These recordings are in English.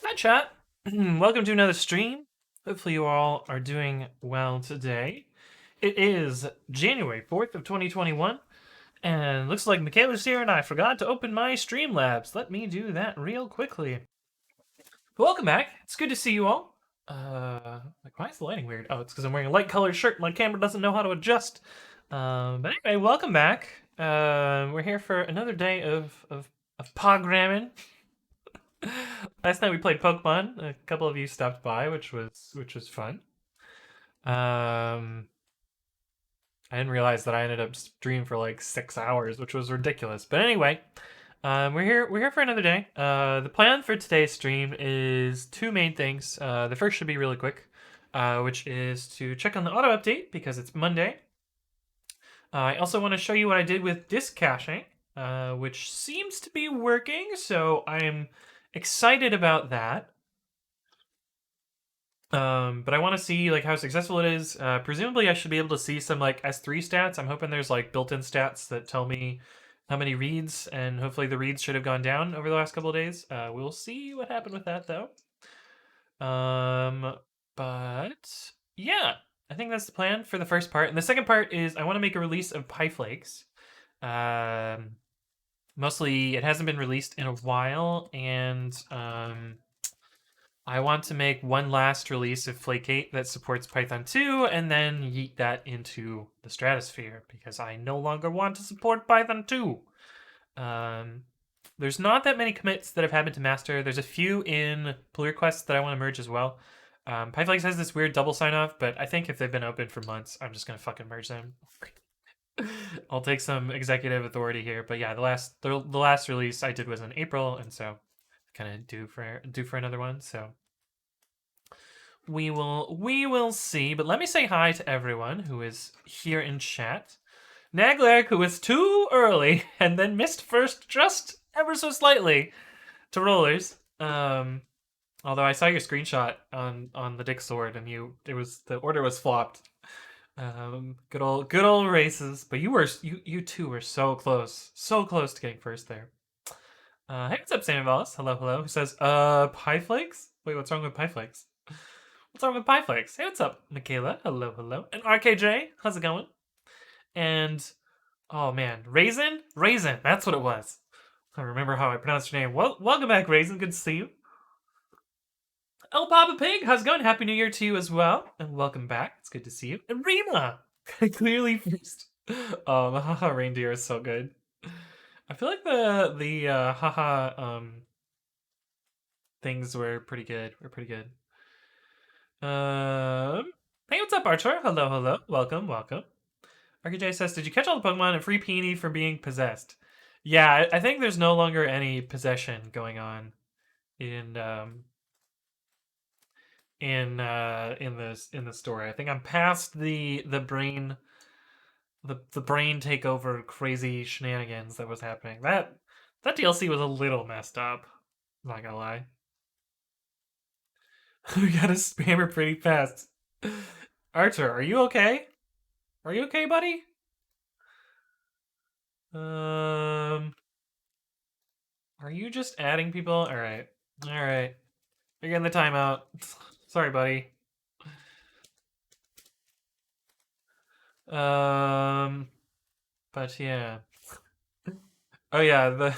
Hi, chat. Welcome to another stream. Hopefully, you all are doing well today. It is January 4th of 2021, and looks like Michaela's here, and I forgot to open my Streamlabs. Let me do that real quickly. But welcome back. It's good to see you all. Why is the lighting weird? Oh, it's because I'm wearing a light colored shirt. And my camera doesn't know how to adjust. But anyway, welcome back. We're here for another day of programming. Last night we played Pokemon. A couple of you stopped by, which was fun. I didn't realize that I ended up streaming for like 6 hours, which was ridiculous. But anyway, we're here for another day. The plan for today's stream is two main things. The first should be really quick, which is to check on the auto update because it's Monday. I also want to show you what I did with disk caching, which seems to be working. So I'm excited about that. But I want to see like how successful it is. Presumably I should be able to see some like S3 stats. I'm hoping there's like built-in stats that tell me how many reads, and hopefully the reads should have gone down over the last couple of days. We'll see what happened with that though. But yeah, I think that's the plan for the first part. And the second part is I want to make a release of pyflakes. Mostly it hasn't been released in a while, and I want to make one last release of Flake8 that supports Python 2 and then yeet that into the stratosphere because I no longer want to support Python 2. There's not that many commits that have happened to master. There's a few in pull requests that I want to merge as well. Pyflakes has this weird double sign-off, but I think if they've been open for months, I'm just going to fucking merge them. I'll take some executive authority here, but yeah, the last release I did was in April, and so kind of due for another one. So we will see. But let me say hi to everyone who is here in chat. Naglark, who was too early and then missed first just ever so slightly to rollers. Although I saw your screenshot on the Dick Sword, and the order was flopped. Good old races. But you two were so close to getting first there. Hey, what's up, Sam Wallace? Hello. Who says, Pyflakes? Wait, what's wrong with Pyflakes? What's wrong with Pyflakes? Hey, what's up, Michaela? Hello. And RKJ, how's it going? And, oh man, Raisin, that's what it was. I remember how I pronounced your name. Well, welcome back, Raisin. Good to see you. El Papa Pig, how's it going? Happy New Year to you as well, and welcome back. It's good to see you. And Rima, clearly first. Oh, the haha reindeer is so good. I feel like the haha things were pretty good. Hey, what's up, Archer? Hello. Welcome. RKJ says, did you catch all the Pokemon and free Peony for being possessed? Yeah, I think there's no longer any possession going on in the story. I think I'm past the brain takeover crazy shenanigans that was happening. That DLC was a little messed up. I'm not gonna lie. We gotta spam her pretty fast. Archer, are you okay? Are you okay, buddy? Are you just adding people? All right. You're getting the timeout. Sorry, buddy. But yeah. Oh yeah,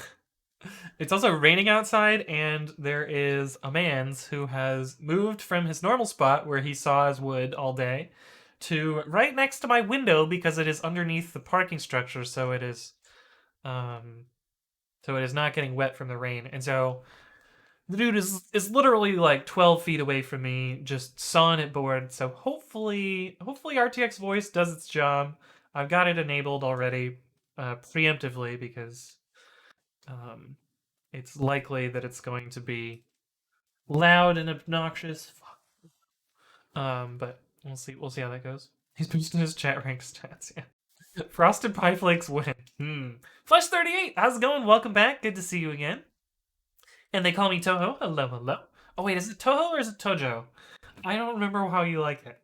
it's also raining outside, and there is a man's who has moved from his normal spot where he saws wood all day to right next to my window because it is underneath the parking structure, so it is not getting wet from the rain. And so the dude is literally like 12 feet away from me, just sawing it board. So hopefully RTX voice does its job. I've got it enabled already preemptively because it's likely that it's going to be loud and obnoxious. But we'll see how that goes. He's boosting his chat rank stats. Yeah. Frosted Pyflakes win. Flush38, how's it going? Welcome back. Good to see you again. And they call me Toho. Hello. Oh wait, is it Toho or is it Tojo? I don't remember how you like it.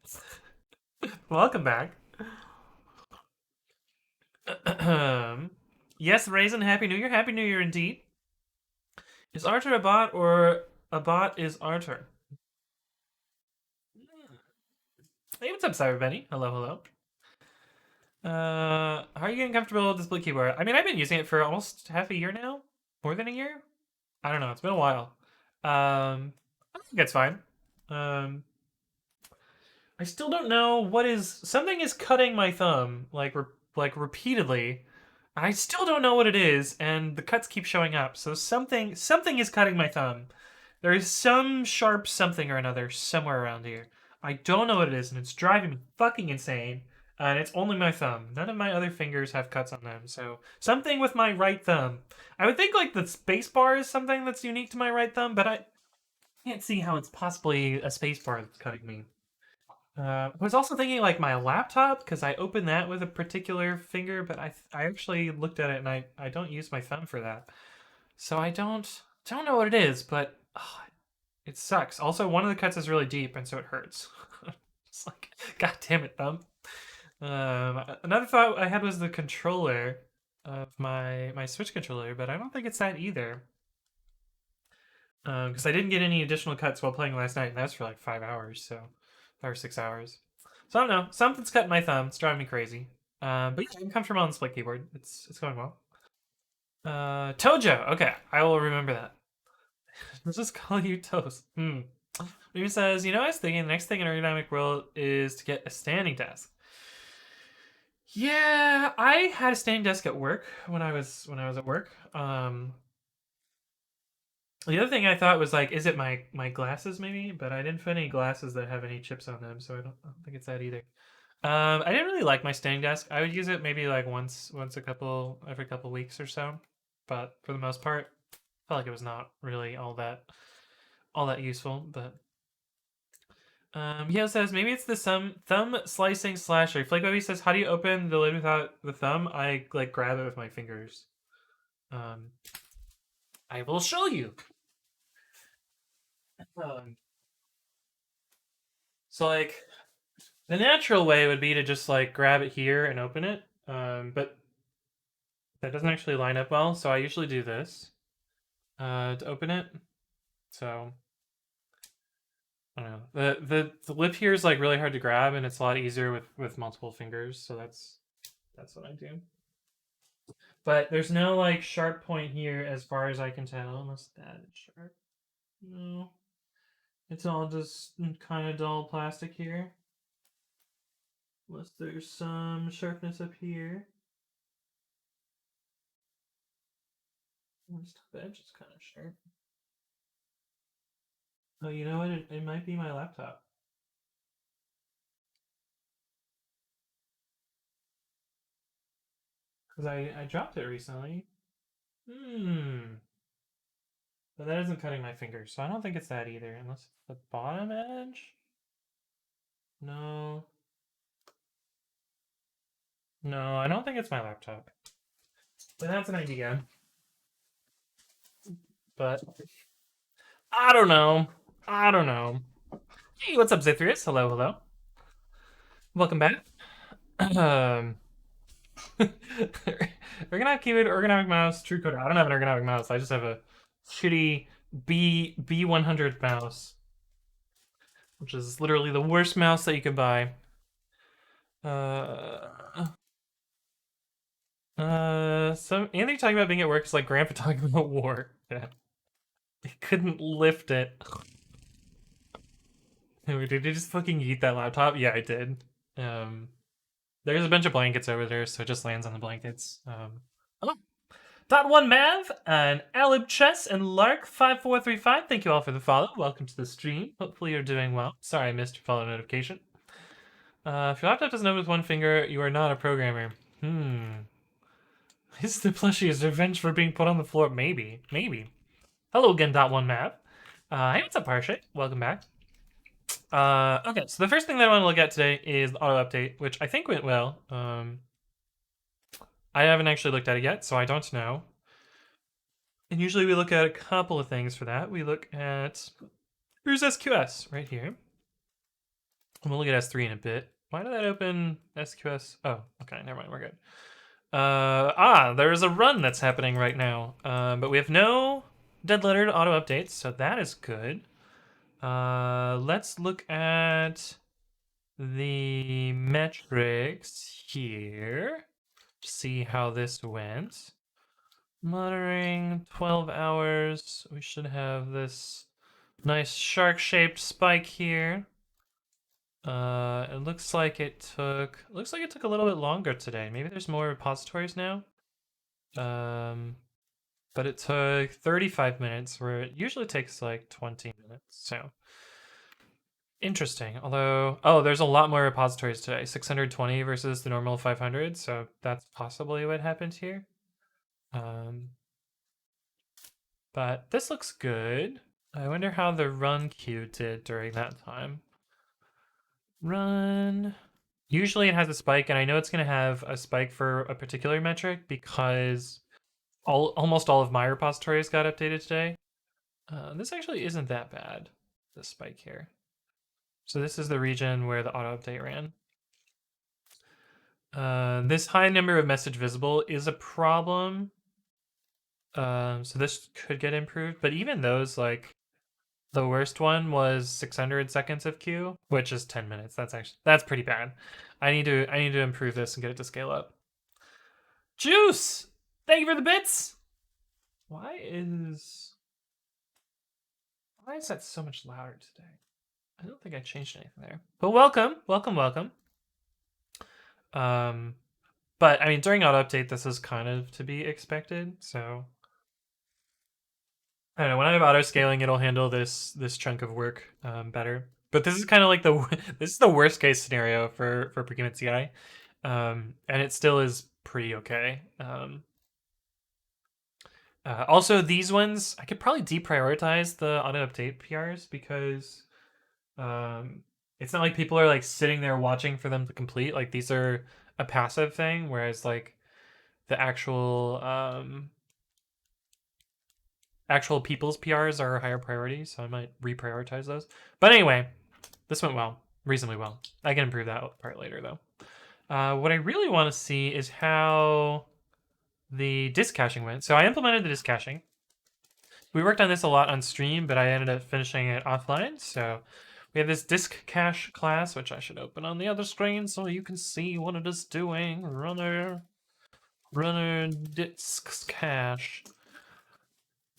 Welcome back. Yes, Raisin, Happy New Year. Happy New Year indeed. Is Archer a bot or A bot is our turn. Hey, what's up, Cyberbenny? Hello, hello. How are you getting comfortable with this blue keyboard? I mean, I've been using it for almost half a year now. More than a year? I don't know. It's been a while. I think it's fine. Um, I still don't know what is. Something is cutting my thumb, like repeatedly. I still don't know what it is, and the cuts keep showing up. So something is cutting my thumb. There is some sharp something or another somewhere around here. I don't know what it is, and it's driving me fucking insane. And it's only my thumb. None of my other fingers have cuts on them. So something with my right thumb. I would think like the space bar is something that's unique to my right thumb, but I can't see how it's possibly a space bar that's cutting me. I was also thinking like my laptop because I opened that with a particular finger, but I actually looked at it and I don't use my thumb for that, so I don't know what it is, but it sucks. Also, one of the cuts is really deep, and so it hurts. It's like, God damn it, thumb. Another thought I had was the controller of my Switch controller, but I don't think it's that either. Because I didn't get any additional cuts while playing last night, and that's for like 5 hours, so 5 or 6 hours. So I don't know. Something's cutting my thumb. It's driving me crazy. But yeah, I'm comfortable on the split keyboard. It's going well. Tojo. Okay, I will remember that. Let's just call you Toast. Maybe says, I was thinking the next thing in ergonomic world is to get a standing desk. Yeah, I had a standing desk at work when I was at work. The other thing I thought was like, is it my glasses maybe? But I didn't find any glasses that have any chips on them, so I don't think it's that either. I didn't really like my standing desk. I would use it maybe like once every couple weeks or so, but for the most part, I felt like it was not really all that useful. But yeah, it says maybe it's the thumb slicing slasher. Flake Baby says, how do you open the lid without the thumb? I like grab it with my fingers. I will show you. So like the natural way would be to just like grab it here and open it, but that doesn't actually line up well. So I usually do this to open it. So I don't know. The lip here is like really hard to grab, and it's a lot easier with multiple fingers. So that's what I do. But there's no like sharp point here as far as I can tell, unless that is sharp. No. It's all just kind of dull plastic here. Unless there's some sharpness up here. This top edge is kind of sharp. Oh, you know what? It might be my laptop. Because I dropped it recently. But that isn't cutting my fingers, so I don't think it's that either, unless it's the bottom edge? No. No, I don't think it's my laptop. But that's an idea. But I don't know. Hey, what's up, Zithrius? Hello, hello. Welcome back. Ergonomic keyboard, ergonomic mouse, true coder. I don't have an ergonomic mouse. I just have a shitty B100 mouse, which is literally the worst mouse that you can buy. So Anthony talking about being at work is like Grandpa talking about war. Yeah. He couldn't lift it. Did you just fucking eat that laptop? Yeah, I did. There's a bunch of blankets over there, so it just lands on the blankets. Oh. Dot one Mav and Alib Chess and Lark5435. Thank you all for the follow. Welcome to the stream. Hopefully you're doing well. Sorry I missed your follow notification. If your laptop doesn't open with one finger, you are not a programmer. Is the plushie's revenge for being put on the floor? Maybe. Hello again, Dot one Map. Hey, what's up, Parshay? Welcome back. Okay, so the first thing that I want to look at today is the auto update, which I think went well. I haven't actually looked at it yet, so I don't know. And usually we look at a couple of things for that. We look at, here's SQS right here. And we'll look at S3 in a bit. Why did that open SQS? Oh, okay, never mind, we're good. There's a run that's happening right now, but we have no dead lettered auto updates, so that is good. Let's look at the metrics here. See how this went. Monitoring 12 hours. We should have this nice shark-shaped spike here. It looks like it took a little bit longer today. Maybe there's more repositories now. But it took 35 minutes where it usually takes like 20 minutes. So interesting. Although, oh, there's a lot more repositories today. 620 versus the normal 500. So that's possibly what happened here. But this looks good. I wonder how the run queue did during that time. Run. Usually it has a spike, and I know it's going to have a spike for a particular metric because almost all of my repositories got updated today. This actually isn't that bad, this spike here. So this is the region where the auto update ran. This high number of message visible is a problem. So this could get improved, but even those, like, the worst one was 600 seconds of queue, which is 10 minutes. That's pretty bad. I need to improve this and get it to scale up. Juice! Thank you for the bits! Why is that so much louder today? I don't think I changed anything there. But welcome. But I mean, during auto update, this is kind of to be expected, so I don't know, when I have auto scaling, it'll handle this chunk of work better. But this is kind of like this is the worst case scenario for pre-commit.ci, and it still is pretty okay. Also, these ones I could probably deprioritize the auto update PRs because it's not like people are like sitting there watching for them to complete. Like these are a passive thing, whereas like the actual people's PRs are a higher priority, so I might reprioritize those. But anyway, this went well, reasonably well. I can improve that part later, though. What I really want to see is how the disk caching went. So I implemented the disk caching. We worked on this a lot on stream, but I ended up finishing it offline. So we have this disk cache class, which I should open on the other screen so you can see what it is doing. Runner disk cache.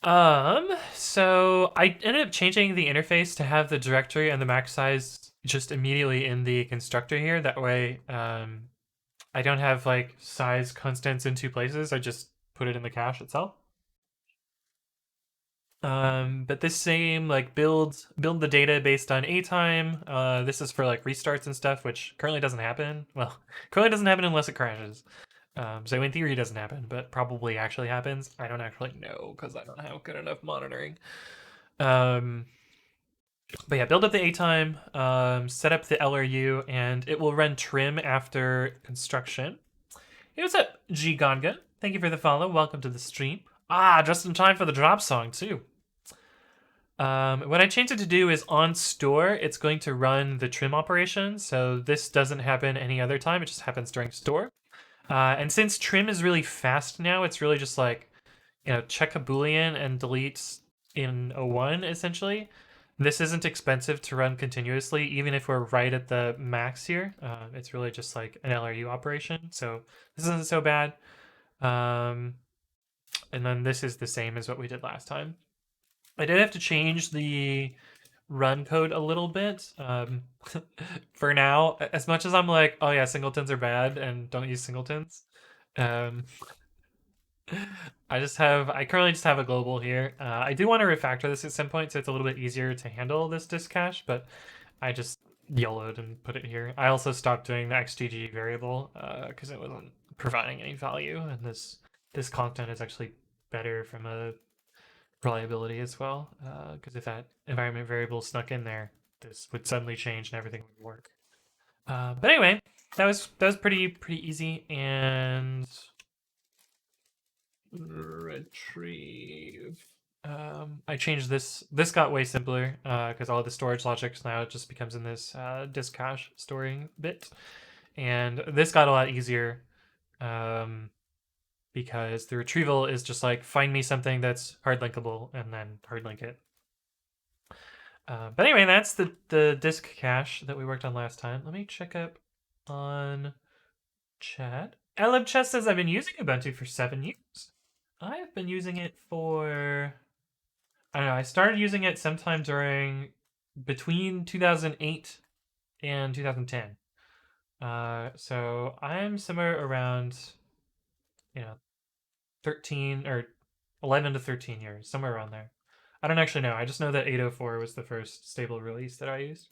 So I ended up changing the interface to have the directory and the max size just immediately in the constructor here. That way, I don't have like size constants in two places. I just put it in the cache itself. But this same like build the data based on A time. This is for like restarts and stuff, which currently doesn't happen. Well, currently doesn't happen unless it crashes. So in theory, it doesn't happen, but probably actually happens. I don't actually know because I don't have good enough monitoring. But yeah, build up the A time, set up the LRU, and it will run trim after construction. Hey, what's up, G Ganga? Thank you for the follow. Welcome to the stream. Just in time for the drop song too. What I changed it to do is on store, it's going to run the trim operation. So this doesn't happen any other time. It just happens during store. And since trim is really fast now, it's really just like, check a boolean and delete in a 1, essentially. This isn't expensive to run continuously, even if we're right at the max here. It's really just like an LRU operation, so this isn't so bad. And then this is the same as what we did last time. I did have to change the run code a little bit. For now, as much as I'm like, oh yeah, singletons are bad and don't use singletons. I currently just have a global here. I do want to refactor this at some point so it's a little bit easier to handle this disk cache, but I just YOLO'd and put it here. I also stopped doing the XGG variable because it wasn't providing any value, and this content is actually better from a reliability as well, because if that environment variable snuck in there, this would suddenly change and everything would work. But anyway, that was pretty easy. And retrieve. I changed this. This got way simpler because all the storage logics now just becomes in this disk cache storing bit, and this got a lot easier because the retrieval is just like find me something that's hard linkable and then hard link it. But anyway, that's the disk cache that we worked on last time. Let me check up on chat. LibChess says I've been using Ubuntu for 7 years. I have been using it for, I don't know, I started using it sometime between 2008 and 2010. So I'm somewhere around, 13 or 11 to 13 years, somewhere around there. I don't actually know. I just know that 804 was the first stable release that I used.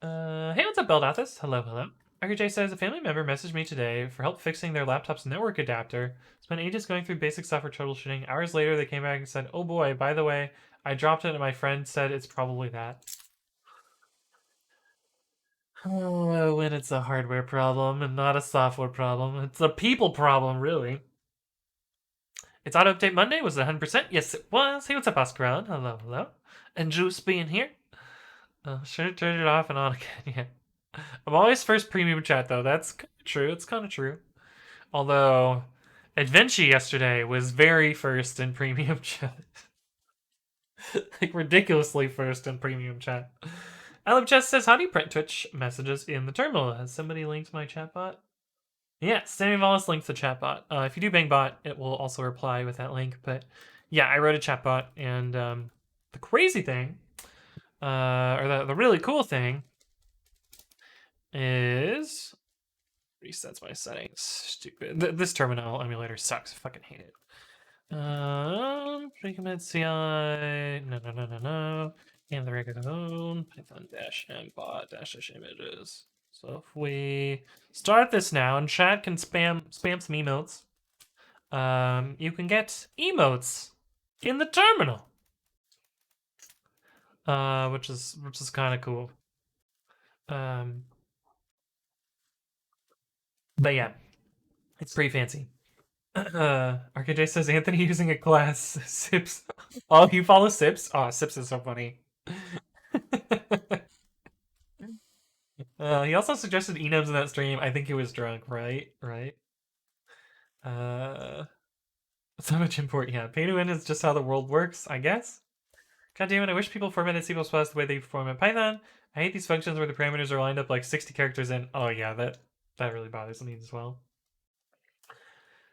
Hey, what's up, Beldathis? Hello, hello. RKJ says, a family member messaged me today for help fixing their laptop's network adapter. Spent ages going through basic software troubleshooting. Hours later, they came back and said, oh boy, by the way, I dropped it and my friend said it's probably that. Oh, when it's a hardware problem and not a software problem. It's a people problem, really. It's auto update Monday. Was it 100%? Yes, it was. Hey, what's up, Oscar? Hello, hello. And Juice being here. Should have turned it off and on again. Yeah. I'm always first premium chat, though. That's kind of true. It's kind of true. Although, Adventure yesterday was very first in premium chat. Like, ridiculously first in premium chat. Alibchess says, how do you print Twitch messages in the terminal? Has somebody linked my chatbot? Yeah, Sammy Wallace linked the chatbot. If you do Bangbot, it will also reply with that link. But yeah, I wrote a chatbot, and the crazy thing, or the really cool thing, is resets my settings. Stupid. This terminal emulator sucks. I fucking hate it. Pre-commit.ci. No. And the regular own Python -mbot -images. So if we start this now, and chat can spam some emotes, you can get emotes in the terminal, which is kind of cool. But yeah, it's pretty fancy. RKJ says Anthony using a class Sips. Oh, you follow Sips? Oh, Sips is so funny. He also suggested enums in that stream. I think he was drunk, right? So much import. Yeah, pay to win is just how the world works, I guess. God damn it! I wish people formatted C++ the way they format Python. I hate these functions where the parameters are lined up like 60 characters in. Oh yeah, that really bothers me as well.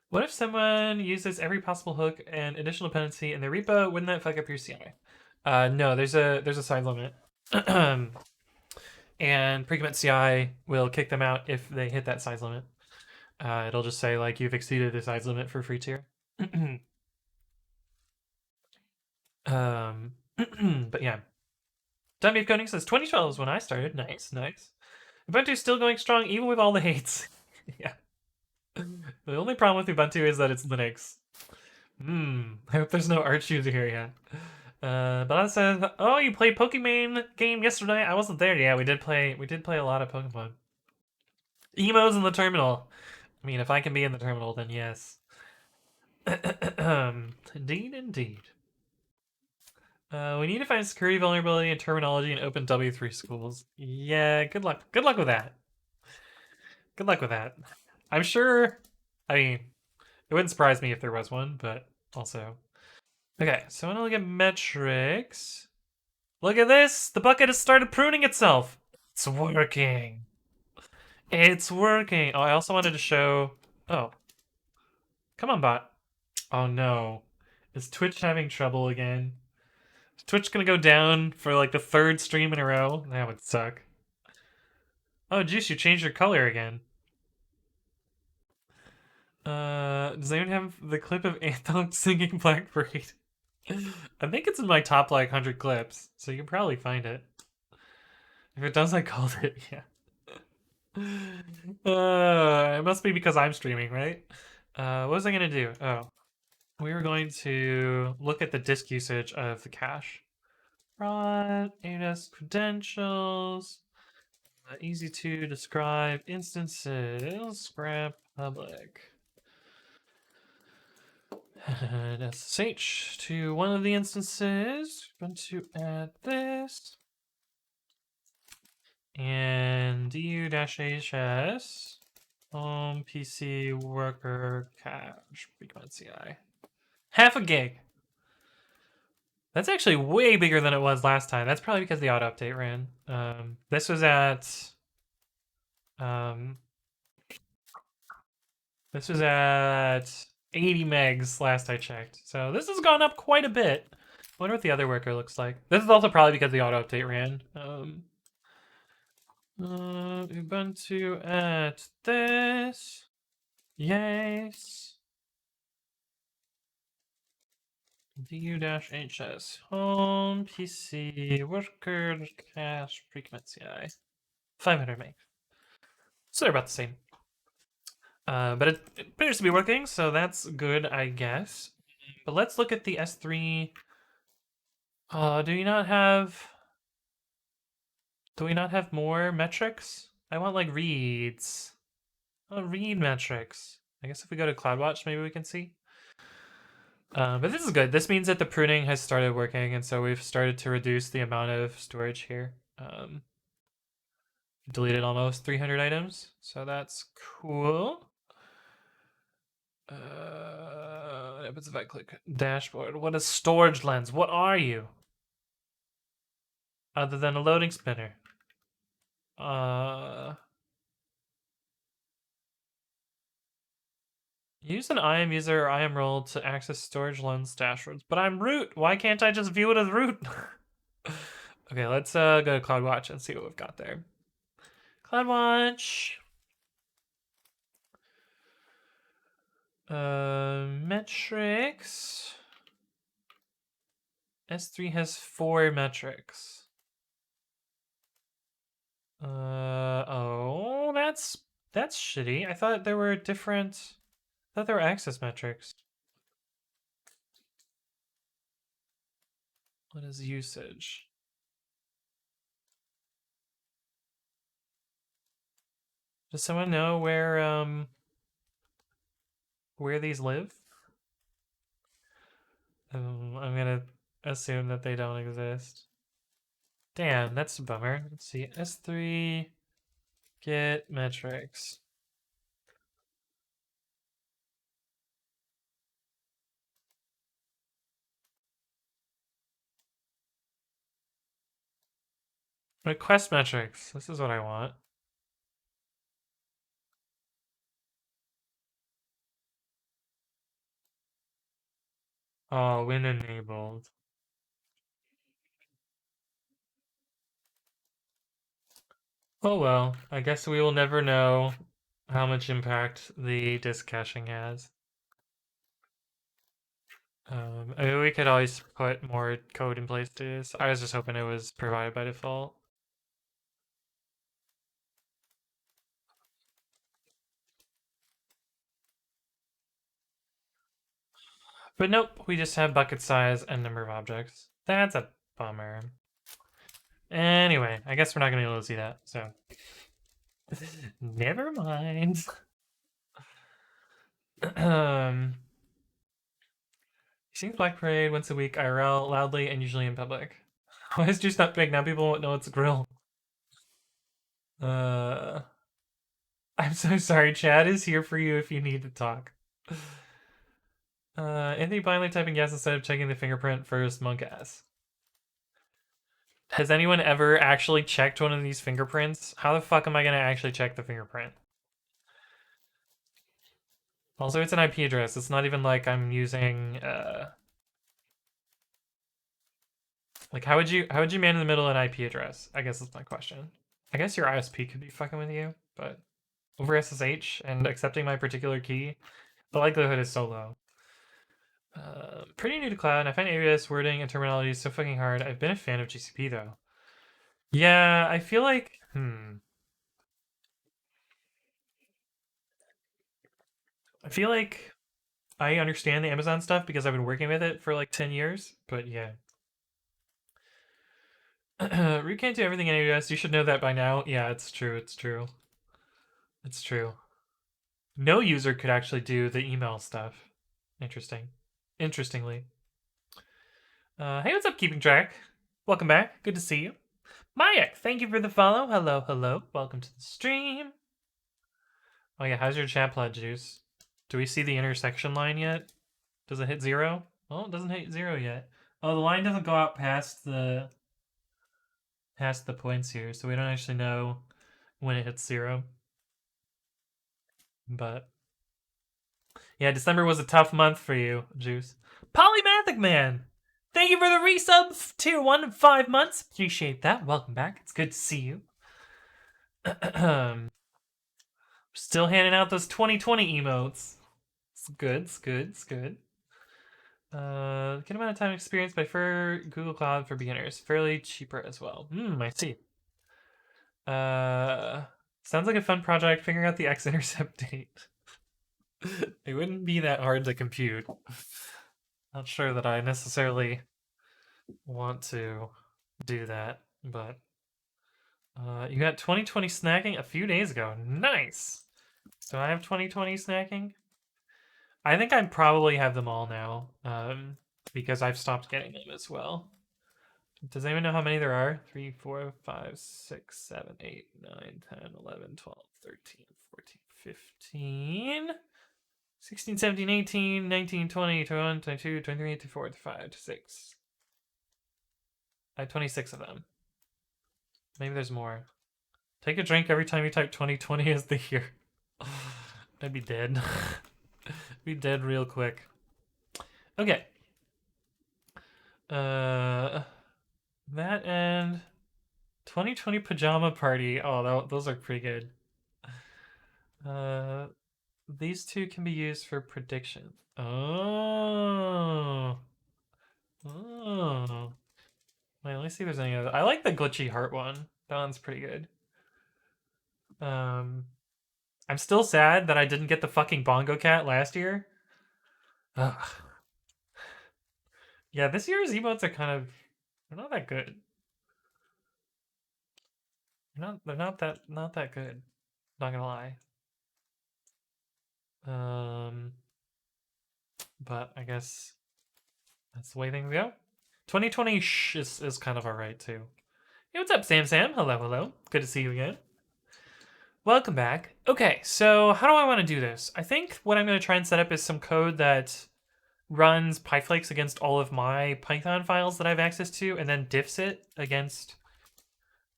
What if someone uses every possible hook and additional dependency in their repo? Wouldn't that fuck up your CI? No, there's a side limit. And pre-commit.ci will kick them out if they hit that size limit. It'll just say like you've exceeded the size limit for free tier. But yeah. Time Beef Coding says 2012 is when I started. Nice. Ubuntu's still going strong even with all the hates. Yeah. The only problem with Ubuntu is that it's Linux. I hope there's no art user here yet. But that says, oh, you played Pokemon game yesterday? I wasn't there. Yeah, we did play a lot of Pokemon. Emos in the terminal. I mean, if I can be in the terminal, then yes. Indeed. We need to find security vulnerability and terminology in open W3 schools. Yeah, good luck. Good luck with that. I'm sure, I mean, it wouldn't surprise me if there was one, but also. Okay, so I'm gonna look at metrics. Look at this! The bucket has started pruning itself! It's working! Oh, I also wanted to show... Oh. Come on, bot. Oh no. Is Twitch having trouble again? Is Twitch gonna go down for like the 3rd stream in a row? That would suck. Oh, Juice, you changed your color again. Does anyone have the clip of Anthon singing Black Parade? I think it's in my top like 100 clips, so you can probably find it. If it does, I called it, yeah. It must be because I'm streaming, right? What was I gonna do? Oh. We were going to look at the disk usage of the cache. Run, AWS credentials, easy to describe instances, grab public. And SSH to one of the instances. I'm going to add this. And du-hs PC worker cache pre-commit.ci. Half a gig. That's actually way bigger than it was last time. That's probably because the auto update ran. This was at um, 80 megs last I checked. So this has gone up quite a bit. I wonder what the other worker looks like. This is also probably because the auto update ran. Ubuntu at this. Yes. du-hs home PC worker cache pre-commit.ci 500 meg. So they're about the same. But it appears to be working, so that's good, I guess. But let's look at the S3. Do we not have more metrics? I want like reads. Oh, read metrics. I guess if we go to CloudWatch, maybe we can see. But this is good. This means that the pruning has started working, and so we've started to reduce the amount of storage here. Deleted almost 300 items, so that's cool. What happens if I click dashboard? What is storage lens? What are you? Other than a loading spinner. Use an IAM user or IAM role to access storage lens dashboards. But I'm root. Why can't I just view it as root? Okay, let's go to CloudWatch and see what we've got there. CloudWatch. Metrics. S3 has 4 metrics. Oh, that's shitty. I thought there were different. I thought there were access metrics. What is usage? Does someone know where these live? I'm gonna assume that they don't exist. Damn, that's a bummer. Let's see. S3 get metrics. Request metrics. This is what I want. Oh, win enabled. Oh well, I guess we will never know how much impact the disk caching has. I mean, we could always put more code in place to this. I was just hoping it was provided by default. But nope, we just have bucket size and number of objects. That's a bummer. Anyway, I guess we're not gonna be able to see that, so never mind. He sings Black Parade once a week IRL loudly and usually in public. Why is Juice not big? Now people won't know it's a grill. I'm so sorry. Chad is here for you if you need to talk. Anthony blindly typing yes instead of checking the fingerprint first. Monk ass. Has anyone ever actually checked one of these fingerprints? How the fuck am I gonna actually check the fingerprint? Also, it's an IP address. It's not even like I'm using like how would you man in the middle an IP address? I guess that's my question. I guess your ISP could be fucking with you, but over SSH and accepting my particular key, the likelihood is so low. Pretty new to cloud, and I find AWS wording and terminology so fucking hard. I've been a fan of GCP though. Yeah, I feel like I feel like I understand the Amazon stuff because I've been working with it for like 10 years, but yeah. Root can't do everything in AWS. You should know that by now. Yeah, it's true. It's true. It's true. No user could actually do the email stuff. Interesting. Interestingly. Hey, what's up, Keeping Track? Welcome back. Good to see you. Mayak, thank you for the follow. Hello, hello. Welcome to the stream. Oh yeah, how's your chat pledge, Juice? Do we see the intersection line yet? Does it hit 0? Well, it doesn't hit 0 yet. Oh, the line doesn't go out past the points here, so we don't actually know when it hits 0. But yeah, December was a tough month for you, Juice. Polymathic Man! Thank you for the resub, tier 1 of 5 months. Appreciate that. Welcome back. It's good to see you. Still handing out those 2020 emotes. It's good, it's good, it's good. Good amount of time experience by Google Cloud for beginners. Fairly cheaper as well. I see. Sounds like a fun project, figuring out the x-intercept date. It wouldn't be that hard to compute. Not sure that I necessarily want to do that, but you got 2020 snacking a few days ago. Nice! Do I have 2020 snacking? I think I probably have them all now, because I've stopped getting them as well. Does anyone know how many there are? 3, 4, 5, 6, 7, 8, 9, 10, 11, 12, 13, 14, 15, 16, 17, 18, 19, 20, 21, 22, 23, 24, 25, 26. I have 26 of them. Maybe there's more. Take a drink every time you type 2020 as the year. I'd be dead. Be dead real quick. Okay. That and 2020 pajama party. Oh, those are pretty good. These two can be used for prediction. Oh. Wait, let me see if there's any other. I like the glitchy heart one. That one's pretty good. I'm still sad that I didn't get the fucking bongo cat last year. Ugh. Yeah, this year's emotes are they're not that good. They're not that good. Not gonna lie. But I guess that's the way things go. 2020 is kind of alright too. Hey, what's up, Sam? Hello, hello. Good to see you again. Welcome back. Okay, so how do I want to do this? I think what I'm going to try and set up is some code that runs pyflakes against all of my Python files that I have access to, and then diffs it against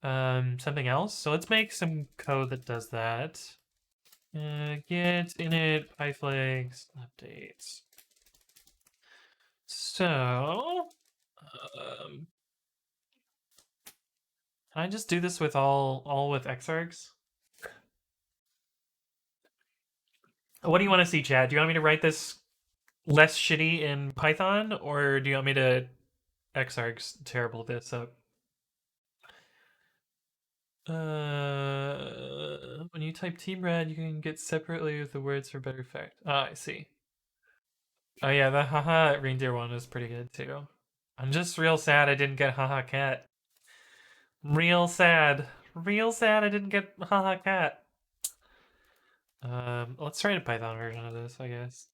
something else. So let's make some code that does that. Get init pyflakes updates. So, can I just do this with all with xargs? What do you want to see, Chad? Do you want me to write this less shitty in Python, or do you want me to xargs terrible this up? When you type tbrad, you can get separately with the words for better effect. Ah, I see. Oh yeah, the haha reindeer one was pretty good too. I'm just real sad I didn't get haha cat. Real sad. Real sad I didn't get haha cat. Let's write a Python version of this, I guess.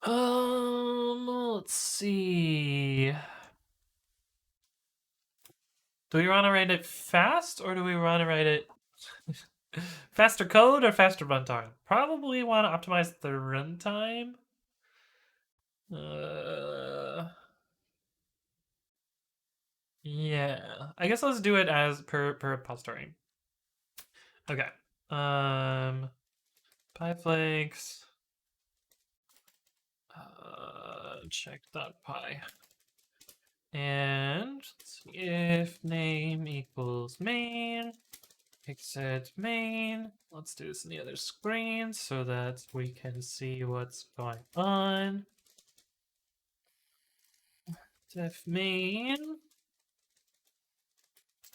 Let's see. Do we want to write it fast, or do we want to write it faster code or faster runtime? Probably want to optimize the runtime. Yeah, I guess let's do it as per repository. Okay. Pyflakes. Check.py. And let's see if name equals main. Exit main. Let's do this in the other screen so that we can see what's going on. Def main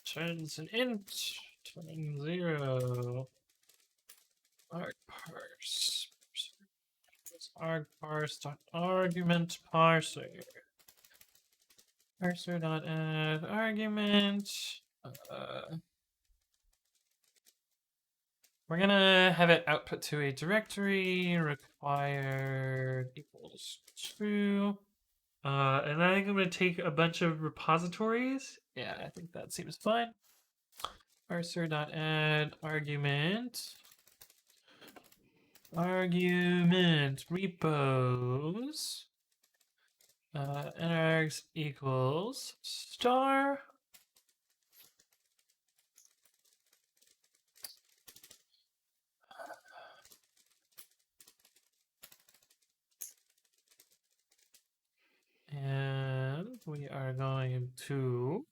turns an int, turning 0. Arg parse. Arg parse dot argument parser. Parser dot add argument. We're gonna have it output to a directory required equals true. And I think I'm gonna take a bunch of repositories. Yeah, I think that seems fine. Parser.add argument. argument repos nrx equals star and we are going to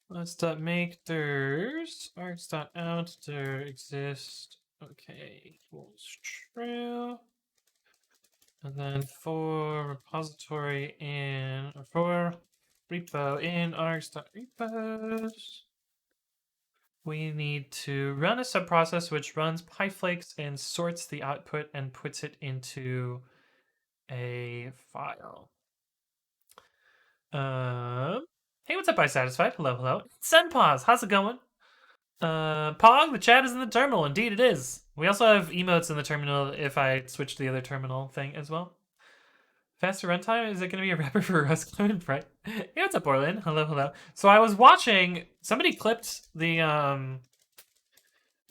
let's make there's args.out there exist okay equals true. And then for repository in, or for repo in args.repos, we need to run a subprocess which runs pyflakes and sorts the output and puts it into a file. Hey, what's up, iSatisfied? Hello, hello. Senpause, how's it going? Pog, the chat is in the terminal. Indeed, it is. We also have emotes in the terminal if I switch to the other terminal thing as well. Faster runtime? Is it going to be a wrapper for Rust Climate? Right. Hey, what's up, Orlin? Hello, hello. So I was watching. Somebody clipped the end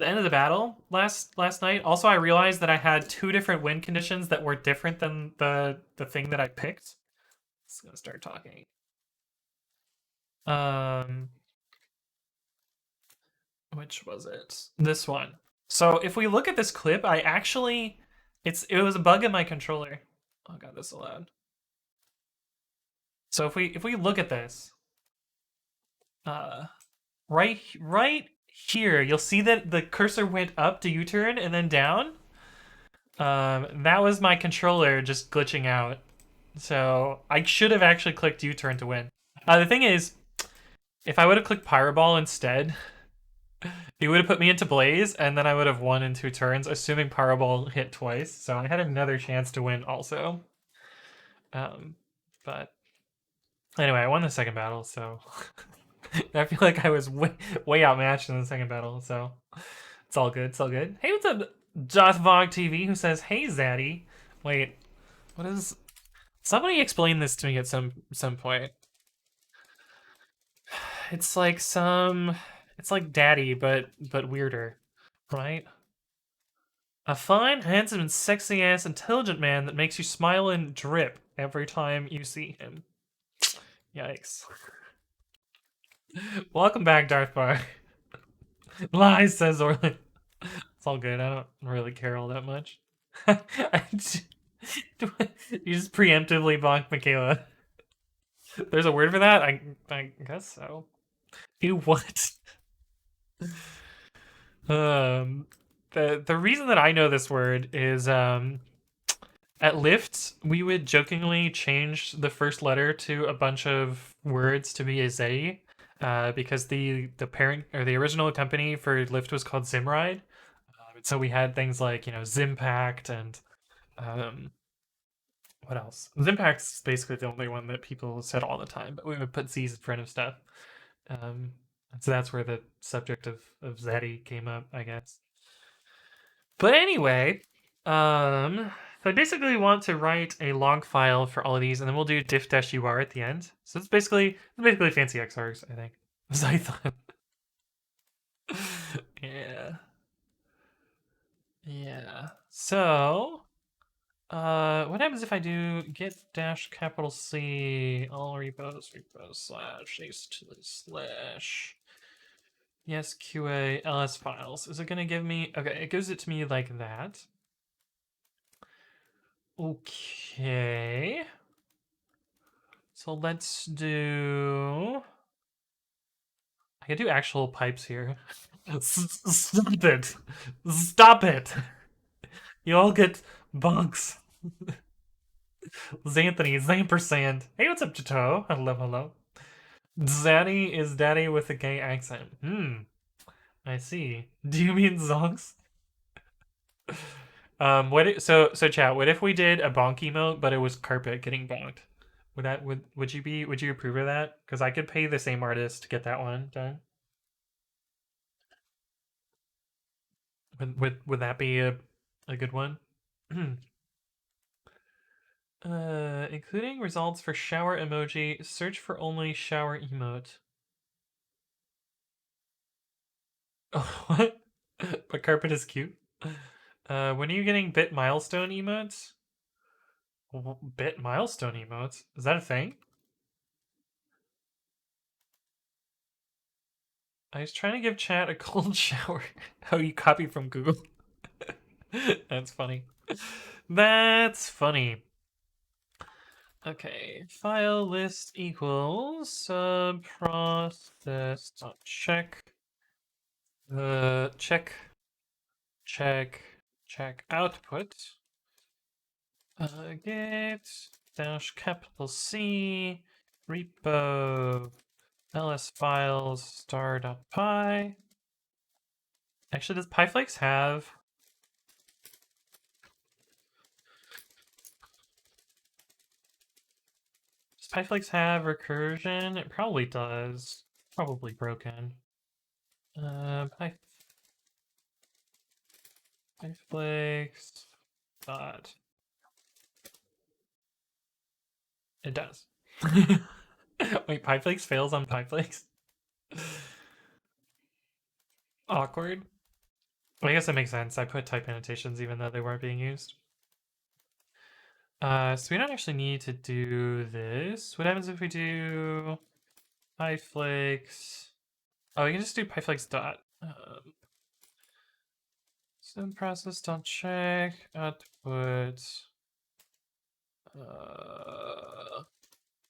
of the battle last night. Also, I realized that I had 2 different win conditions that were different than the thing that I picked. Let's gonna start talking. Which was it? This one. So if we look at this clip, I actually, it was a bug in my controller. Oh god, this is loud. So if we look at this, right here, you'll see that the cursor went up to U-turn and then down. That was my controller just glitching out. So I should have actually clicked U-turn to win. The thing is, if I would have clicked Pyroball instead, it would have put me into Blaze, and then I would have won in 2 turns, assuming Pyroball hit twice. So I had another chance to win also. But anyway, I won the second battle, so I feel like I was way outmatched in the second battle, so it's all good. It's all good. Hey, what's up, Jothvog TV, who says, "Hey, Zaddy." Wait, what is? Somebody explain this to me at some point. It's like it's like Daddy, but weirder, right? A fine, handsome, and sexy ass intelligent man that makes you smile and drip every time you see him. Yikes. Welcome back, Darth Bar. Lies, says Orlin. It's all good. I don't really care all that much. You just preemptively bonk Michaela. There's a word for that? I guess so. You what? The reason that I know this word is at Lyft we would jokingly change the first letter to a bunch of words to be a Z, because the parent or the original company for Lyft was called Zimride. So we had things like Zimpact and what else? Zimpact's basically the only one that people said all the time, but we would put Z's in front of stuff. So that's where the subject of Zaddy came up, I guess. But anyway, so I basically want to write a log file for all of these, and then we'll do diff-ur at the end. So it's basically fancy XRs, I think. Zython. Yeah. Yeah. So, what happens if I do git dash capital C all repos slash slash yes QA ls files? Is it gonna give me? Okay, it gives it to me like that. Okay. So let's do. I can do actual pipes here. Stop it! Stop it! You all get bunks. Xanthony, Zampersand. Hey, what's up, Chateau? Hello, hello. Zaddy is daddy with a gay accent. I see. Do you mean zonks? So chat, what if we did a bonk emote, but it was carpet getting bonked? Would you approve of that? Because I could pay the same artist to get that one done. Would that be a good one? Including results for shower emoji. Search for only shower emote. Oh, what? But carpet is cute. When are you getting bit milestone emotes? Bit milestone emotes? Is that a thing? I was trying to give chat a cold shower. Oh, you copy from Google? That's funny. That's funny. Okay, file list equals subprocess.check. Check output. Get dash capital C repo ls files star.py. Actually, does pyflakes have? Does pyflakes have recursion? It probably does. Probably broken. Pyflakes dot. It does. Wait, pyflakes fails on pyflakes? Awkward. Well, I guess that makes sense. I put type annotations even though they weren't being used. So we don't actually need to do this. What happens if we do pyflakes? Oh, we can just do pyflakes dot. Subprocess.check output.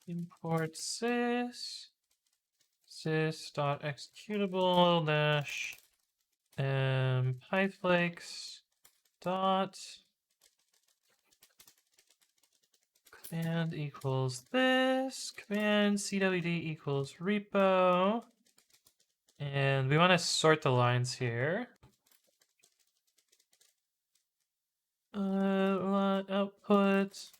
Import sys sys.executable dash pyflakes dot command equals this, command cwd equals repo, and we want to sort the lines here. Output.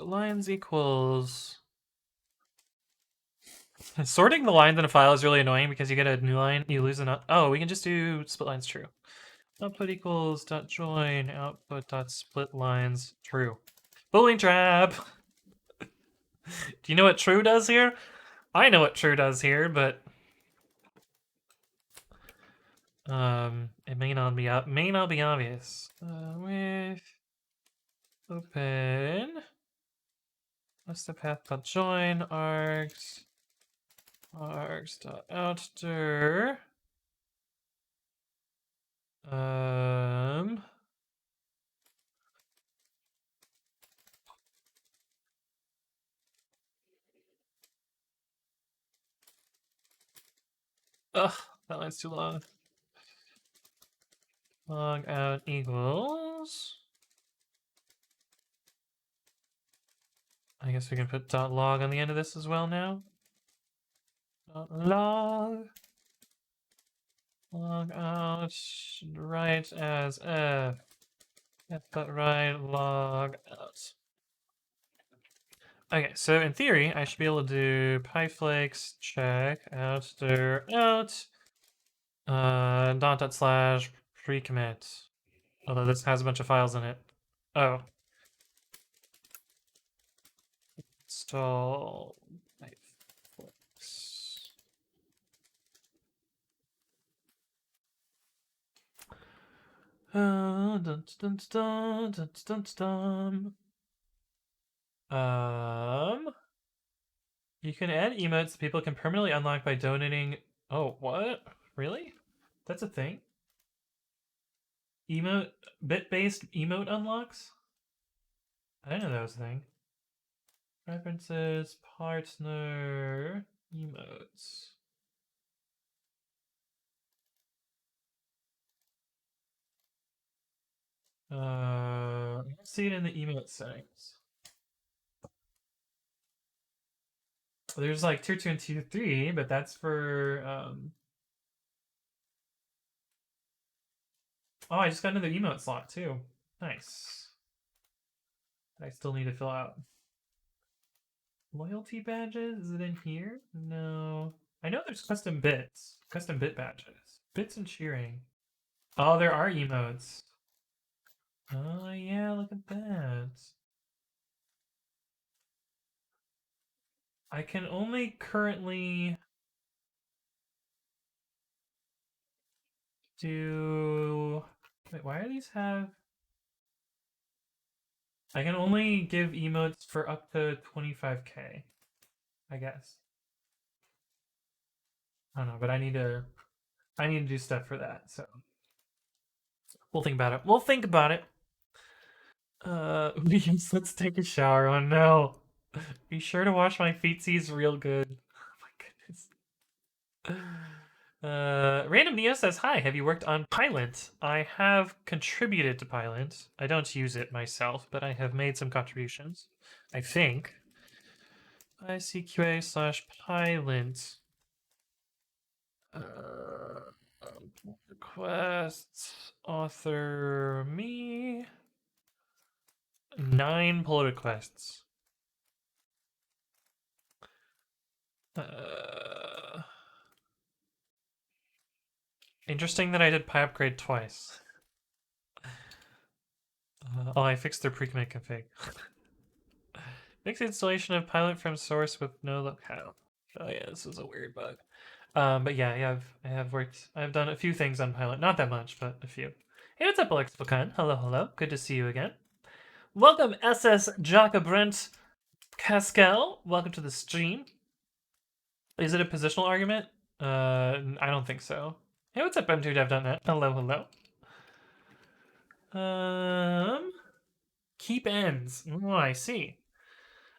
Lines equals. Sorting the lines in a file is really annoying because you get a new line, you lose an. Oh, we can just do split lines true. Output equals dot join output dot split lines true. Boolean trap. Do you know what true does here? I know what true does here, but it may not be obvious. With open what's the path dot join args dot outdir ugh, that line's too long. Log out equals. I guess we can put dot log on the end of this as well now. Log out right as f but right log out. Okay, so in theory, I should be able to do pyflakes check outdir out dot slash pre-commit. Although this has a bunch of files in it. Oh. Install pyflakes. Dun, dun, dun, dun, dun, dun, dun. You can add emotes that people can permanently unlock by donating. Oh, what? Really? That's a thing? Emote, bit-based emote unlocks? I didn't know that was a thing. Preferences, partner, emotes. Let's see it in the emote settings. There's like tier 2 and tier 3, but that's for oh, I just got another emote slot too. Nice. I still need to fill out. Loyalty badges? Is it in here? No. I know there's custom bits. Custom bit badges. Bits and cheering. Oh, there are emotes. Oh, yeah, look at that. I can only currently do... Wait, why do these have... I can only give emotes for up to 25k, I guess. I don't know, but I need to do stuff for that, so we'll think about it. We'll think about it. Yes, let's take a shower. Oh no. Be sure to wash my feetsies real good. Oh my goodness. Random Neo says, "Hi, have you worked on Pylint? I have contributed to Pylint. I don't use it myself, but I have made some contributions. I think. ICQA/Pylint. Uh, requests. Author me. 9 pull requests. Interesting that I did py upgrade twice. Oh, I fixed their pre-commit config. Fix installation of pilot from source with no locale. Oh yeah, this is a weird bug. But yeah, I have worked. I've done a few things on pilot, not that much, but a few. Hey, what's up, Alex Pecan? Hello, hello. Good to see you again. Welcome, SS Brent Cascal. Welcome to the stream. Is it a positional argument? I don't think so. Hey, what's up, M2Dev.net? Hello, hello. Keep ends. Oh, I see.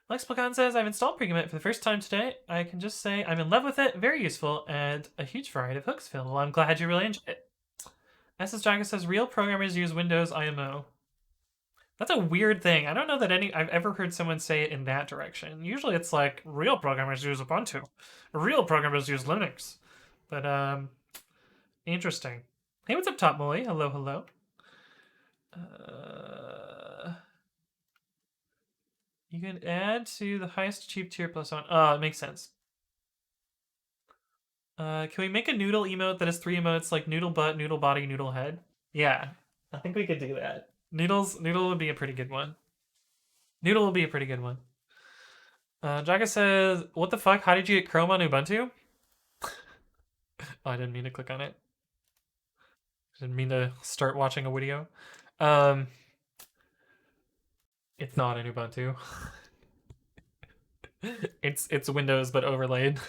Lex Placan says, I've installed pre-commit for the first time today. I can just say I'm in love with it, very useful, and a huge variety of hooks fill. Well, I'm glad you really enjoyed it. SS Jaga says, real programmers use Windows IMO. That's a weird thing. I don't know that I've ever heard someone say it in that direction. Usually it's like, real programmers use Ubuntu. Real programmers use Linux. But, interesting. Hey, what's up, Top Molly? Hello, hello. You can add to the highest cheap tier plus one. Oh, it makes sense. Can we make a noodle emote that has 3 emotes like noodle butt, noodle body, noodle head? Yeah, I think we could do that. Noodle would be a pretty good one. Noodle would be a pretty good one. Jaka says, "What the fuck? How did you get Chrome on Ubuntu?" Oh, I didn't mean to click on it. I didn't mean to start watching a video. Um, it's not in Ubuntu. It's Windows but overlaid.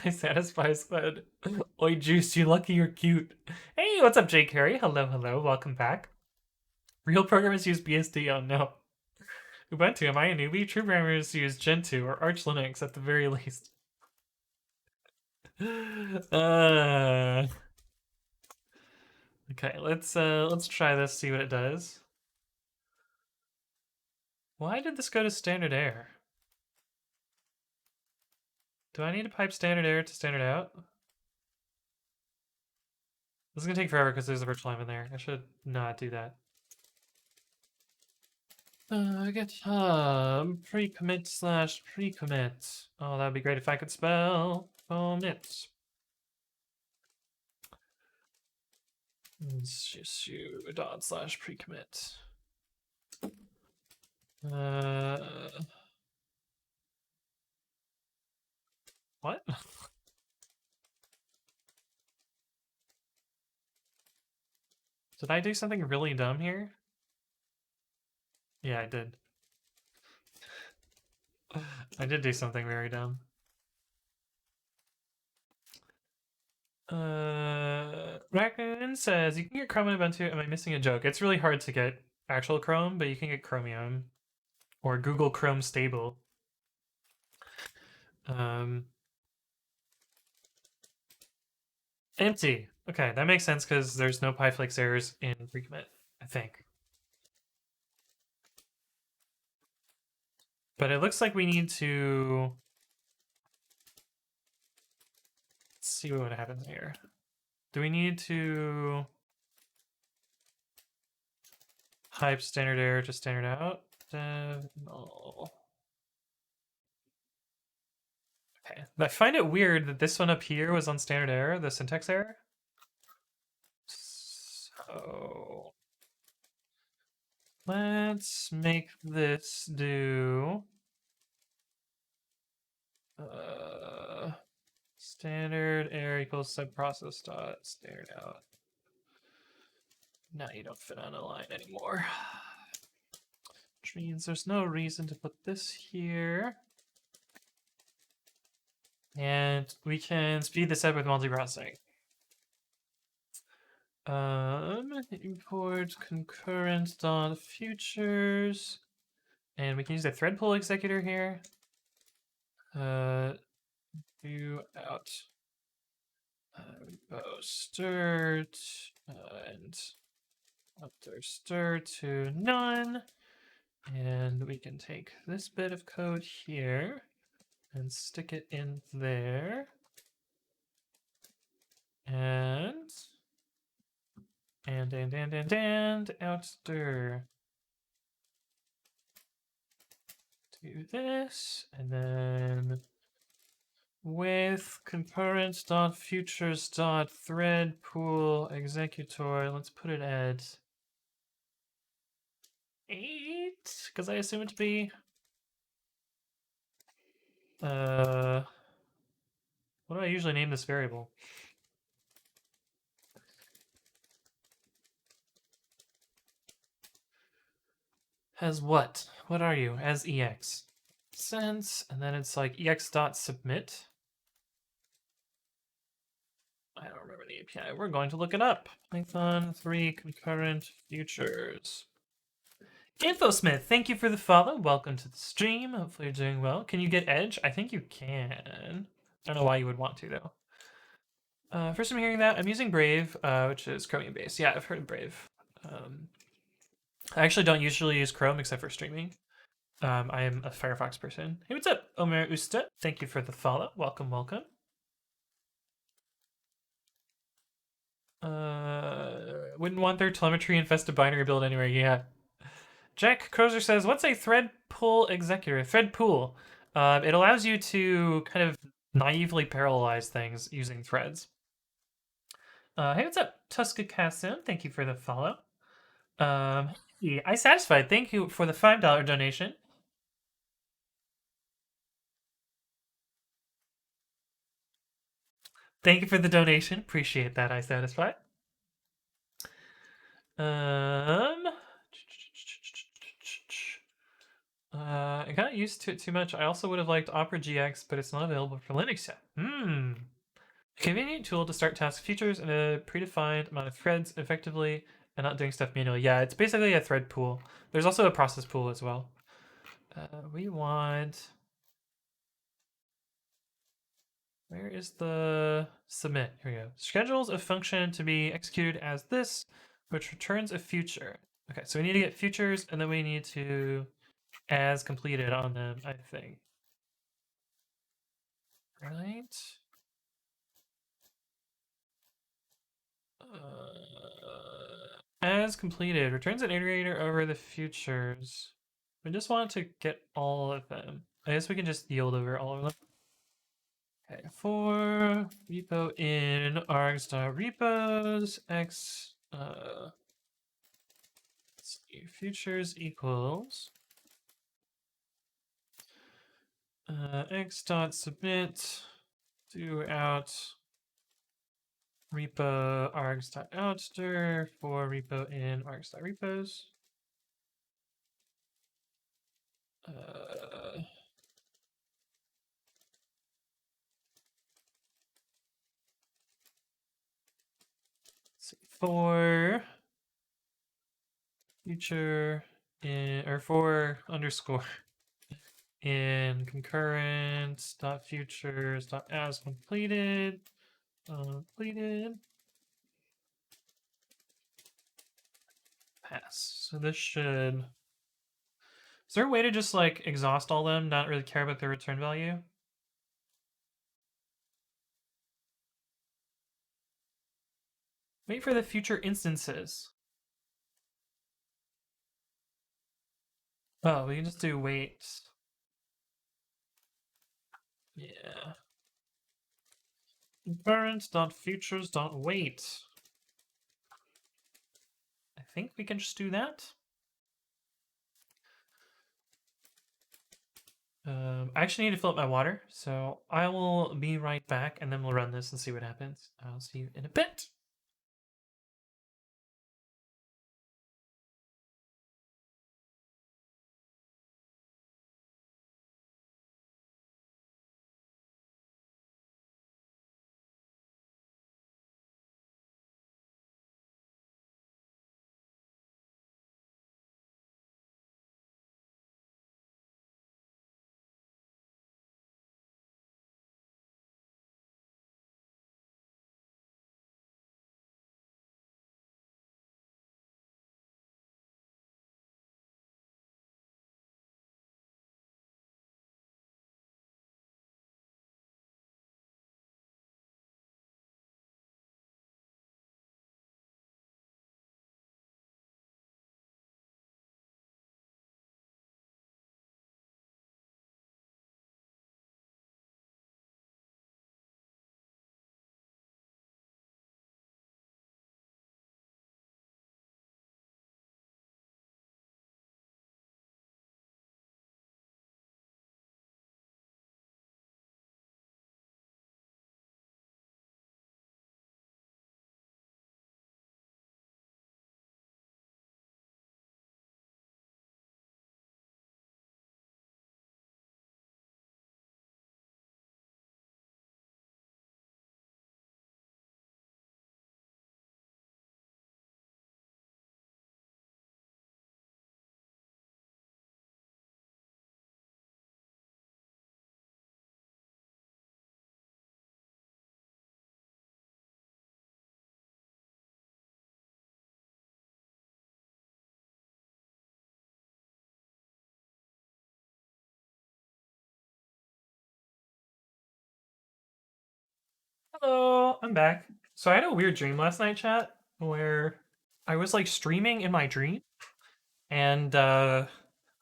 I satisfies fed. Oi, Juice, you lucky you're cute. Hey, what's up, Jake Harry? Hello, hello, welcome back. Real programmers use BSD. Oh no. Ubuntu, am I a newbie? True programmers use Gentoo or Arch Linux at the very least. Okay, let's try this, see what it does. Why did this go to standard air? Do I need to pipe standard air to standard out? This is gonna take forever because there's a virtual env in there. I should not do that. GitHub pre-commit/pre-commit. Oh, that'd be great if I could spell commit. /pre-commit. What? Did I do something really dumb here? Yeah, I did. I did do something very dumb. Raccoon says, you can get Chrome in Ubuntu. Am I missing a joke? It's really hard to get actual Chrome, but you can get Chromium or Google Chrome Stable. Empty. Okay, that makes sense because there's no pyflakes errors in pre-commit, I think. But it looks like we need to... Let's see what happens here. Do we need to pipe standard error to standard out? No. Okay. I find it weird that this one up here was on standard error, the syntax error. So let's make this do standard error equals subprocess dot standard out. Now you don't fit on a line anymore. Which means there's no reason to put this here. And we can speed this up with multiprocessing. Import concurrent dot futures, and we can use the thread pool executor here. Do out start and after stir to none, and we can take this bit of code here and stick it in there, and out stir. Do this, and then with concurrent.futures.thread pool executor, let's put it at 8, because I assume it to be what do I usually name this variable? As what? What are you? As ex. Sense, and then it's like ex.submit. I don't remember the API. We're going to look it up. Python 3 concurrent futures. Infosmith, thank you for the follow. Welcome to the stream. Hopefully you're doing well. Can you get Edge? I think you can. I don't know why you would want to, though. First I'm hearing that. I'm using Brave, which is Chromium based. Yeah, I've heard of Brave. I actually don't usually use Chrome except for streaming. I am a Firefox person. Hey, what's up? Omer Usta, thank you for the follow. Welcome, welcome. Wouldn't want their telemetry infested binary build anywhere. Yeah. Jack Crozer says, what's a thread pool executor? Thread pool. It allows you to kind of naively parallelize things using threads. Hey, what's up? Tuska Kassim, thank you for the follow. Hey, I satisfied. Thank you for the $5 donation. Thank you for the donation. Appreciate that. I satisfied. I got used to it too much. I also would have liked Opera GX, but it's not available for Linux yet. A convenient tool to start task features in a predefined amount of threads effectively and not doing stuff manually. Yeah, it's basically a thread pool. There's also a process pool as well. We want... Where is the submit? Here we go. Schedules a function to be executed as this, which returns a future. Okay, so we need to get futures, and then we need to as completed on them, I think. Right? As completed, returns an iterator over the futures. We just want to get all of them. I guess we can just yield over all of them. Okay, for repo in args.repos x let's see, futures equals x.submit do out repo args.outster for repo in args.repos. For future in or for underscore in concurrent dot futures dot as completed pass. So this should. Is there a way to just like exhaust all them, not really care about their return value? Wait for the future instances. Oh, we can just do wait. Yeah. Current.futures.wait. I think we can just do that. I actually need to fill up my water, so I will be right back, and then we'll run this and see what happens. I'll see you in a bit. Hello, I'm back. So I had a weird dream last night, chat, where I was like streaming in my dream, and I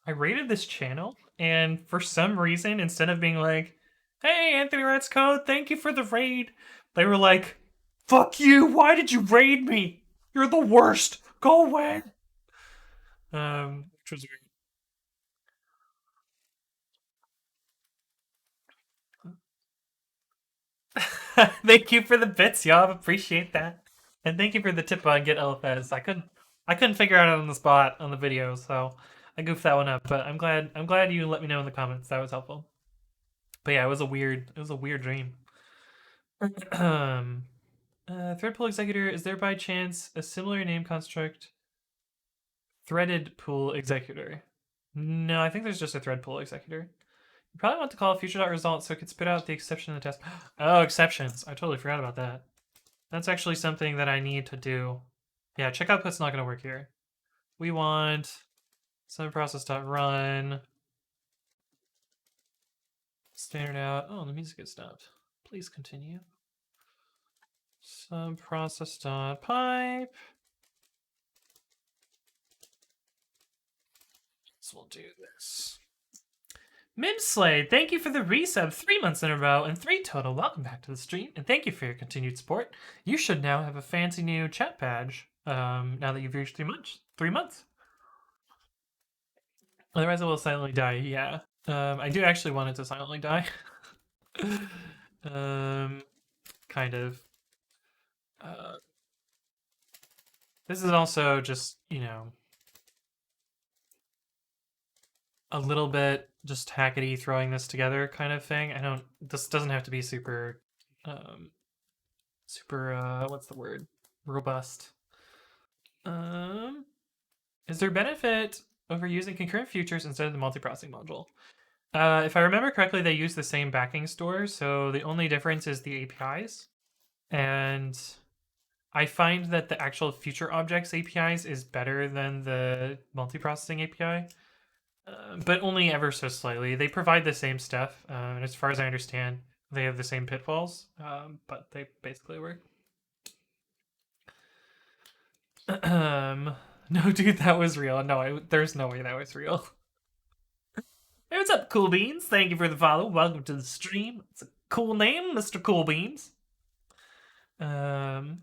raided this channel, and for some reason, instead of being like, "Hey, Anthony Rat's Code, thank you for the raid," they were like, "Fuck you! Why did you raid me? You're the worst. Go away." Which was weird. Thank you for the bits, y'all. Appreciate that, and thank you for the tip on get LFS. I couldn't figure out it on the spot on the video, so I goofed that one up. But I'm glad you let me know in the comments. That was helpful. But yeah, it was a weird dream. um, thread pool executor, is there by chance a similar name construct? Threaded pool executor. No, I think there's just a thread pool executor. You probably want to call future.result so it could spit out the exception in the test. Oh, exceptions. I totally forgot about that. That's actually something that I need to do. Yeah, check output's not going to work here. We want some process.run. Standard out. Oh, the music has stopped. Please continue. Some process.pipe. So we'll do this. Mimslade, thank you for the resub 3 months in a row and 3 total. Welcome back to the stream, and thank you for your continued support. You should now have a fancy new chat badge now that you've reached 3 months. 3 months. Otherwise, it will silently die. Yeah. I do actually want it to silently die. Kind of. This is also just, a little bit just hackety throwing this together kind of thing. This doesn't have to be super, what's the word? Robust. Is there benefit over using concurrent futures instead of the multiprocessing module? If I remember correctly, they use the same backing store, so the only difference is the APIs. And I find that the actual future objects APIs is better than the multiprocessing API, but only ever so slightly. They provide the same stuff, and as far as I understand, they have the same pitfalls, but they basically work. No, dude, that was real. No, there's no way that was real. Hey, what's up, Cool Beans? Thank you for the follow. Welcome to the stream. It's a cool name, Mr. Cool Beans. You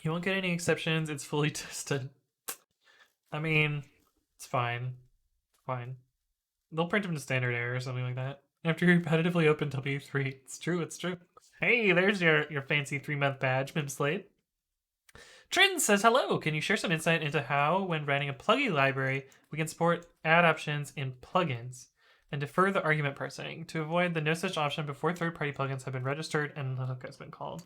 won't get any exceptions. It's fully tested. I mean, it's fine. Fine. They'll print them to standard error or something like that. After you repetitively open W3. It's true, it's true. Hey, there's your fancy 3-month badge, Mim Slade. Trin says hello. Can you share some insight into how, when writing a plugin library, we can support add options in plugins and defer the argument parsing to avoid the no such option before third-party plugins have been registered and the hook has been called?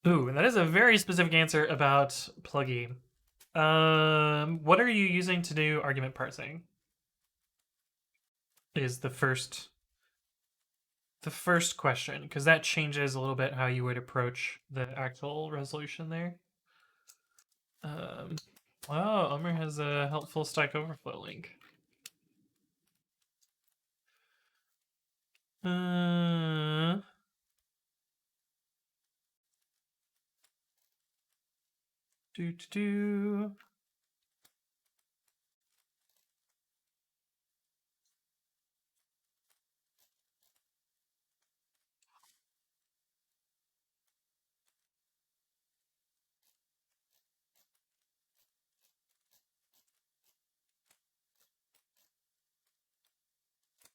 Ooh, and that is a very specific answer about plugin. What are you using to do argument parsing? Is the first question, because that changes a little bit how you would approach the actual resolution there. Wow, Omer has a helpful Stack Overflow link. Do.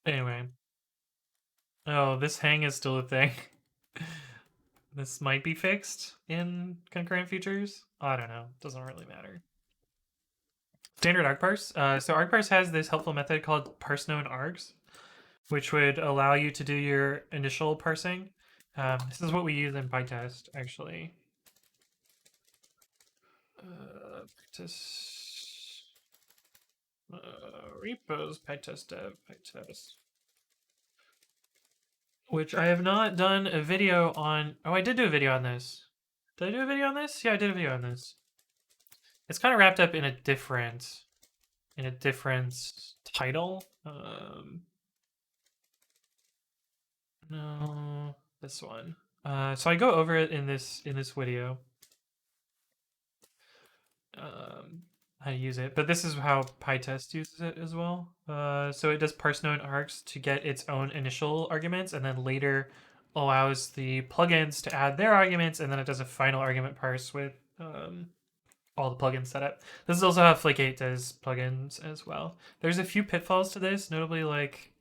Anyway. Oh, this hang is still a thing. This might be fixed in concurrent features. I don't know. Doesn't really matter. Standard argparse. So argparse has this helpful method called parse known args, which would allow you to do your initial parsing. This is what we use in PyTest, actually. Repos PyTest dev PyTest. Which I have not done a video on. Oh, I did do a video on this. Did I do a video on this? Yeah, I did a video on this. It's kind of wrapped up in a different title. No, this one. So I go over it in this video. How to use it, but this is how PyTest uses it as well. So it does parse known args to get its own initial arguments, and then later allows the plugins to add their arguments, and then it does a final argument parse with all the plugins set up. This is also how Flake8 does plugins as well. There's a few pitfalls to this, notably like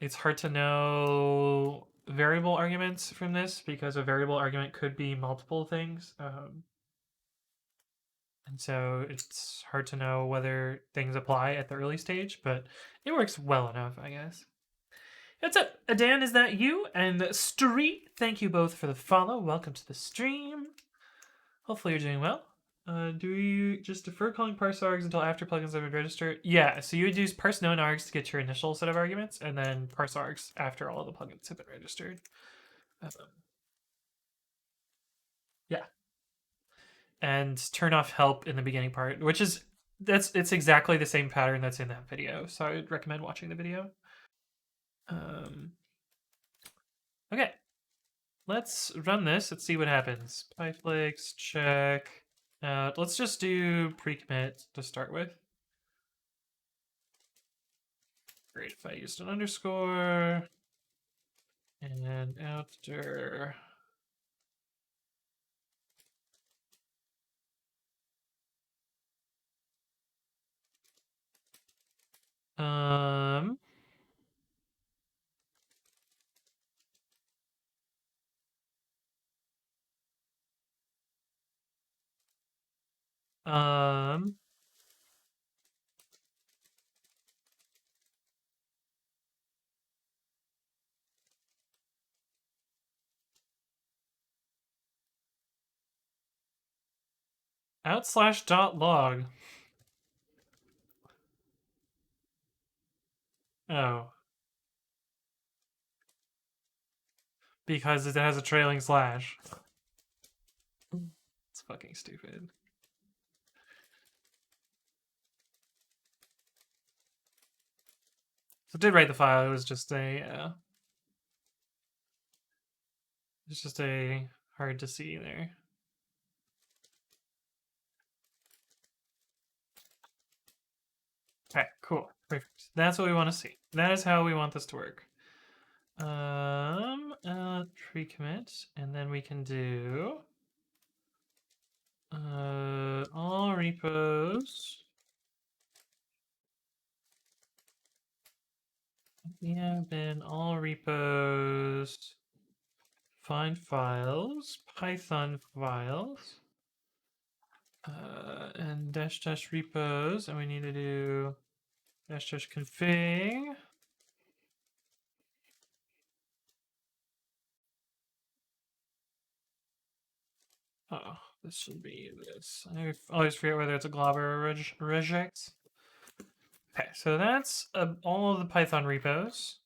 it's hard to know variable arguments from this because a variable argument could be multiple things. And so it's hard to know whether things apply at the early stage, but it works well enough, I guess. What's up, Dan? Is that you? And Street, thank you both for the follow. Welcome to the stream. Hopefully you're doing well. Do you just defer calling parse args until after plugins have been registered? Yeah, so you would use parse known args to get your initial set of arguments, and then parse args after all the plugins have been registered. Yeah. And turn off help in the beginning part, which is it's exactly the same pattern that's in that video. So I would recommend watching the video. Okay, let's run this. Let's see what happens. Pyflakes, check. Let's just do pre-commit to start with. Great if I used an underscore and after. Um, out/.log. Oh. Because it has a trailing slash. It's fucking stupid. So I did write the file. It was just a it's just a hard to see there. Cool. Perfect. That's what we want to see. That is how we want this to work. Pre-commit, and then we can do all repos. We have been all repos. Find files, Python files, and dash repos, and we need to do dash config. Oh, this should be this. I always forget whether it's a glob or a regex. Okay, so that's all of the Python repos.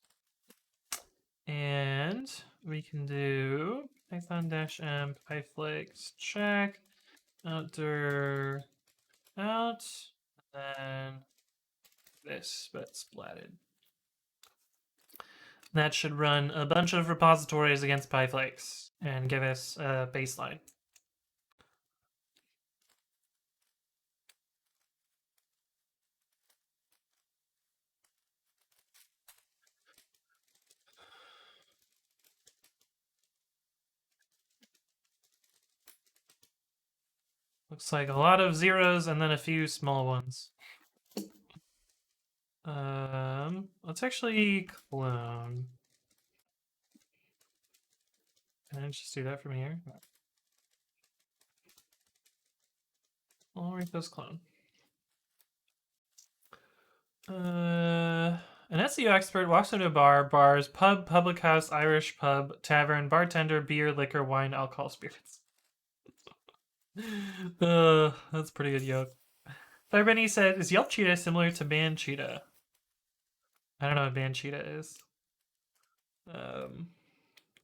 And we can do python-m pyflakes check outdoor out, and then this, but splatted. That should run a bunch of repositories against pyflakes and give us a baseline. Looks like a lot of zeros and then a few small ones. Let's actually clone. Can I just do that from here? All repos clone. An SEO expert walks into a bar, bars, pub, public house, Irish pub, tavern, bartender, beer, liquor, wine, alcohol, spirits. That's pretty good, Yelp. Firebenny said, is Yelp Cheetah similar to Ban Cheetah? I don't know what Ban Cheetah is.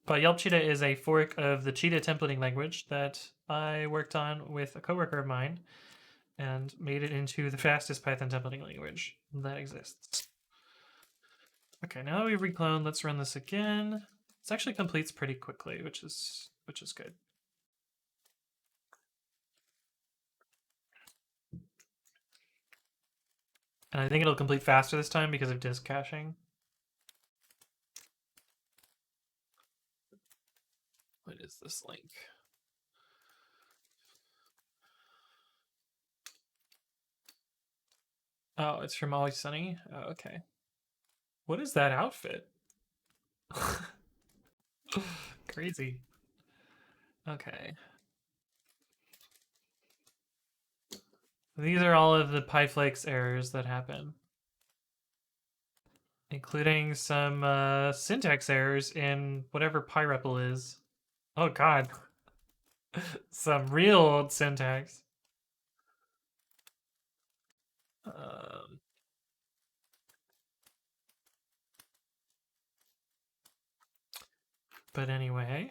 But Yelp Cheetah is a fork of the Cheetah templating language that I worked on with a coworker of mine and made it into the fastest Python templating language that exists. Okay, now that we've recloned, let's run this again. This actually completes pretty quickly, which is good. And I think it'll complete faster this time because of disk caching. What is this link? Oh, it's from Always Sunny? Oh, okay. What is that outfit? Crazy. Okay. These are all of the pyflakes errors that happen, including some syntax errors in whatever pyREPL is. Oh god. Some real old syntax. But anyway,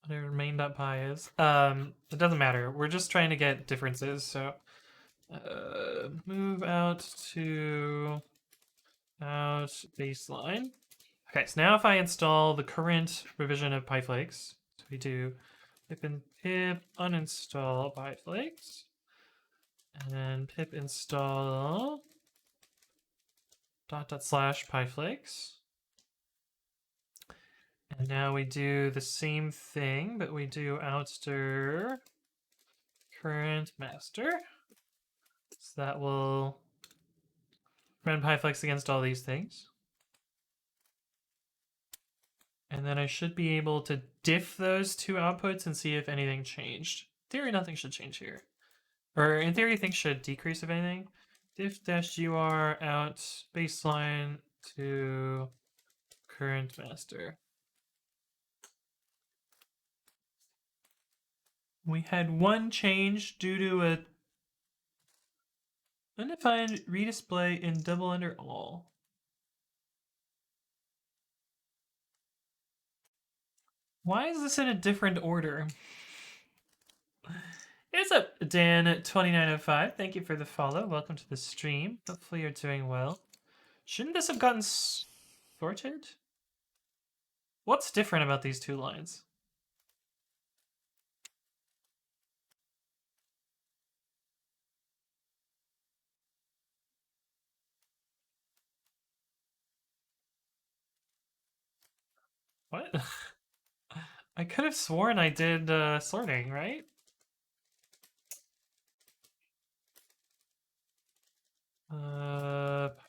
whatever main.py is, it doesn't matter. We're just trying to get differences. So move out to out baseline. Okay, so now if I install the current revision of pyflakes, so we do pip uninstall pyflakes, and then pip install / pyflakes. And now we do the same thing, but we do outster current master. So that will run pyflakes against all these things. And then I should be able to diff those two outputs and see if anything changed. In theory, nothing should change here. Or in theory, things should decrease if anything. Diff-ur out baseline to current master. We had one change due to a undefined redisplay in double under all. Why is this in a different order? What's up, Dan2905? Thank you for the follow. Welcome to the stream. Hopefully you're doing well. Shouldn't this have gotten sorted? What's different about these two lines? What? I could have sworn I did sorting, right?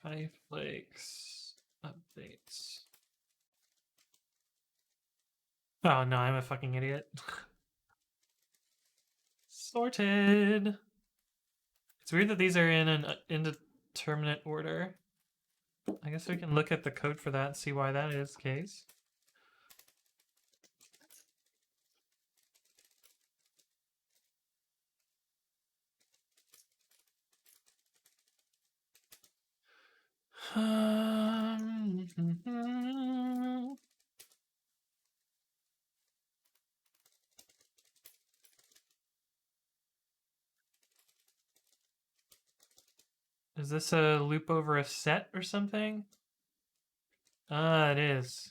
Pyflakes updates. Oh no, I'm a fucking idiot. Sorted. It's weird that these are in an indeterminate order. I guess we can look at the code for that and see why that is the case. Is this a loop over a set or something? Ah, it is.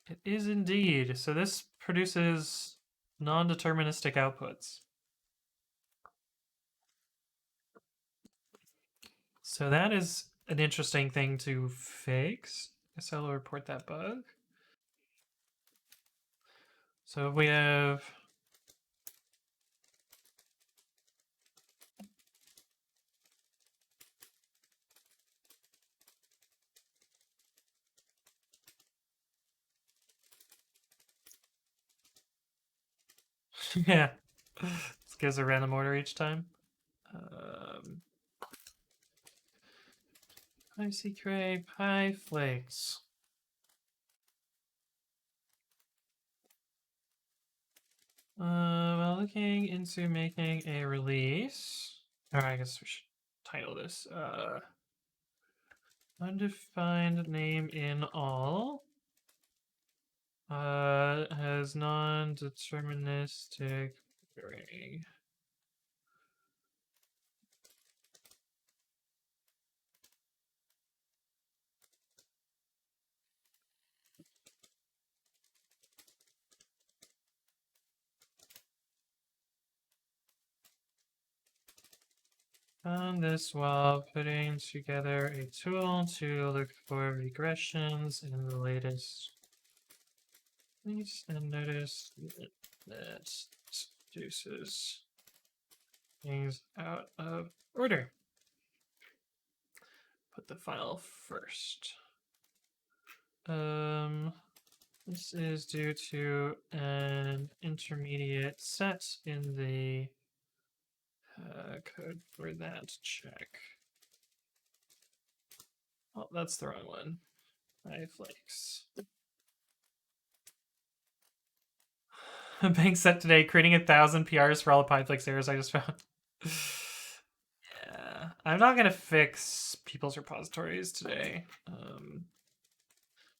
It is indeed. So this produces non-deterministic outputs. So that is an interesting thing to fix. I guess I'll report that bug. So we have yeah. This gives a random order each time. Pie pyflakes. Well, looking into making a release. Or I guess we should title this undefined name in all. Has non-deterministic array. Found this while putting together a tool to look for regressions in the latest release and notice that produces things out of order. Put the file first. This is due to an intermediate set in the code for that check. Oh, that's the wrong one. Pyflakes. Bank set today, creating 1,000 PRs for all the Pyflakes errors I just found. Yeah, I'm not gonna fix people's repositories today.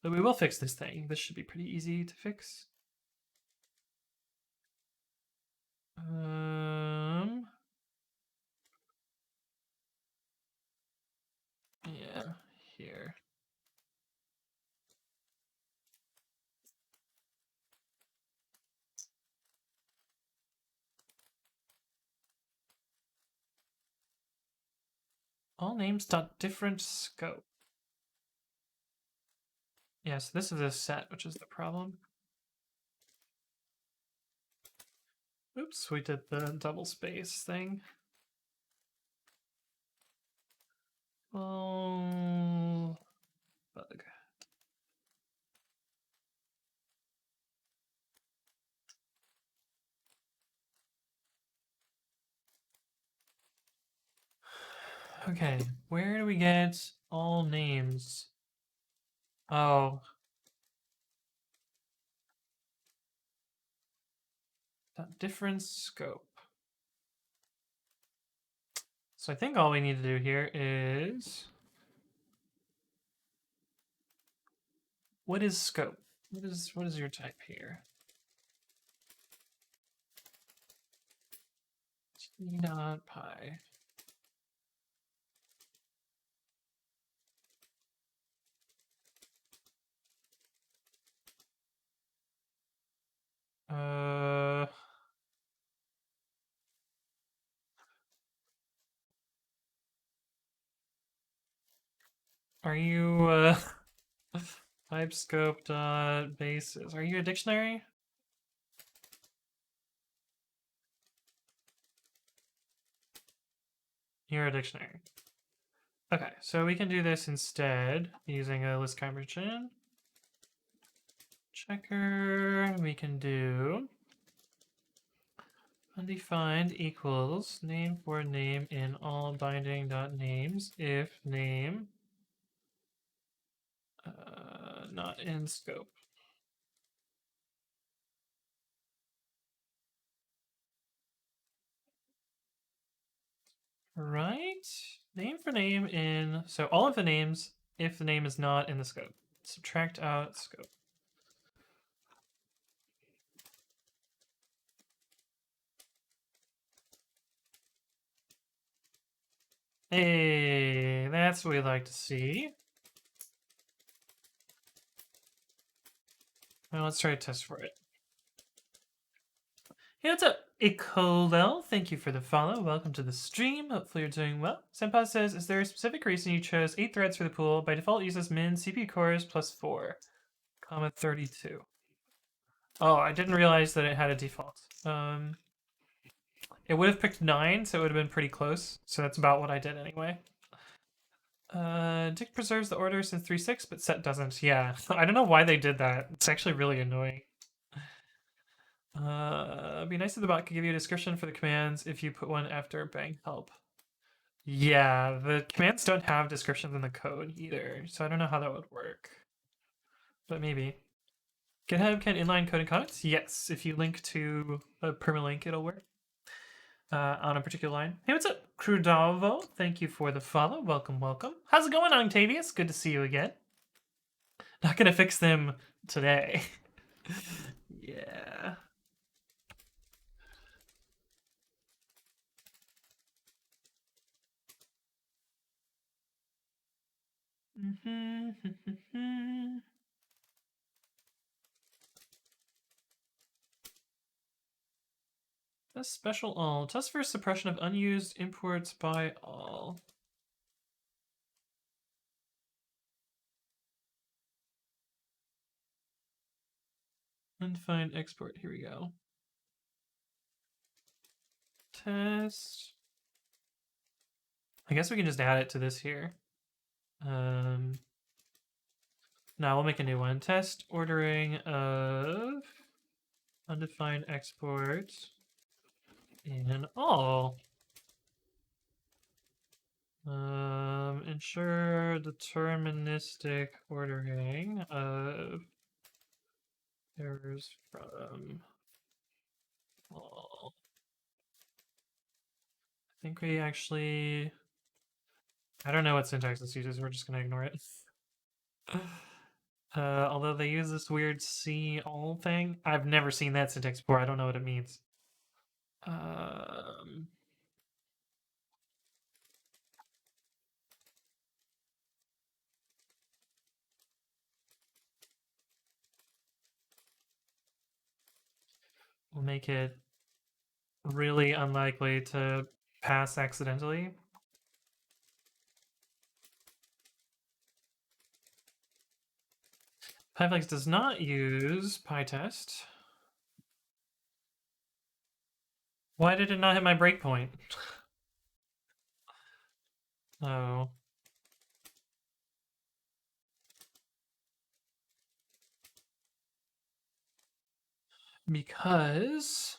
But we will fix this thing. This should be pretty easy to fix. Yeah, here. All names dot different scope. Yes, this is a set, which is the problem. Oops, we did the double space thing. Oh, bug. Okay, where do we get all names? Oh. Different scope. So I think all we need to do here is... What is scope? What is your type here? T.py. Are you Type scope dot bases. Are you a dictionary? You're a dictionary. Okay, so we can do this instead using a list conversion checker. We can do undefined equals name for name in all binding dot names if name not in scope. Right? Name for name in, so all of the names if the name is not in the scope. Subtract out scope. Hey, that's what we like to see. Well, let's try to test for it. Hey, what's up? Icolel, thank you for the follow. Welcome to the stream. Hopefully you're doing well. Senpai says, is there a specific reason you chose 8 threads for the pool? By default, it uses min CPU cores plus 4, comma 32. Oh, I didn't realize that it had a default. It would have picked 9, so it would have been pretty close. So that's about what I did anyway. Dick preserves the order since 3.6, but set doesn't. Yeah, I don't know why they did that. It's actually really annoying. It'd be nice if the bot could give you a description for the commands if you put one after bang help. Yeah, the commands don't have descriptions in the code either, so I don't know how that would work. But maybe. GitHub can inline code and comments? Yes, if you link to a permalink, it'll work. On a particular line. Hey, what's up? Crudavo, thank you for the follow. Welcome, welcome. How's it going, Octavius? Good to see you again. Not gonna fix them today. Yeah. Test special all. Test for suppression of unused imports by all. Undefined export. Here we go. Test. I guess we can just add it to this here. Now we'll make a new one. Test ordering of undefined export in all. Ensure deterministic ordering of errors from all. I think we actually, I don't know what syntax this uses, we're just gonna ignore it. Although they use this weird C all thing. I've never seen that syntax before, I don't know what it means. We'll make it really unlikely to pass accidentally. Pyflakes does not use PyTest. Why did it not hit my breakpoint? Oh. Because...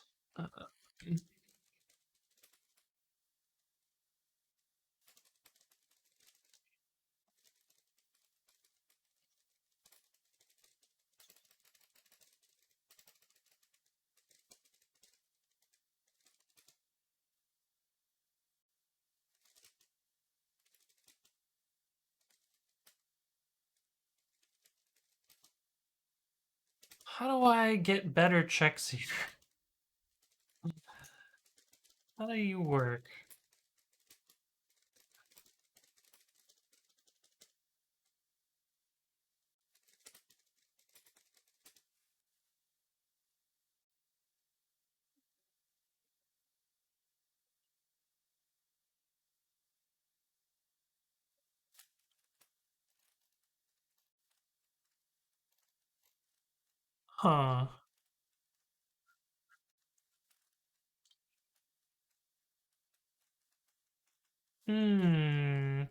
how do I get better checks here? How do you work? Huh. Hmm.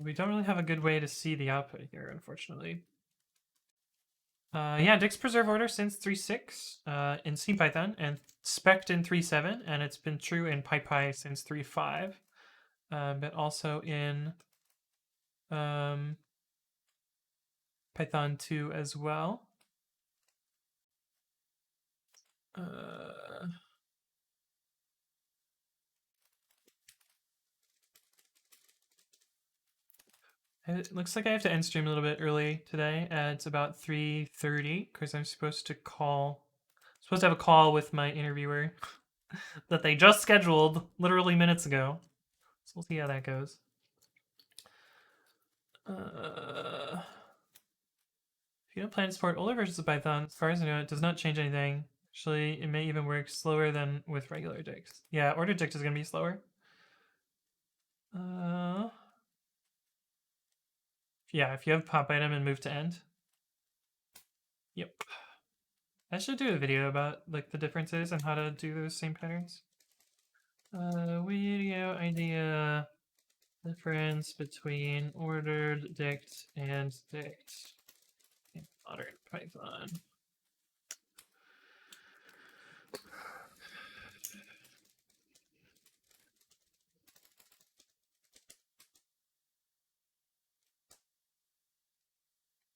We don't really have a good way to see the output here, unfortunately. Yeah, Dick's preserve order since 3.6 in CPython and spec'd in 3.7, and it's been true in PyPy since 3.5, but also in um, Python 2 as well. Uh, it looks like I have to end stream a little bit early today. It's about 3:30 because I'm supposed to have a call with my interviewer that they just scheduled literally minutes ago. So we'll see how that goes. If you don't plan to support older versions of Python, as far as I know, it does not change anything. Actually, it may even work slower than with regular dicts. Yeah, ordered dict is going to be slower. Yeah, if you have pop item and move to end. Yep. I should do a video about like the differences and how to do those same patterns. Video idea difference between ordered dict and dict in modern Python.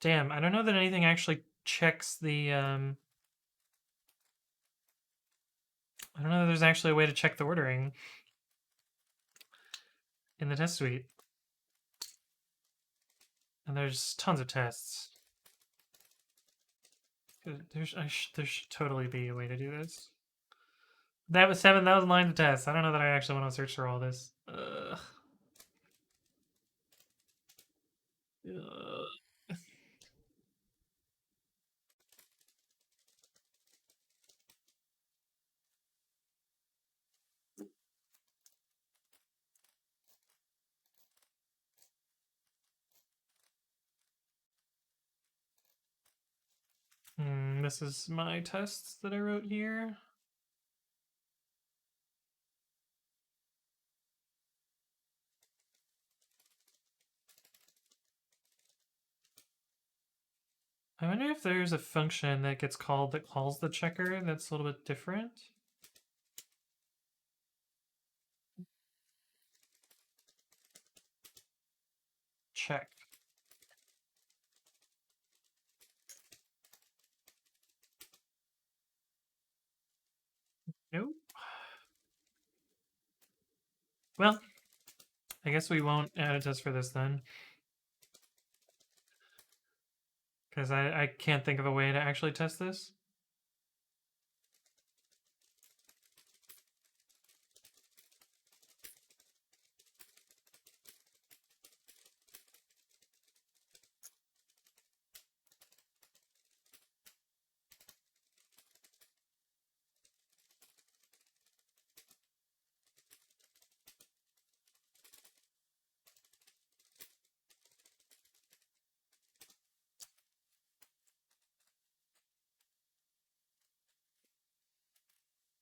Damn, I don't know that anything actually checks the I don't know that there's actually a way to check the ordering in the test suite. And there's tons of tests. There should totally be a way to do this. That was 7,000 lines of tests. I don't know that I actually want to search for all this. Ugh. This is my tests that I wrote here. I wonder if there's a function that gets called that calls the checker that's a little bit different. Check. Nope. Well, I guess we won't add a test for this then. Because I can't think of a way to actually test this.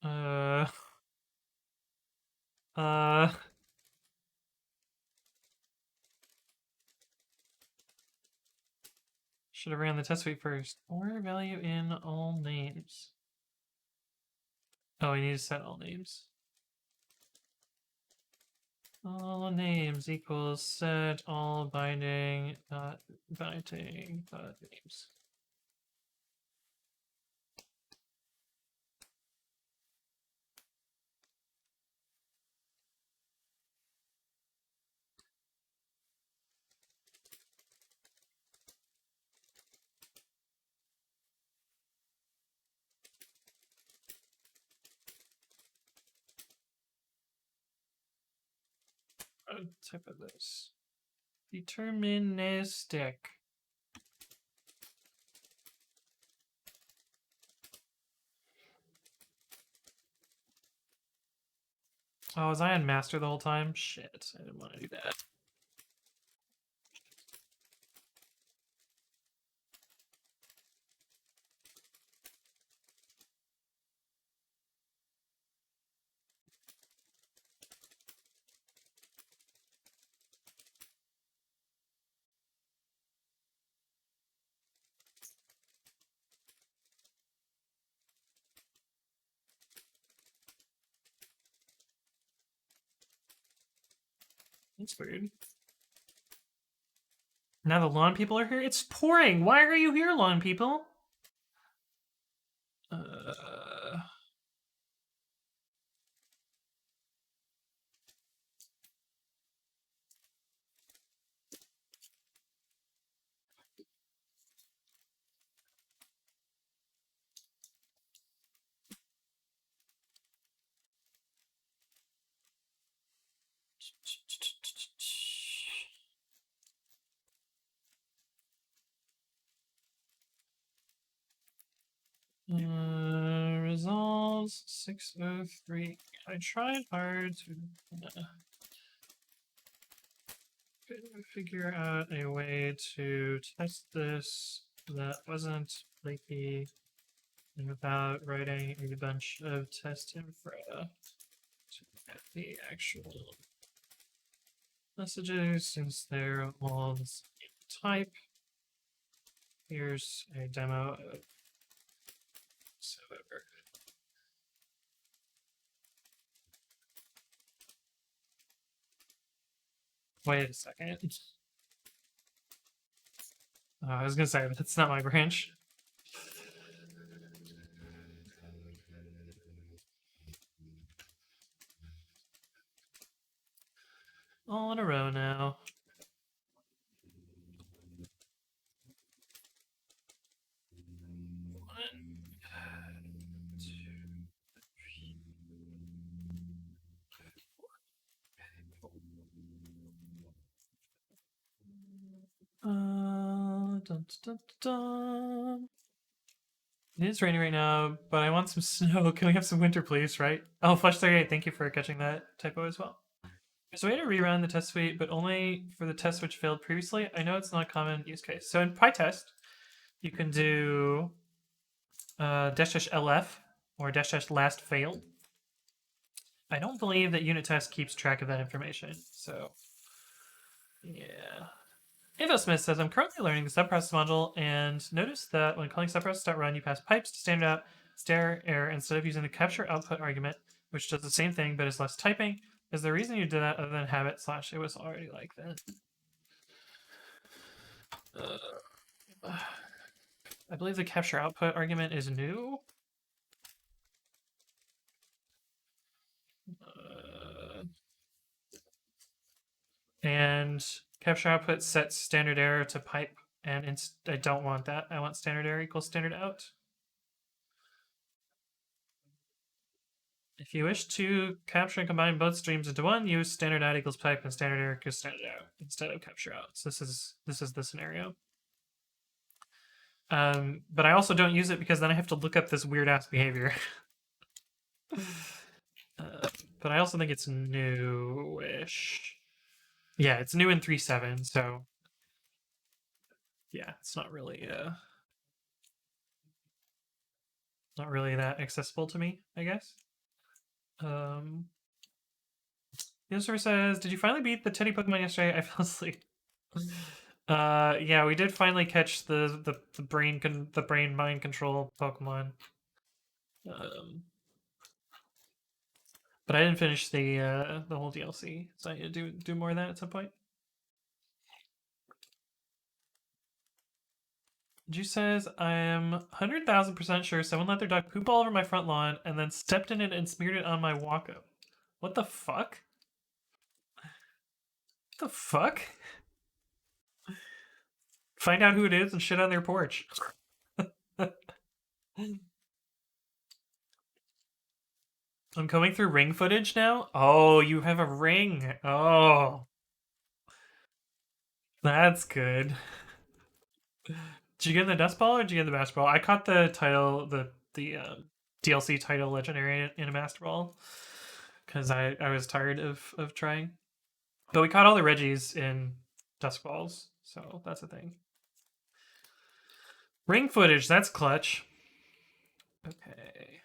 Uh, uh, should have ran the test suite first. Or value in all names. Oh, I need to set all names. All names equals set all binding names. Type of this. Deterministic. Oh, was I on master the whole time? Shit, I didn't want to do that. That's weird. Now the lawn people are here? It's pouring! Why are you here, lawn people? Resolves 603. I tried hard to figure out a way to test this that wasn't flaky and without writing a bunch of test infra to get the actual messages since they're all the same type. Here's a demo of whatsoever. Wait a second. I was gonna say, that's not my branch. All in a row now. Dun, dun, dun. It is raining right now, but I want some snow. Can we have some winter, please? Right? Oh, Flush38, thank you for catching that typo as well. There's a way to rerun the test suite, but only for the test which failed previously. I know it's not a common use case. So in PyTest, you can do --lf or --last failed. I don't believe that unit test keeps track of that information. So yeah. InfoSmith says, I'm currently learning the subprocess module and noticed that when calling subprocess.run, you pass pipes to standard out, stare error instead of using the capture output argument, which does the same thing but is less typing. Is there a reason you did that other than habit / it was already like that? I believe the capture output argument is new. And capture output sets standard error to pipe, and I don't want that. I want standard error equals standard out. If you wish to capture and combine both streams into one, use standard out equals pipe and standard error equals standard out instead of capture out. So this is the scenario. But I also don't use it because then I have to look up this weird ass behavior. But I also think it's newish. Yeah, it's new in 3.7, so yeah, it's not really that accessible to me, I guess. The user says, "Did you finally beat the teddy Pokemon yesterday? I fell asleep." Yeah, we did finally catch the brain mind control Pokemon. But I didn't finish the whole DLC, so I need to do more of that at some point. Juice says, I am 100,000% sure someone let their dog poop all over my front lawn and then stepped in it and smeared it on my walk-up. What the fuck? What the fuck? Find out who it is and shit on their porch. I'm going through ring footage now? Oh, you have a ring. Oh. That's good. Did you get the dust ball or did you get the master ball? I caught the title, the DLC title legendary in a master ball because I was tired of trying. But we caught all the Reggies in dusk balls, so that's a thing. Ring footage, that's clutch. Okay.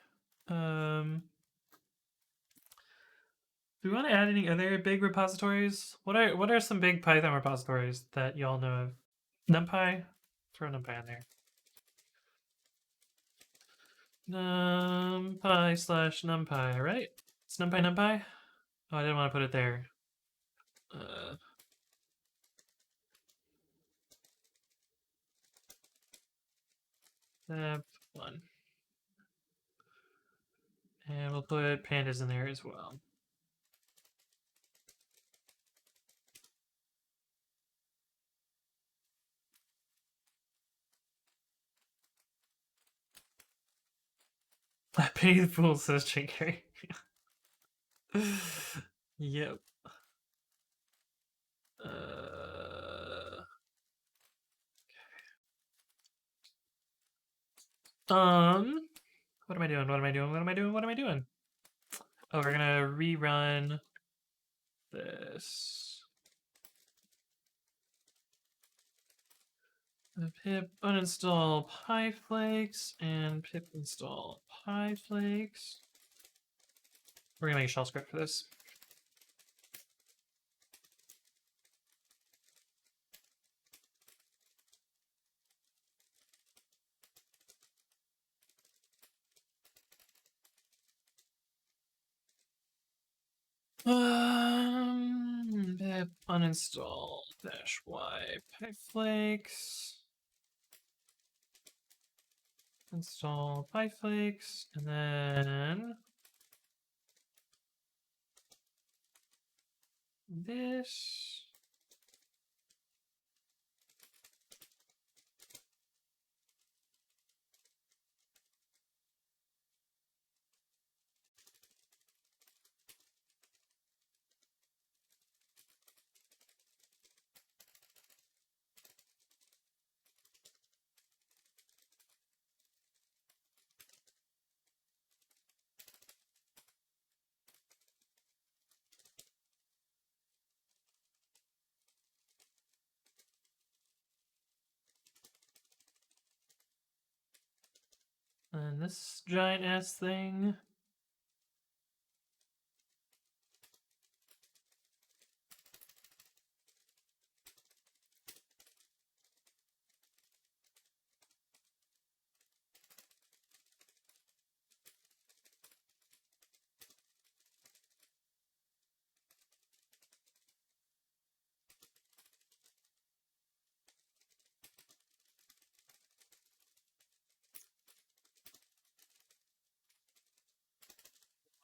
Do we want to add any other big repositories? What are some big Python repositories that y'all know of? NumPy? Throw NumPy in there. NumPy /NumPy, right? It's NumPy. Oh, I didn't want to put it there. Step 1. And we'll put pandas in there as well. Pay the fool, says Chinkery. Yep. What am I doing? What am I doing? What am I doing? What am I doing? Oh, we're gonna rerun this. Pip uninstall pyflakes and pip install pyflakes. We're gonna make a shell script for this. Pip uninstall -y pyflakes. Install pyflakes, and then this. And this giant ass thing.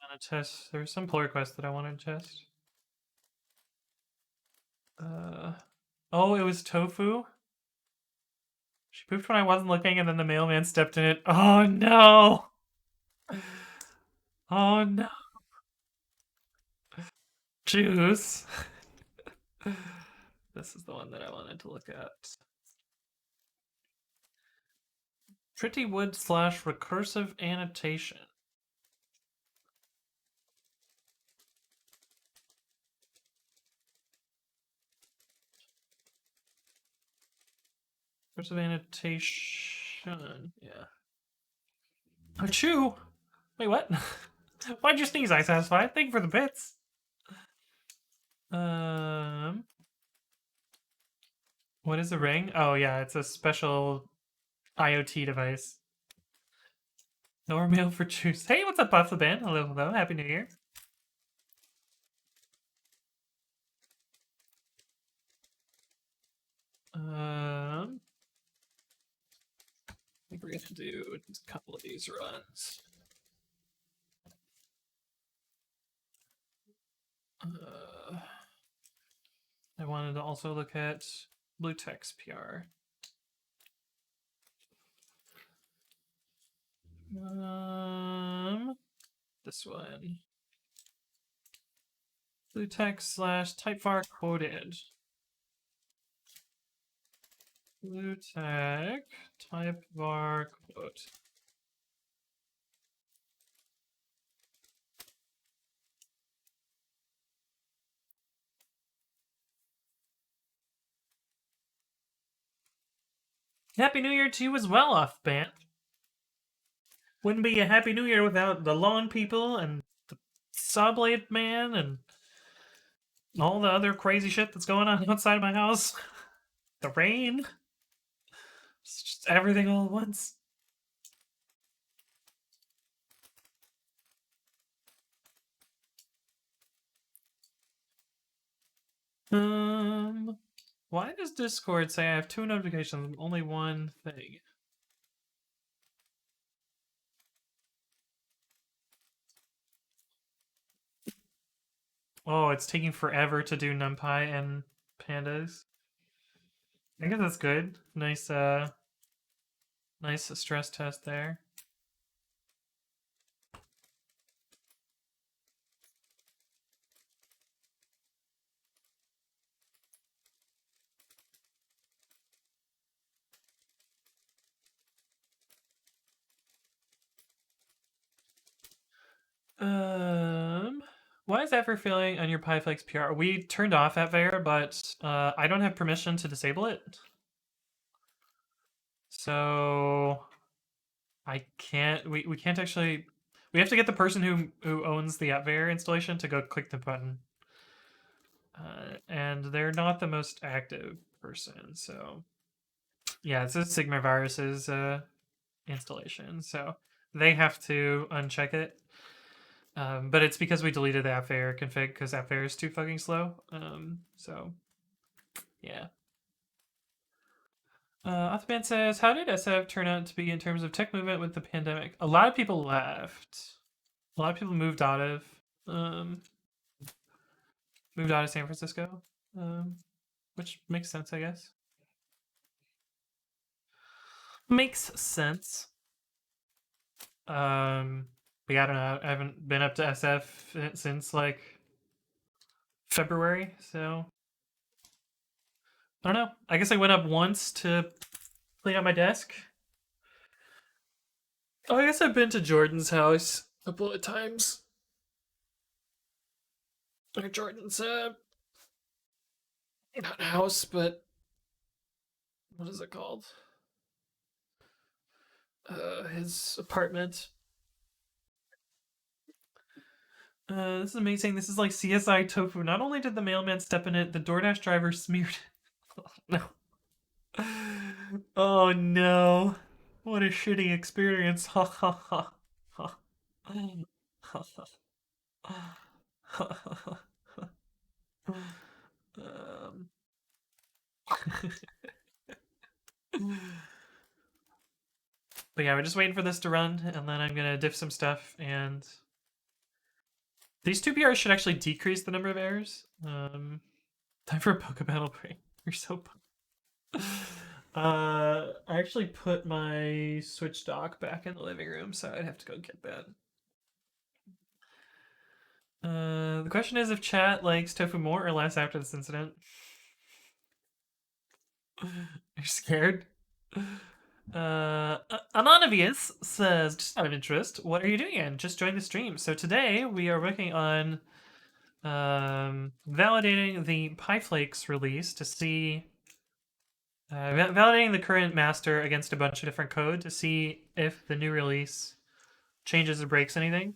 I want to test. There's some pull requests that I wanted to test. Oh, it was tofu. She pooped when I wasn't looking, and then the mailman stepped in it. Oh no! Oh no! Juice. This is the one that I wanted to look at. Pretty wood / recursive annotation. Recursive annotation. Yeah. Achoo! Wait, what? Why'd you sneeze, I satisfied? Thank you for the bits. What is a ring? Oh yeah, it's a special IoT device. No mail for juice. Hey, what's up, Buff the Band? Hello, hello. Happy New Year. I think we're gonna do a couple of these runs. I wanted to also look at Bluetext PR. This one. Bluetext / typevar quoted. Bluetext typevar quote. Happy New Year to you as well, Off Band. Wouldn't be a Happy New Year without the lawn people and the Sawblade man and all the other crazy shit that's going on outside my house. The rain. It's just everything all at once. Why does Discord say I have 2 notifications, only 1 thing? Oh, it's taking forever to do NumPy and pandas. I guess that's good. Nice, nice stress test there. Why is Ever failing on your pyflakes PR? We turned off Advair, but I don't have permission to disable it. So I can't. We can't actually. We have to get the person who owns the Advair installation to go click the button, and they're not the most active person. So yeah, it's a Sigma Virus's installation, so they have to uncheck it. But it's because we deleted the Advair config because Advair is too fucking slow. So yeah. Othman says, "How did SF turn out to be in terms of tech movement with the pandemic? A lot of people left. A lot of people moved out of um, San Francisco, which makes sense, I guess. Makes sense. But yeah, I don't know. I haven't been up to SF since like February, so I don't know. I guess I went up once to clean out my desk. Oh, I guess I've been to Jordan's house a couple of times. Or Jordan's not house, but what is it called? His apartment. This is amazing. This is like CSI tofu. Not only did the mailman step in it, the DoorDash driver smeared it. Oh, no. Oh no. What a shitty experience. Ha ha ha. Ha. Ha ha ha. Um, but yeah, we're just waiting for this to run, and then I'm gonna diff some stuff, and these 2 PRs should actually decrease the number of errors. Time for a Poke Battle break. You're so I actually put my Switch dock back in the living room, so I'd have to go get that. The question is if chat likes tofu more or less after this incident. You're scared? Anonymous says, just out of interest, what are you doing? And just joined the stream. So today we are working on validating the pyflakes release to see validating the current master against a bunch of different code to see if the new release changes or breaks anything.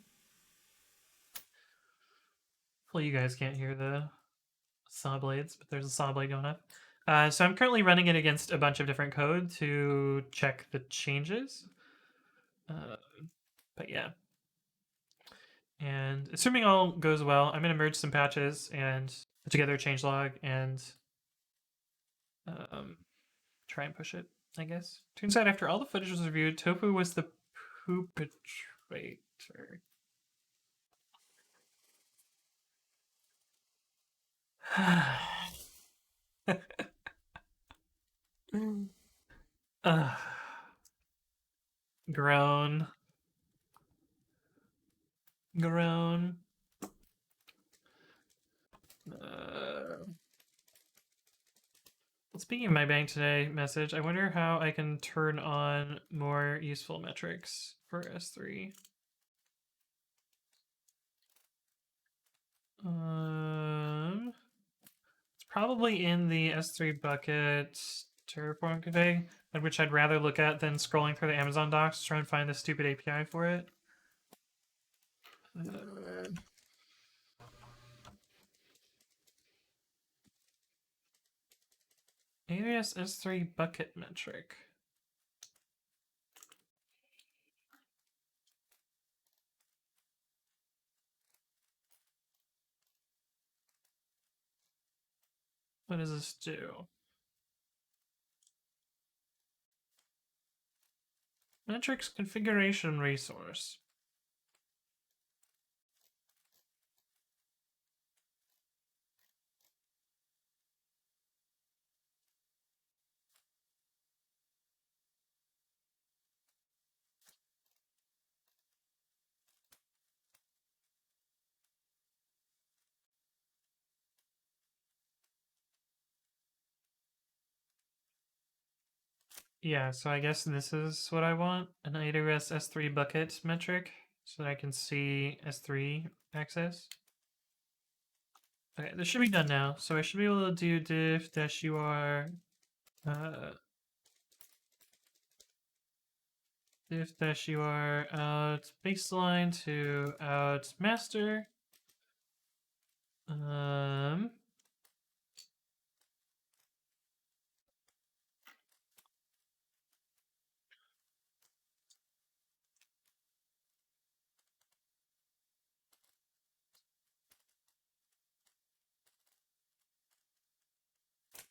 Hopefully you guys can't hear the saw blades, but there's a saw blade going up. So I'm currently running it against a bunch of different code to check the changes. But yeah. And assuming all goes well, I'm going to merge some patches and put together a changelog and try and push it, I guess. Turns out after all the footage was reviewed, Tofu was the perpetrator. Groan. Groan. Speaking of my bank today message, I wonder how I can turn on more useful metrics for S3. It's probably in the S3 bucket Terraform config, which I'd rather look at than scrolling through the Amazon docs to try and find the stupid API for it. AWS S3 bucket metric. What does this do? Metrics configuration resource. Yeah, so I guess this is what I want, an AWS S3 bucket metric, so that I can see S3 access. Okay, this should be done now, so I should be able to do diff-ur diff-ur out baseline to out master.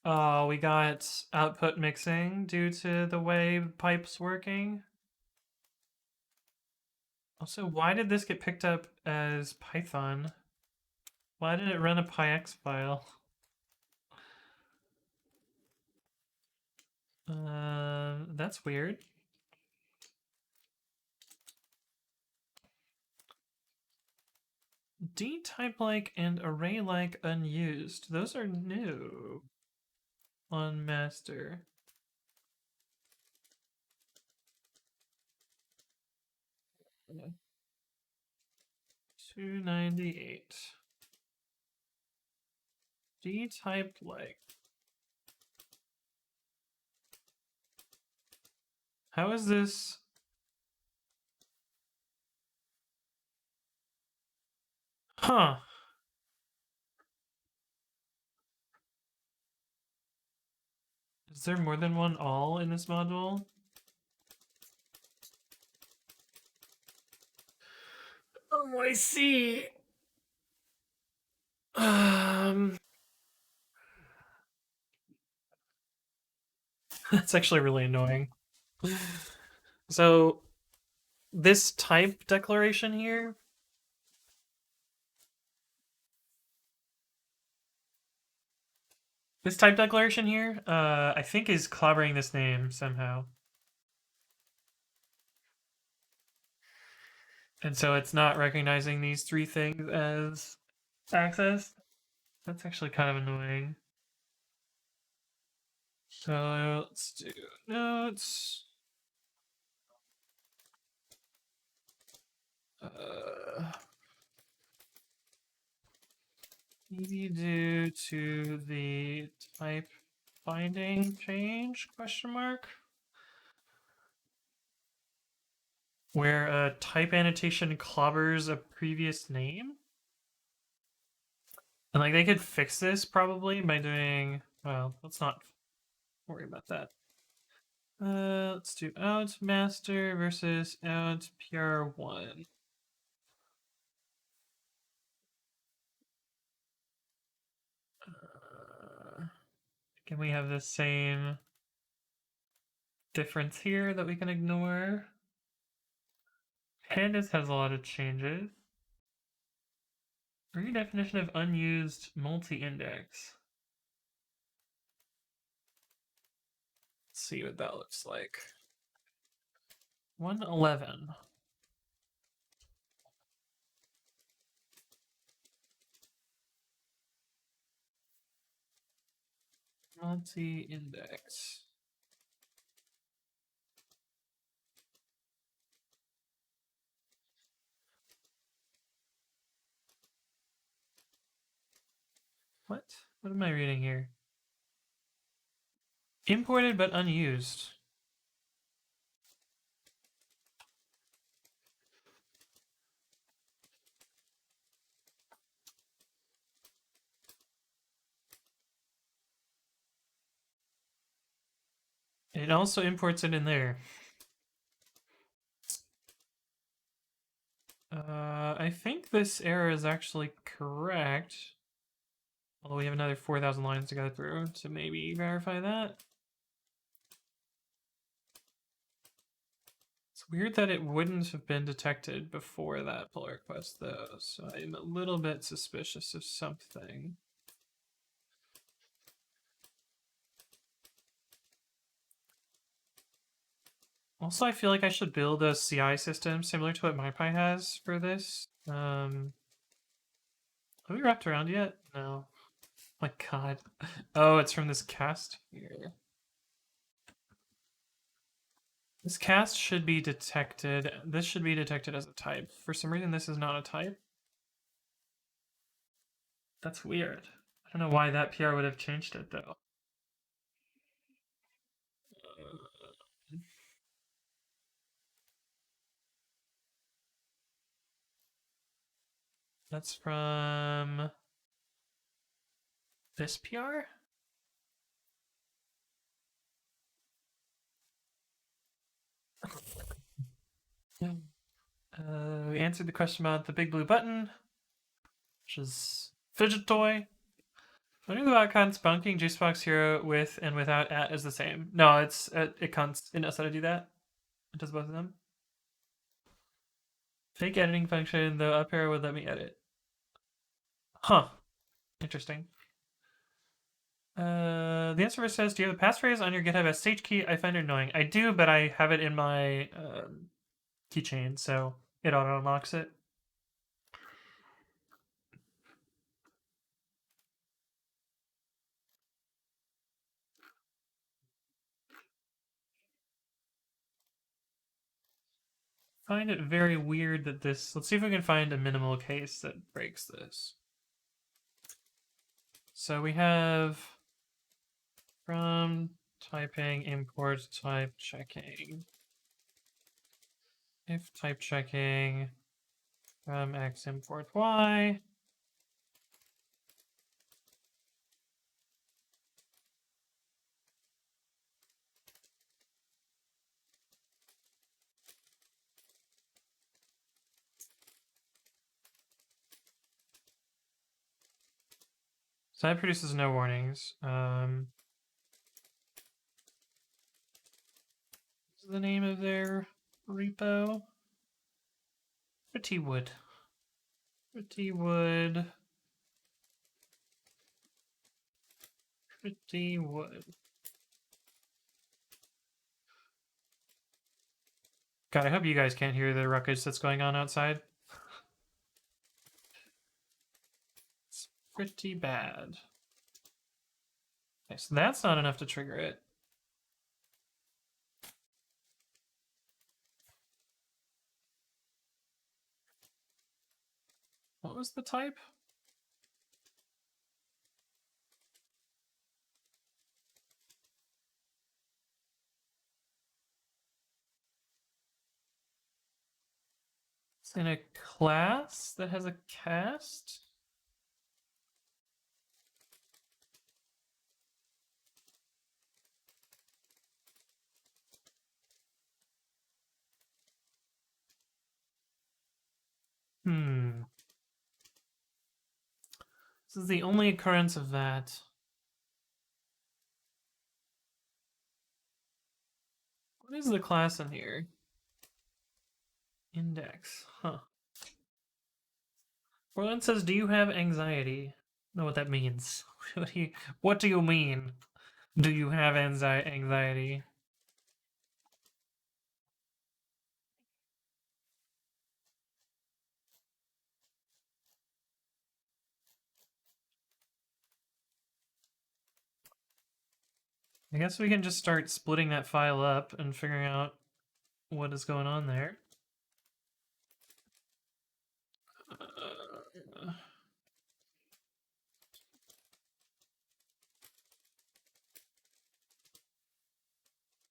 Oh, we got output mixing due to the way pipe's working. Also, why did this get picked up as Python? Why did it run a pyx file? That's weird. D-type-like and array-like unused. Those are new on master. Yeah. 298. D-type-like. How is this? Huh. Is there more than one all in this module? Oh, I see. That's actually really annoying. So, this type declaration here. This type declaration here, I think is clobbering this name somehow. And so it's not recognizing these three things as access. That's actually kind of annoying. So let's do notes. Easy due to the type binding change, question mark? Where a type annotation clobbers a previous name? And like they could fix this probably by doing, well, let's not worry about that. Let's do out master versus out pr1. Can we have the same difference here that we can ignore? Pandas has a lot of changes. Redefinition of unused multi-index. Let's see what that looks like. 111. Multi-index. What? What am I reading here? Imported but unused. It also imports it in there. I think this error is actually correct. Although we have another 4,000 lines to go through to maybe verify that. It's weird that it wouldn't have been detected before that pull request, though, so I'm a little bit suspicious of something. Also, I feel like I should build a CI system similar to what MyPy has for this. Have we wrapped around yet? No. My god. Oh, it's from this cast here. This cast should be detected. This should be detected as a type. For some reason, this is not a type. That's weird. I don't know why that PR would have changed it, though. That's from this PR? We answered the question about the big blue button, which is fidget toy. Learning about const bunking juicebox hero with and without at is the same. No, it's it knows how to do that. It does both of them. Fake editing function, though up arrow would let me edit. Huh. Interesting. The answer says, do you have a passphrase on your GitHub SSH key? I find it annoying. I do, but I have it in my keychain, so it auto unlocks it. Find it very weird that this. Let's see if we can find a minimal case that breaks this. So we have from typing import type checking. If type checking from x import y. So that produces no warnings. What's the name of their repo? Pretty Wood. Pretty Wood. Pretty Wood. God, I hope you guys can't hear the ruckus that's going on outside. It's pretty bad. Okay, so that's not enough to trigger it. What was the type? It's in a class that has a cast? This is the only occurrence of that. What is the class in here? Index. Huh. Orland says, do you have anxiety? I don't know what that means. What do you mean? Do you have anxiety? I guess we can just start splitting that file up and figuring out what is going on there.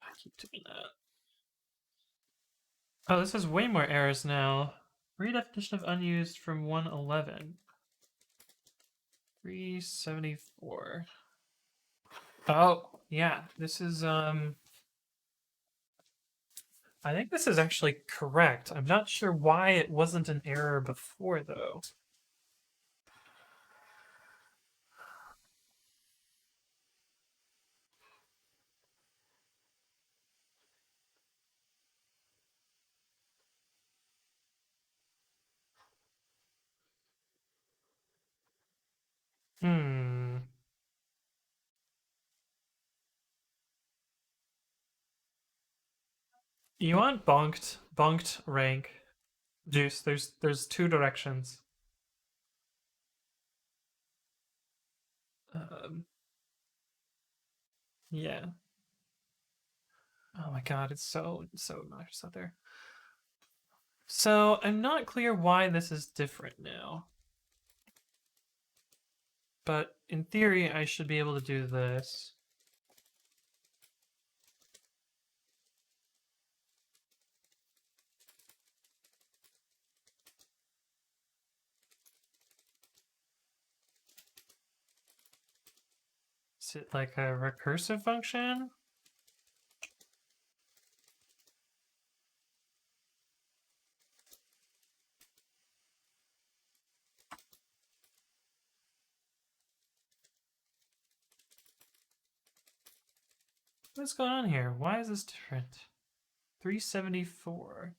I keep doing that. Oh, this has way more errors now. Redefinition of unused from 111. 374. Oh, yeah. This is I think this is actually correct. I'm not sure why it wasn't an error before, though. Hmm. You want bonked rank juice. There's two directions. Um, yeah. Oh my god, it's so obnoxious out there. So I'm not clear why this is different now. But in theory, I should be able to do this. Is it like a recursive function? What's going on here? Why is this different? 374.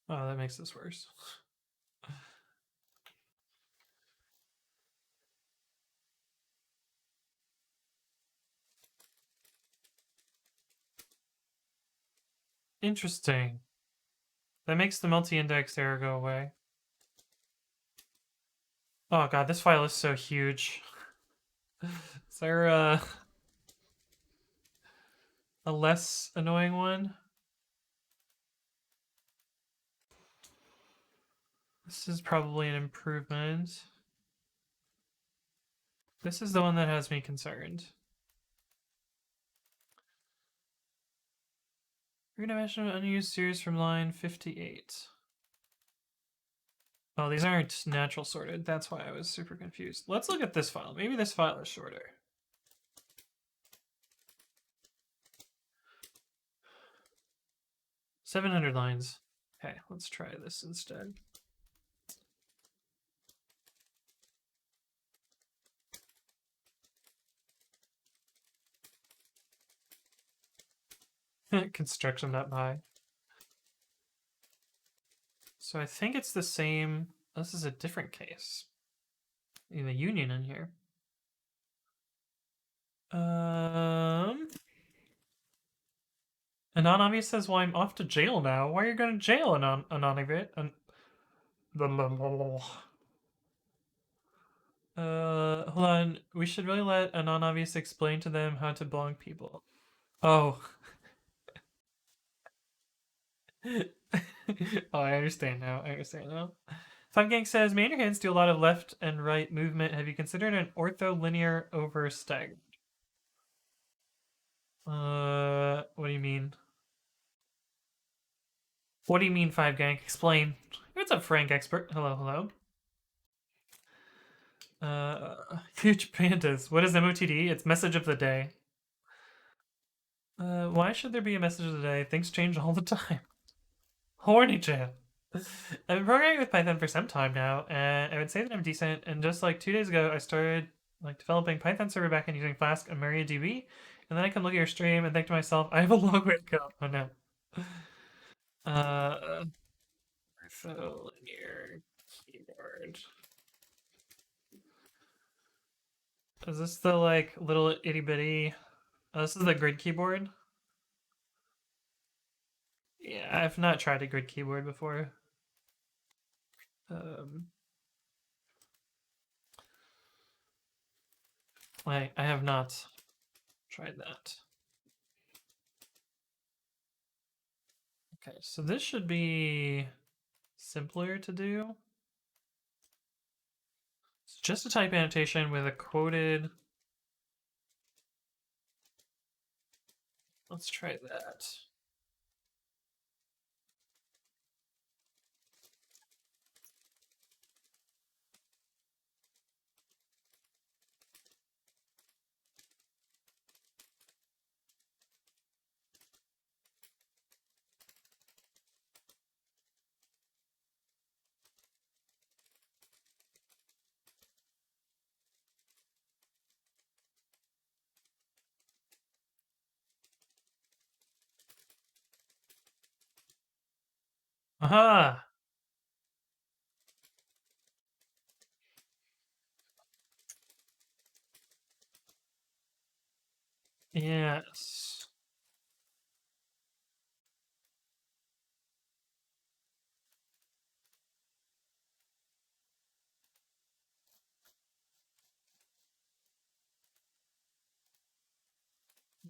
Oh, that makes this worse. Interesting. That makes the multi-index error go away. Oh god, this file is so huge. Is there a less annoying one? This is probably an improvement. This is the one that has me concerned. We're gonna mention an unused series from line 58. Oh, these aren't natural sorted. That's why I was super confused. Let's look at this file. Maybe this file is shorter. 700 lines. Okay, let's try this instead. Construction.py. So I think it's the same. This is a different case. In the union in here. Anonymous says, "Well, I'm off to jail now. Why are you going to jail, Anonymous?" Hold on. We should really let Anonymous explain to them how to belong people. Oh. Oh, I understand now. I understand now. Fun Gang says, "Main hands do a lot of left and right movement. Have you considered an ortholinear over stag?" What do you mean? What do you mean, Five Gang? Explain. What's up, Frank Expert? Hello, hello. Huge pandas. What is MOTD? It's message of the day. Why should there be a message of the day? Things change all the time. Horny Jam. I've been programming with Python for some time now, and I would say that I'm decent. And just like 2 days ago, I started like developing Python server backend using Flask and MariaDB. And then I can look at your stream and think to myself, I have a long way to go. Oh no. Uh, so linear keyboard. Is this the like little itty bitty? Oh, this is the grid keyboard. Yeah, I've not tried a grid keyboard before. Um, I have not tried that. Okay, so this should be simpler to do. It's just a type annotation with a quoted Let's try that. Aha! Yes.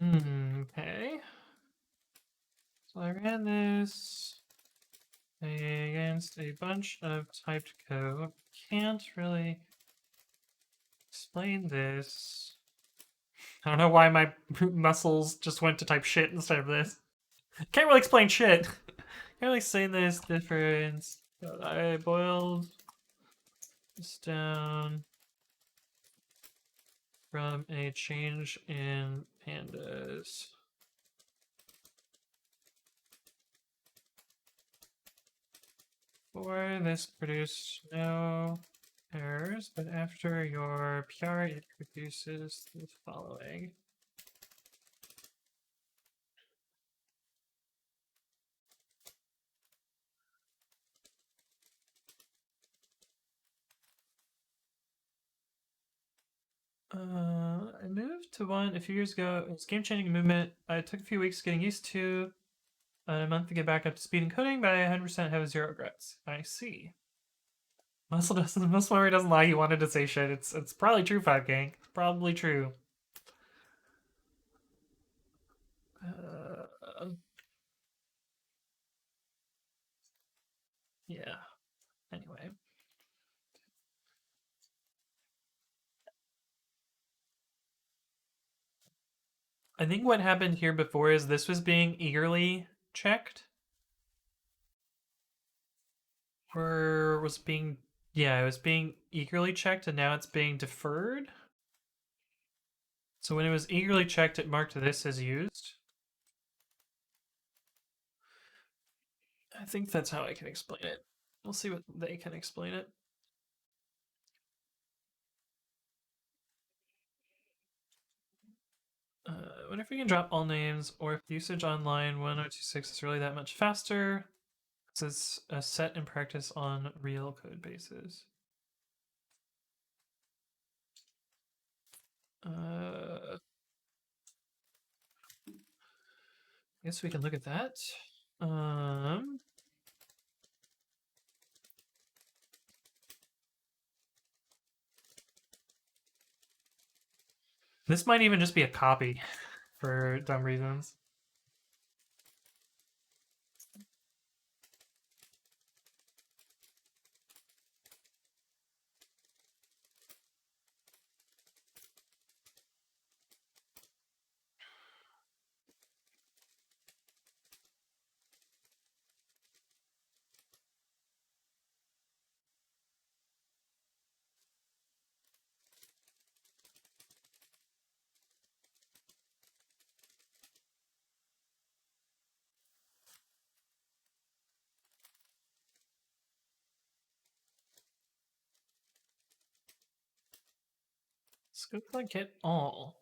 Okay. So I ran this against a bunch of typed code. Can't really explain this. I don't know why my muscles just went to type shit instead of this. Can't really explain shit. Can't really say this difference. I boiled this down from a change in pandas. For this produced no errors, but after your PR it produces the following. I moved to one a few years ago. It was game-changing movement. I took a few weeks getting used to, a month to get back up to speed in coding, but I 100% have zero regrets. I see. Muscle memory doesn't lie. He wanted to say shit. It's probably true, 5Gang. It's probably true. Yeah. Anyway. I think what happened here before is this was being eagerly checked. Or was being, yeah, it was being eagerly checked and now it's being deferred. So when it was eagerly checked, it marked this as used. I think that's how I can explain it. We'll see what they can explain it. Wonder if we can drop all names or if usage online 1026 is really that much faster. It's a set in practice on real code bases. I guess we can look at that. This might even just be a copy for dumb reasons. Let's go click get all.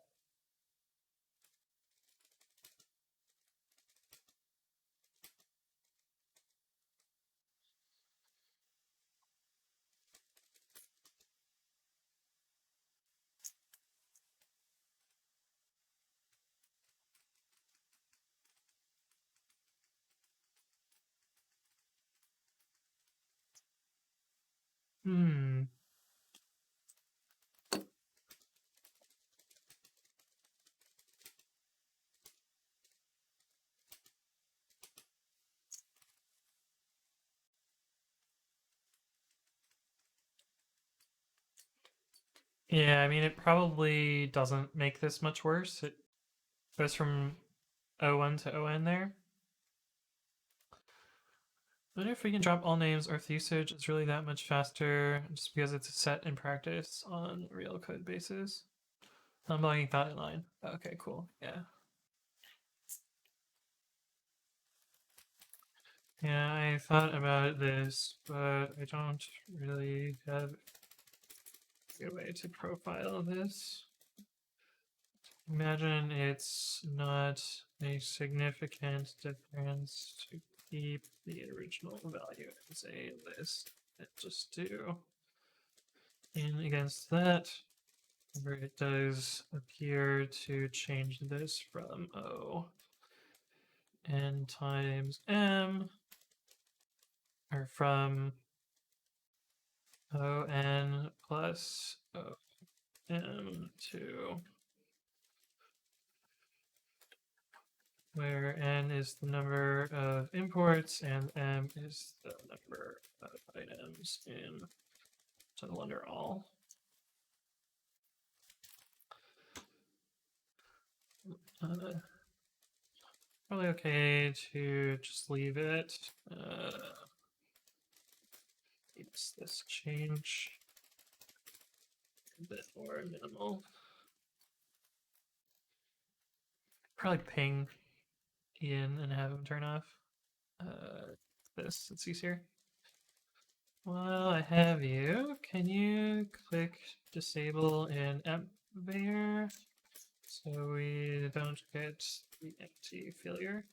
Hmm. Yeah, I mean, it probably doesn't make this much worse. It goes from O1 to ON there. I wonder if we can drop all names or if the usage is really that much faster just because it's set in practice on real code bases. I'm logging that in line. Okay, cool. Yeah. Yeah, I thought about this, but I don't really have a good way to profile this. Imagine it's not a significant difference to keep the original value as a list and just do in against that, where it does appear to change this from O n times M, or from O n plus O m to where n is the number of imports and m is the number of items in total under all. Probably okay to just leave it. Keeps this change a bit more minimal. Probably ping Ian and have him turn off this. It's easier. While I have you, can you click disable in Empvayer so we don't get the empty failure?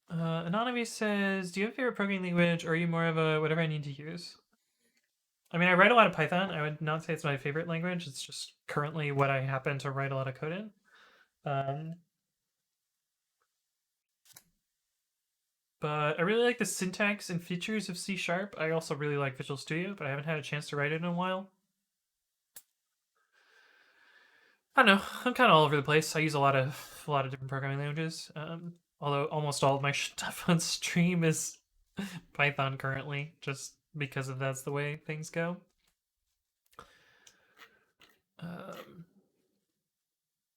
Anonymous says, do you have a favorite programming language or are you more of a whatever I need to use? I mean, I write a lot of Python. I would not say it's my favorite language. It's just currently what I happen to write a lot of code in. But I really like the syntax and features of C#. I also really like Visual Studio, but I haven't had a chance to write it in a while. I don't know. I'm kind of all over the place. I use a lot of different programming languages. Although almost all of my stuff on stream is Python currently, just because of that's the way things go.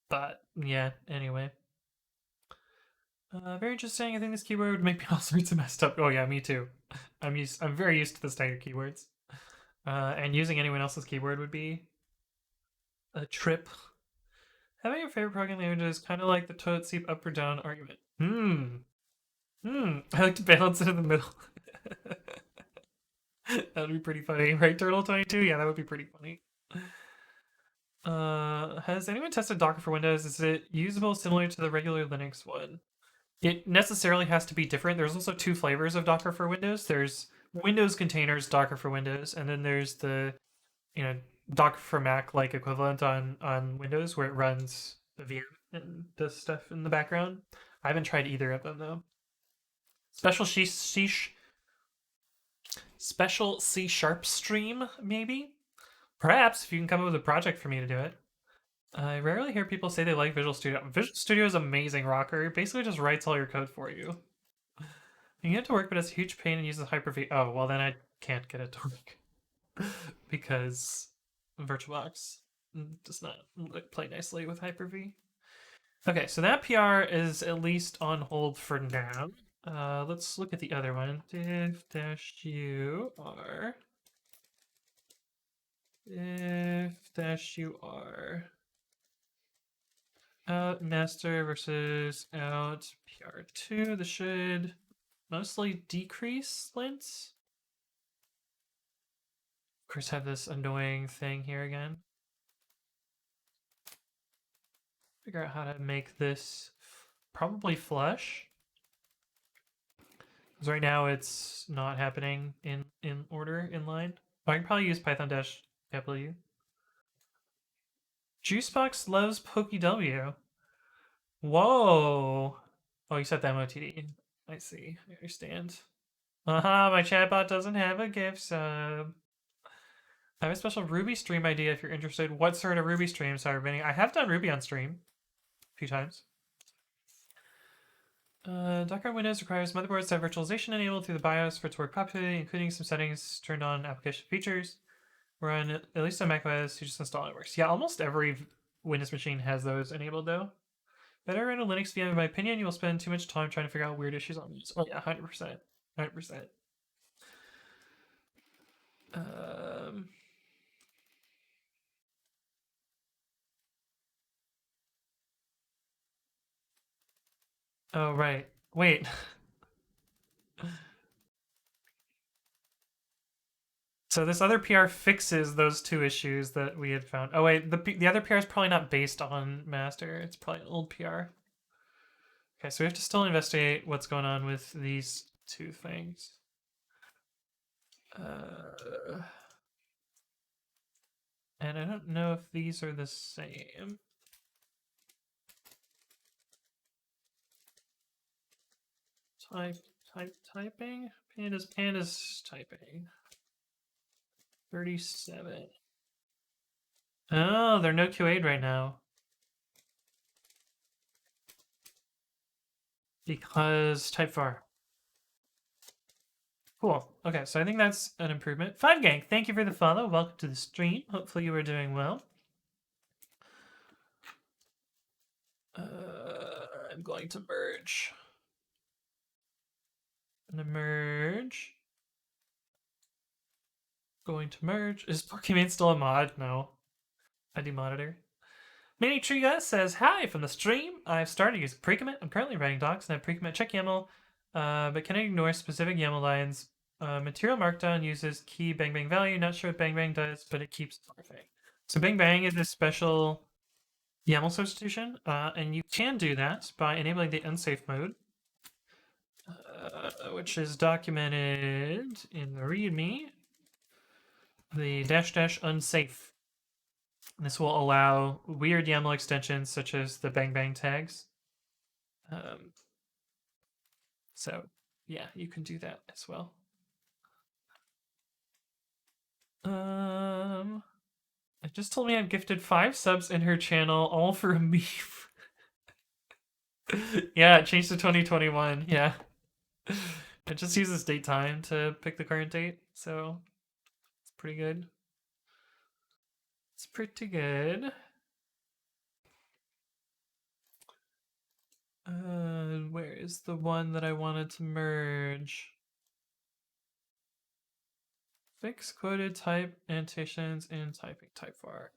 But yeah. Anyway. Very interesting. I think this keyword would make me all sorts of messed up. Oh yeah, me too. I'm very used to the standard keywords. And using anyone else's keyword would be a trip. Having your favorite programming language is kind of like the toilet seat up or down argument. I like to balance it in the middle. That would be pretty funny, right, Turtle22? Yeah, that would be pretty funny. Has anyone tested Docker for Windows? Is it usable similar to the regular Linux one? It necessarily has to be different. There's also two flavors of Docker for Windows. There's Windows containers, Docker for Windows, and then there's the, Docker for Mac like equivalent on Windows where it runs the VM and does stuff in the background. I haven't tried either of them though. Special C# stream, maybe? Perhaps, if you can come up with a project for me to do it. I rarely hear people say they like Visual Studio. Visual Studio is amazing, Rocker. It basically just writes all your code for you. You get it to work, but it's a huge pain and uses Hyper-V. Oh, well then I can't get it to work. Because VirtualBox does not play nicely with Hyper-V. Okay, so that PR is at least on hold for now. Let's look at the other one. Div-u-r. Div-u-r. Out master versus out PR2. This should mostly decrease lints. Of course, have this annoying thing here again. Figure out how to make this probably flush. Because right now it's not happening in order, in line. Oh, I can probably use Python-W. Juicebox loves PokeW. Whoa. Oh, you set the MOTD. I see. I understand. Aha, my chatbot doesn't have a gift sub. I have a special Ruby stream idea if you're interested. What sort of Ruby streams are running? I have done Ruby on stream a few times. Docker on Windows requires motherboards to have virtualization enabled through the BIOS for it to work properly, including some settings turned on application features. We're on, at least on macOS, you just install it, it works. Yeah, almost every Windows machine has those enabled though. Better in a Linux VM, in my opinion. You will spend too much time trying to figure out weird issues on these. Oh yeah, 100%, 100%. Oh right. Wait. So this other PR fixes those two issues that we had found. Oh wait, the other PR is probably not based on master. It's probably an old PR. Okay, so we have to still investigate what's going on with these two things. And I don't know if these are the same. Typing? Panda's typing. 37. Oh, they're no QA'd right now. Because type var. Cool. Okay, so I think that's an improvement. 5Gang, thank you for the follow. Welcome to the stream. Hopefully you are doing well. I'm going to merge. I'm gonna merge. Going to merge. Is Pokemon still a mod? No. I demonitor. Mini Triga says, hi from the stream. I've started using pre-commit. I'm currently writing docs and have pre-commit check YAML, but can I ignore specific YAML lines? Material Markdown uses key bang bang value. Not sure what bang bang does, but it keeps morphing. So bang bang is a special YAML substitution, and you can do that by enabling the unsafe mode, which is documented in the README. The -- unsafe. This will allow weird YAML extensions such as the bang bang tags. So yeah, you can do that as well. It just told me I've gifted 5 subs in her channel, all for a meme. Yeah, it changed to 2021. Yeah. It just uses date time to pick the current date, so it's pretty good. It's pretty good. Where is the one that I wanted to merge? Fix quoted type annotations in typing type var.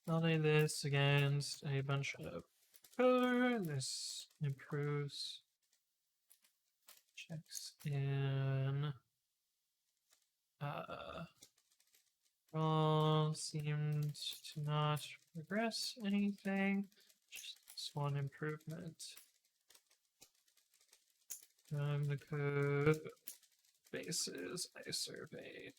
Validate this against a bunch of code. This improves checks in. All seemed to not regress anything. Just one improvement. The code bases I surveyed.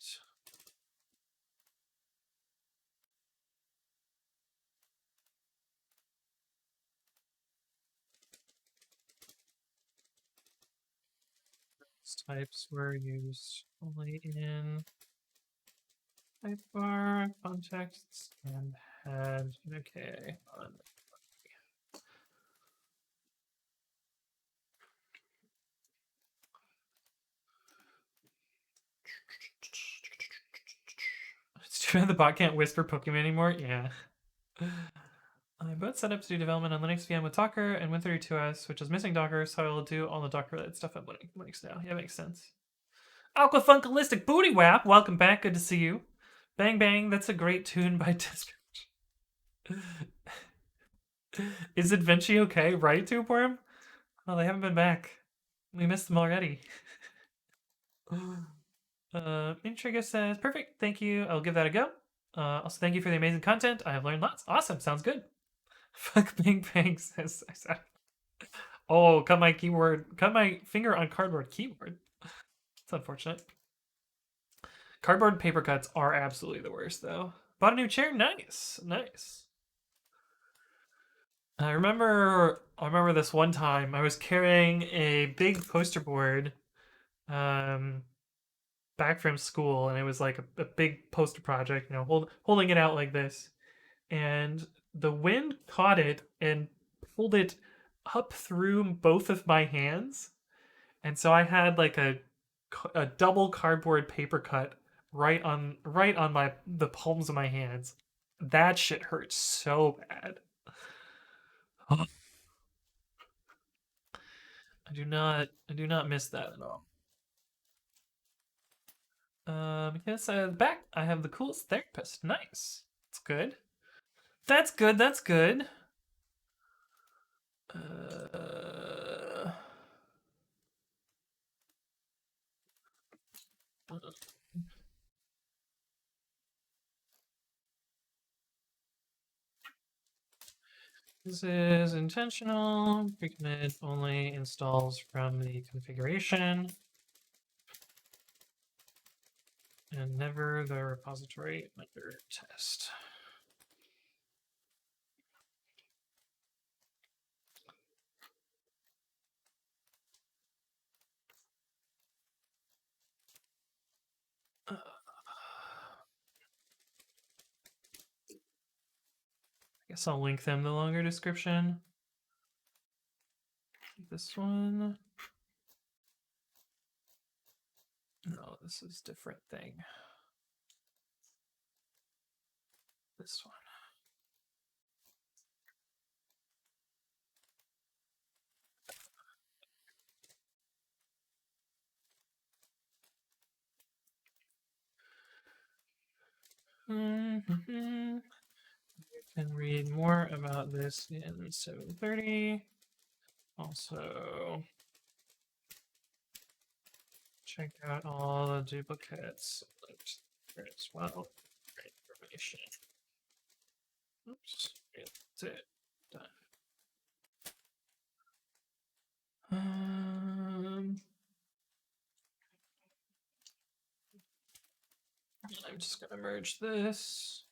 Types were used only in type var contexts and had an OK on. It's too bad the bot can't whisper Pokemon anymore. Yeah. I'm both set up to do development on Linux VM with Docker and Win32s, which is missing Docker, so I will do all the Docker-related stuff on Linux now. Yeah, makes sense. Aquafunkalistic Booty Wap, welcome back. Good to see you. Bang Bang, that's a great tune by Discourage. Is Adventure okay? Right, Tubeworm? Oh, they haven't been back. We missed them already. Intriga says, perfect, thank you. I'll give that a go. Also, thank you for the amazing content. I have learned lots. Awesome, sounds good. Fuck Bang Bang says, oh, cut my finger on cardboard keyboard. It's unfortunate. Cardboard paper cuts are absolutely the worst, though. Bought a new chair. Nice, nice. I remember this one time I was carrying a big poster board um back from school, and it was like a big poster project, holding it out like this, and the wind caught it and pulled it up through both of my hands, and so I had like a double cardboard paper cut right on my the palms of my hands. That shit hurts so bad. I do not miss that at all. Yes, back I have the coolest therapist. Nice. That's good. That's good. That's good. Uh, this is intentional. Pre-commit only installs from the configuration and never the repository under test. I guess I'll link them the longer description. This one. No, this is different thing. This one. You can read more about this in 730. Also, check out all the duplicates linked here as well. Great information. Oops, that's it. Done. I'm just gonna merge this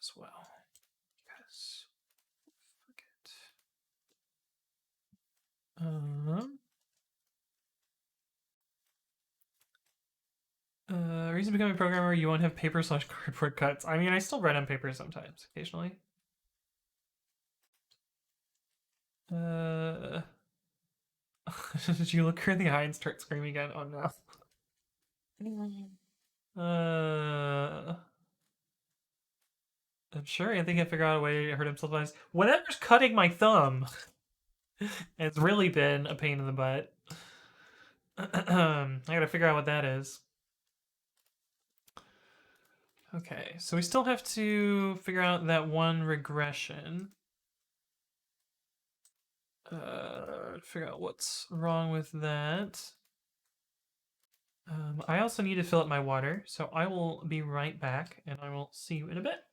as well. Yes. Fuck it. Reason to become a programmer, you won't have paper/cardboard cuts. I mean, I still write on paper sometimes, occasionally. Did you look her in the eye and start screaming again? Oh no. I'm sure Anthony can figure out a way to hurt himself. Whatever's cutting my thumb, it's really been a pain in the butt. I gotta figure out what that is. Okay, so we still have to figure out that one regression. Figure out what's wrong with that. I also need to fill up my water, so I will be right back, and I will see you in a bit.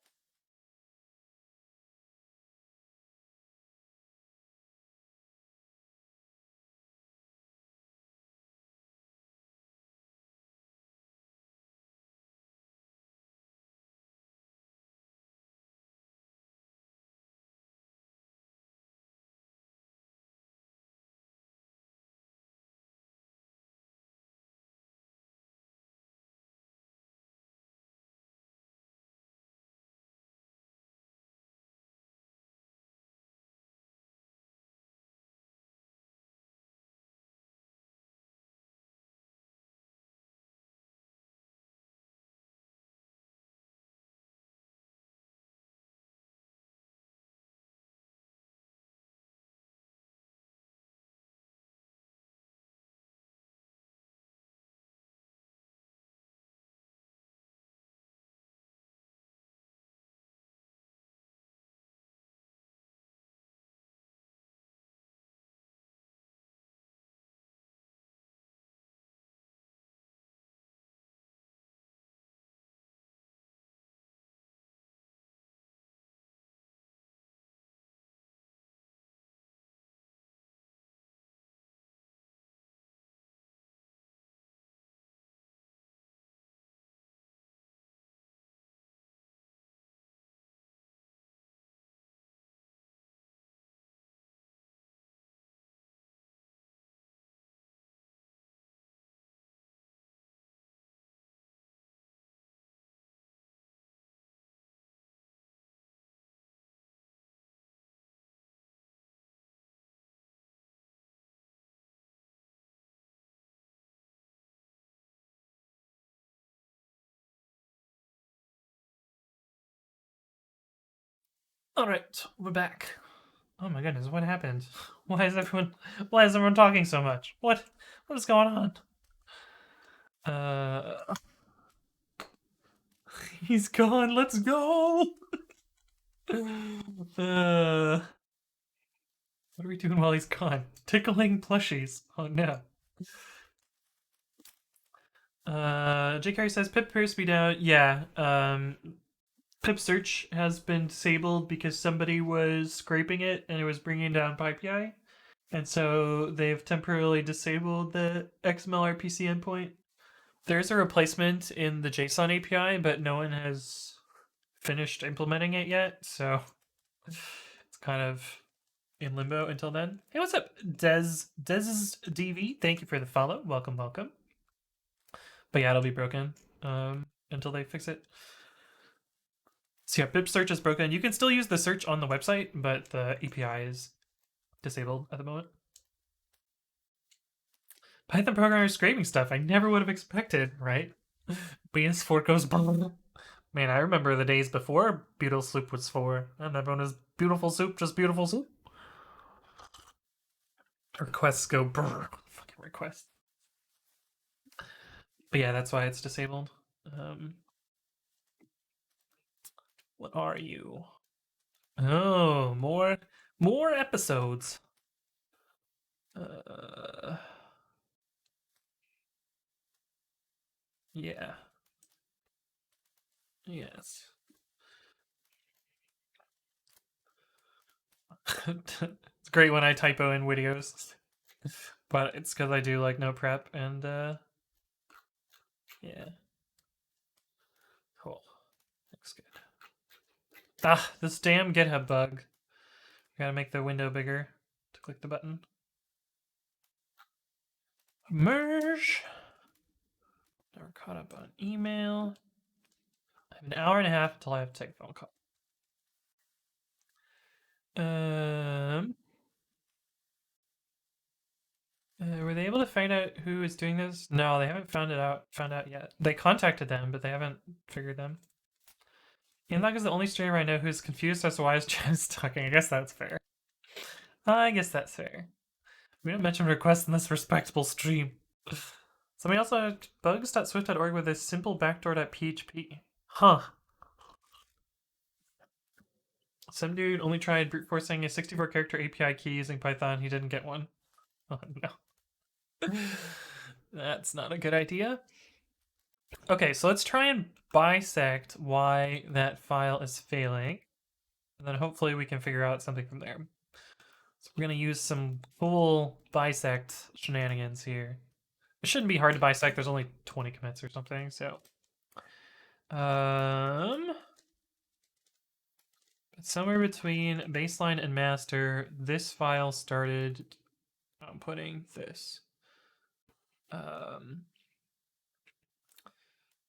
All right, we're back. Oh my goodness, what happened? Why is everyone talking so much? What is going on? He's gone. Let's go. What are we doing while he's gone? Tickling plushies. Oh no. J. Carey says Pip appears to be down. Yeah. Pip search has been disabled because somebody was scraping it and it was bringing down PyPI. And so they've temporarily disabled the XML RPC endpoint. There's a replacement in the JSON API, but no one has finished implementing it yet. So it's kind of in limbo until then. Hey, what's up, Dez's DV? Thank you for the follow. Welcome, welcome. But yeah, it'll be broken until they fix it. So yeah, pip search is broken. You can still use the search on the website, but the API is disabled at the moment. Python programmers scraping stuff I never would have expected, right? BS4 goes Man, I remember the days before Beetle Soup was 4, and everyone was beautiful soup, just beautiful soup. Requests go brr. Fucking request. But yeah, that's why it's disabled. What are you? Oh, more episodes. Yeah. Yes. It's great when I typo in videos, but it's because I do like no prep and yeah. Cool. Looks good. Ah, this damn GitHub bug. Gotta make the window bigger to click the button. Merge. Never caught up on email. I have an hour and a half until I have to take a phone call. Were they able to find out who is doing this? No, they haven't found out yet. They contacted them, but they haven't figured them. Inlog is the only streamer I know who's confused as to why his chat is talking. I guess that's fair. I guess that's fair. We don't mention requests in this respectable stream. Somebody also had bugs.swift.org with a simple backdoor.php. Huh. Some dude only tried brute forcing a 64 character API key using Python. He didn't get one. Oh no. That's not a good idea. Okay, so let's try and bisect why that file is failing. And then hopefully we can figure out something from there. So we're going to use some cool bisect shenanigans here. It shouldn't be hard to bisect. There's only 20 commits or something, so. Somewhere between baseline and master, this file started putting this.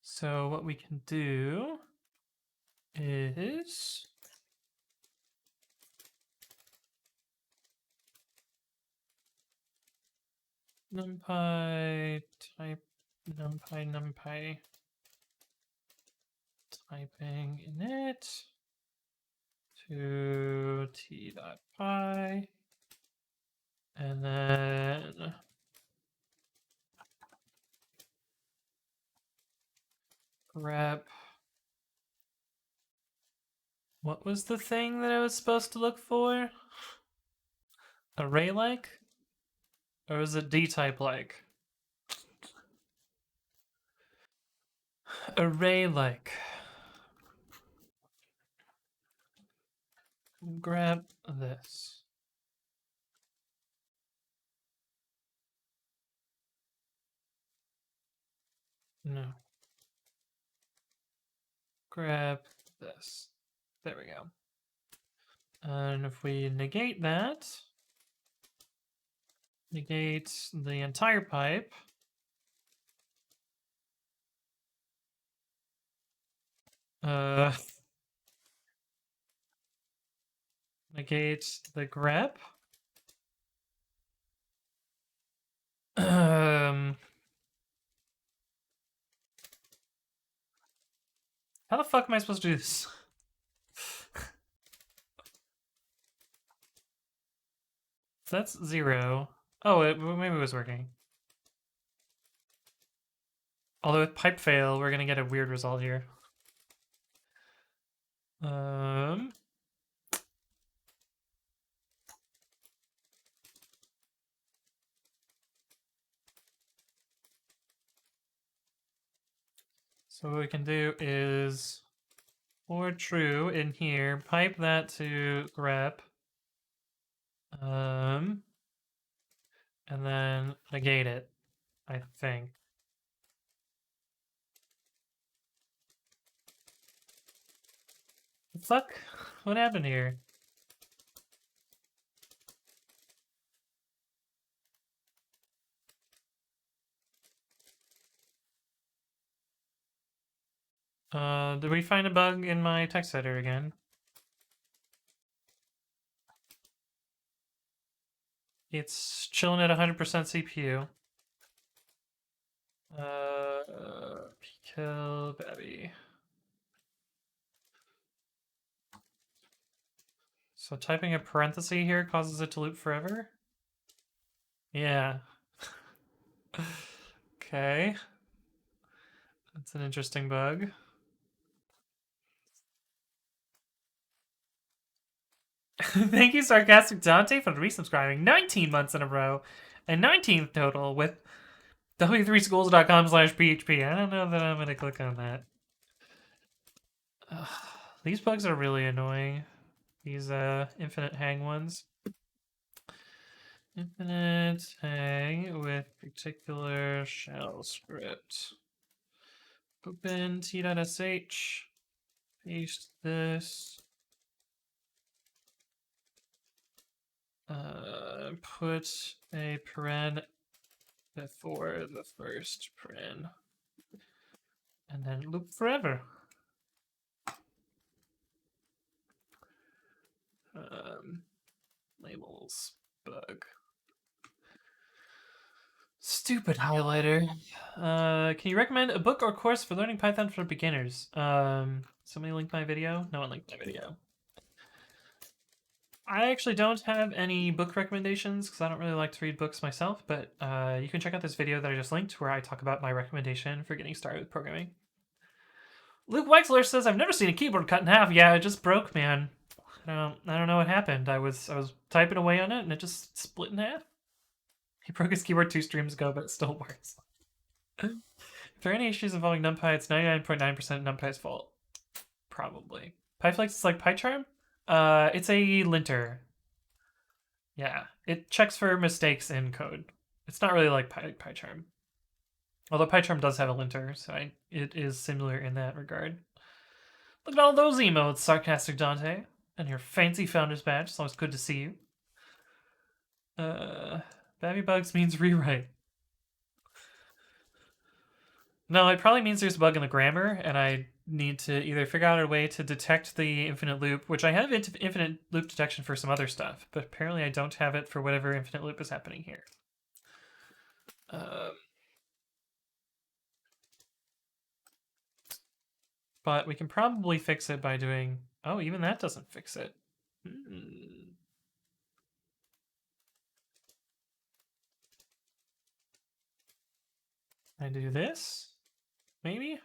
So what we can do is numpy type numpy typing init to t.py and then grep. What was the thing that I was supposed to look for? Array like? Or was it D-type like? Array like. Grab this. No. Grab this. There we go. And if we negate that, negate the entire pipe, negate the grep. How the fuck am I supposed to do this? that's 0. Oh, maybe it was working. Although with pipe fail, we're gonna get a weird result here. So what we can do is for true in here, pipe that to grep. And then negate it, I think. The fuck? What happened here? Did we find a bug in my text editor again? It's chilling at 100% CPU. Kill Babby. So typing a parenthesis here causes it to loop forever? Yeah. Okay. That's an interesting bug. Thank you, Sarcastic Dante, for resubscribing 19 months in a row and 19th total with w3schools.com/php. I don't know that I'm going to click on that. These bugs are really annoying. These infinite hang ones. Infinite hang with particular shell script. Open t.sh. Paste this. Put a paren before the first paren. And then loop forever. Labels bug. Stupid highlighter. Can you recommend a book or course for learning Python for beginners? Somebody linked my video? No one linked my video. I actually don't have any book recommendations because I don't really like to read books myself, but you can check out this video that I just linked where I talk about my recommendation for getting started with programming. Luke Wexler says, I've never seen a keyboard cut in half. Yeah, it just broke, man. I don't know what happened. I was typing away on it and it just split in half. He broke his keyboard 2 streams ago, but it still works. If there are any issues involving NumPy, it's 99.9% NumPy's fault. Probably. Pyflakes is like PyCharm? It's a linter. Yeah, it checks for mistakes in code. It's not really like PyCharm. Although PyCharm does have a linter, so it is similar in that regard. Look at all those emotes, Sarcastic Dante. And your fancy founder's badge. It's always good to see you. Babby Bugs means rewrite. No, it probably means there's a bug in the grammar, and I need to either figure out a way to detect the infinite loop, which I have infinite loop detection for some other stuff, but apparently I don't have it for whatever infinite loop is happening here. But we can probably fix it by doing... Oh, even that doesn't fix it. I do this? Maybe?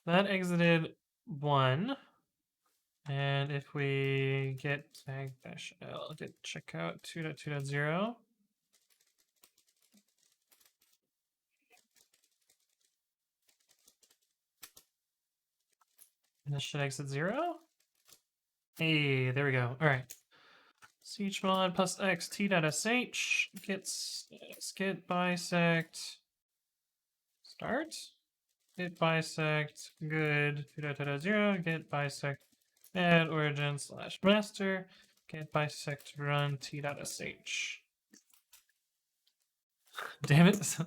That exited 1. And if we get tag-l, get checkout 2.2.0. And this should exit 0. Hey, there we go. All right. Chmod plus x t.sh get bisect start get bisect good 2.0 get bisect add origin / master get bisect run t.sh. Damn it.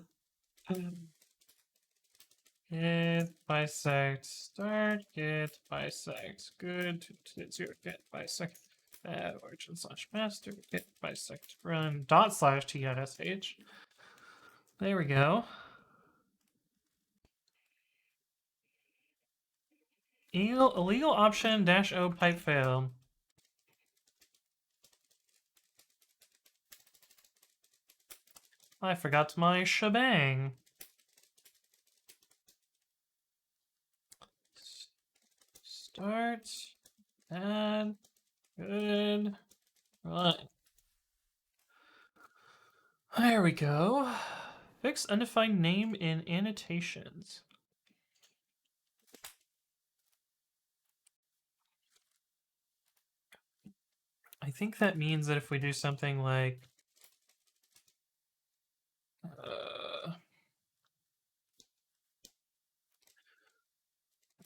Get bisect start get bisect good 2.0 get bisect add origin / master get bisect run ./t.sh. There we go. Illegal option -o pipe fail. I forgot my shebang. Start. Add. Good. Right. There we go. Fix undefined name in annotations. I think that means that if we do something like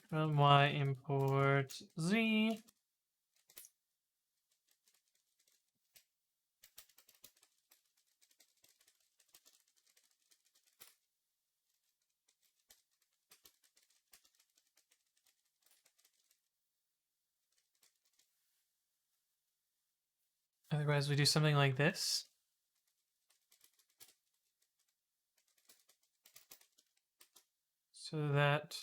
from y import z, otherwise we do something like this. So that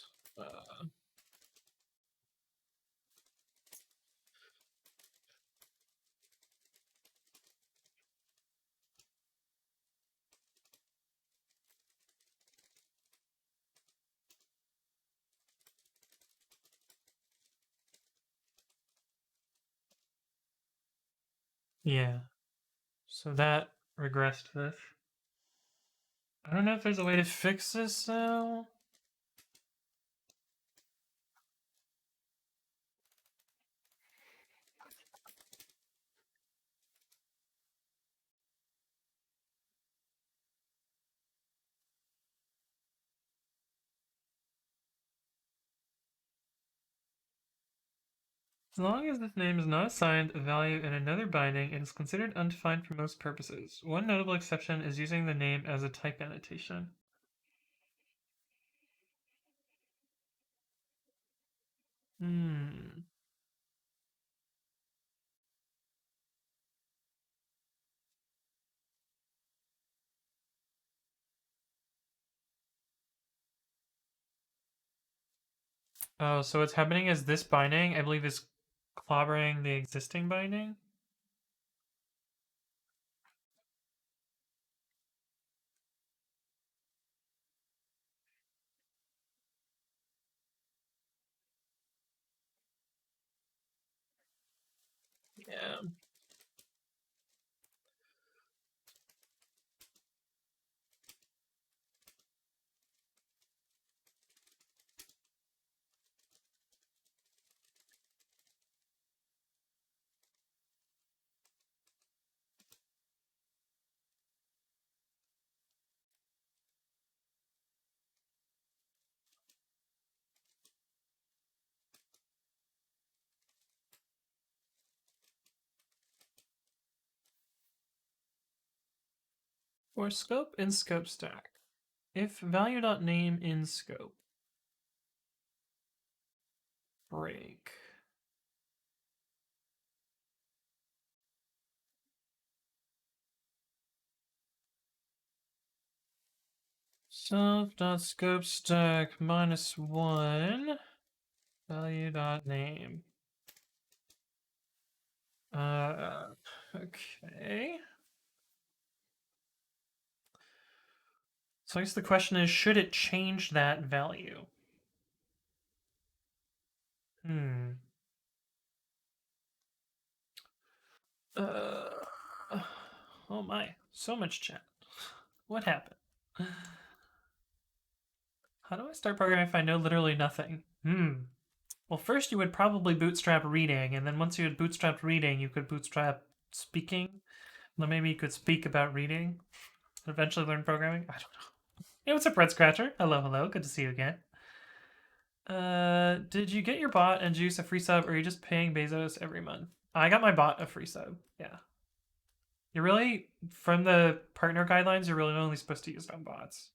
yeah. So that regressed this. I don't know if there's a way to fix this though. As long as this name is not assigned a value in another binding, it is considered undefined for most purposes. One notable exception is using the name as a type annotation. Oh, so what's happening is this binding, I believe, is clobbering the existing binding. Yeah. For scope in scope stack, if value.name in scope break. Self.scope stack -1 value.name. Okay. So I guess the question is, should it change that value? Uh, oh my, so much chat. What happened? How do I start programming if I know literally nothing? Well, first you would probably bootstrap reading, and then once you had bootstrapped reading, you could bootstrap speaking. Then maybe you could speak about reading, and eventually learn programming. I don't know. Hey, what's up, Red Scratcher? Hello, hello. Good to see you again. Did you get your bot and Juice a free sub, or are you just paying Bezos every month? I got my bot a free sub. Yeah. You're really, from the partner guidelines, you're really only supposed to use it on bots.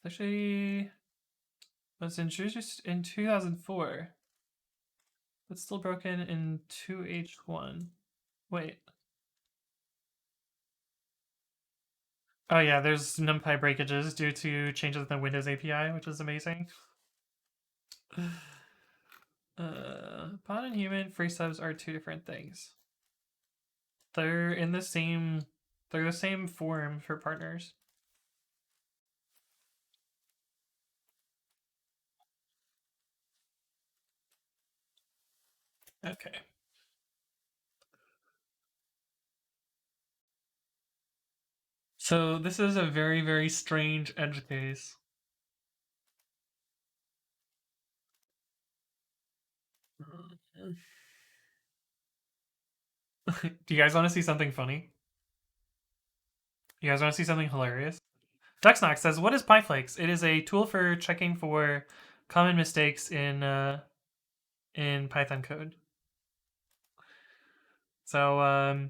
Actually, was introduced in 2004, but still broken in 2H1. Wait. Oh yeah, there's NumPy breakages due to changes in the Windows API, which is amazing. Pod and human free subs are two different things. They're in the same. They're the same form for partners. Okay. So this is a very, very strange edge case. Do you guys want to see something funny? You guys want to see something hilarious? Duxnox says, "What is pyflakes? It is a tool for checking for common mistakes in Python code." So,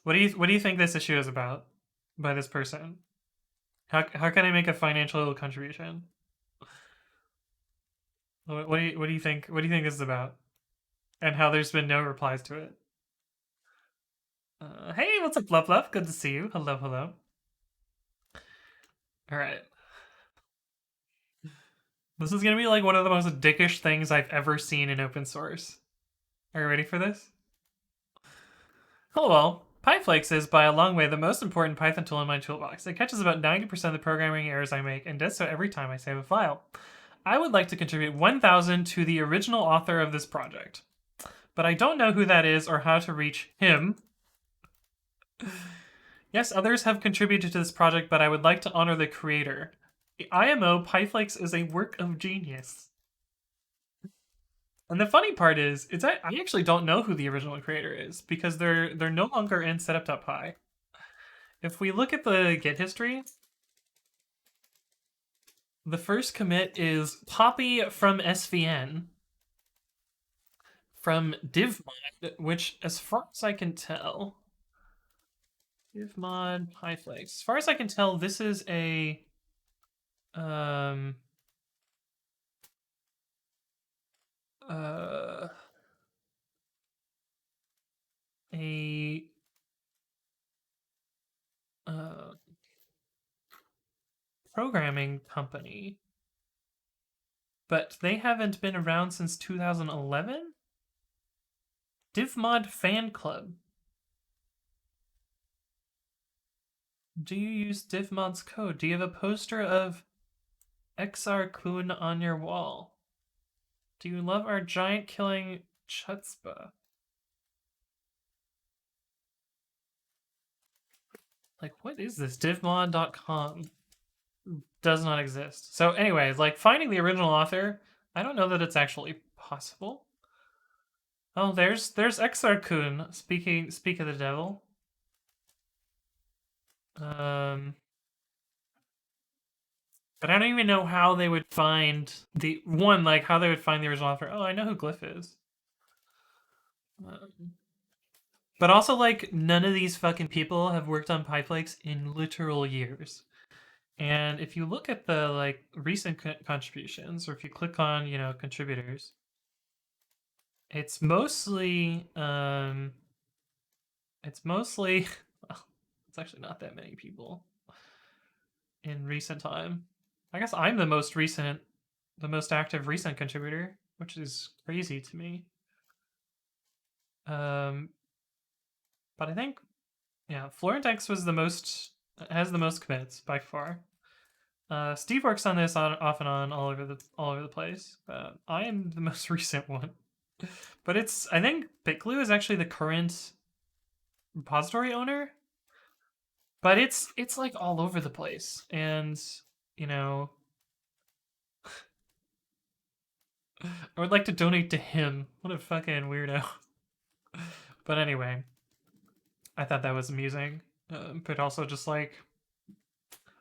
what do you think this issue is about by this person? How can I make a financial contribution? What do you think? What do you think this is about? And how there's been no replies to it? Hey, what's up, Love Love? Good to see you. Hello, hello. All right. This is gonna be like one of the most dickish things I've ever seen in open source. Are you ready for this? Hello all. Pyflakes is by a long way the most important Python tool in my toolbox. It catches about 90% of the programming errors I make and does so every time I save a file. I would like to contribute 1,000 to the original author of this project, but I don't know who that is or how to reach him. Yes, others have contributed to this project, but I would like to honor the creator. The IMO Pyflakes is a work of genius. And the funny part is, I actually don't know who the original creator is because they're no longer in setup.py. If we look at the Git history, the first commit is Poppy from SVN from divmod, which, as far as I can tell, divmod pyflakes. As far as I can tell, this is a a programming company, but they haven't been around since 2011. Divmod fan club. Do you use divmod's code? Do you have a poster of XR Kun on your wall? Do you love our giant killing chutzpah? Like, what is this? Divmod.com does not exist. So anyways, like, finding the original author, I don't know that it's actually possible. Oh, there's XR Kun. Speak of the devil. But I don't even know how they would find the one, like how they would find the original author. Oh, I know who Glyph is. But also, like, none of these fucking people have worked on Pyflakes in literal years. And if you look at the like recent contributions, or if you click on, contributors, it's mostly well, it's actually not that many people in recent time. I guess I'm the most active recent contributor, which is crazy to me. But I think, yeah, Florentex has the most commits by far. Steve works on this off and on all over the place. I am the most recent one, but I think BitGlue is actually the current repository owner, but it's like all over the place, and I would like to donate to him. What a fucking weirdo. But anyway, I thought that was amusing, but also just like,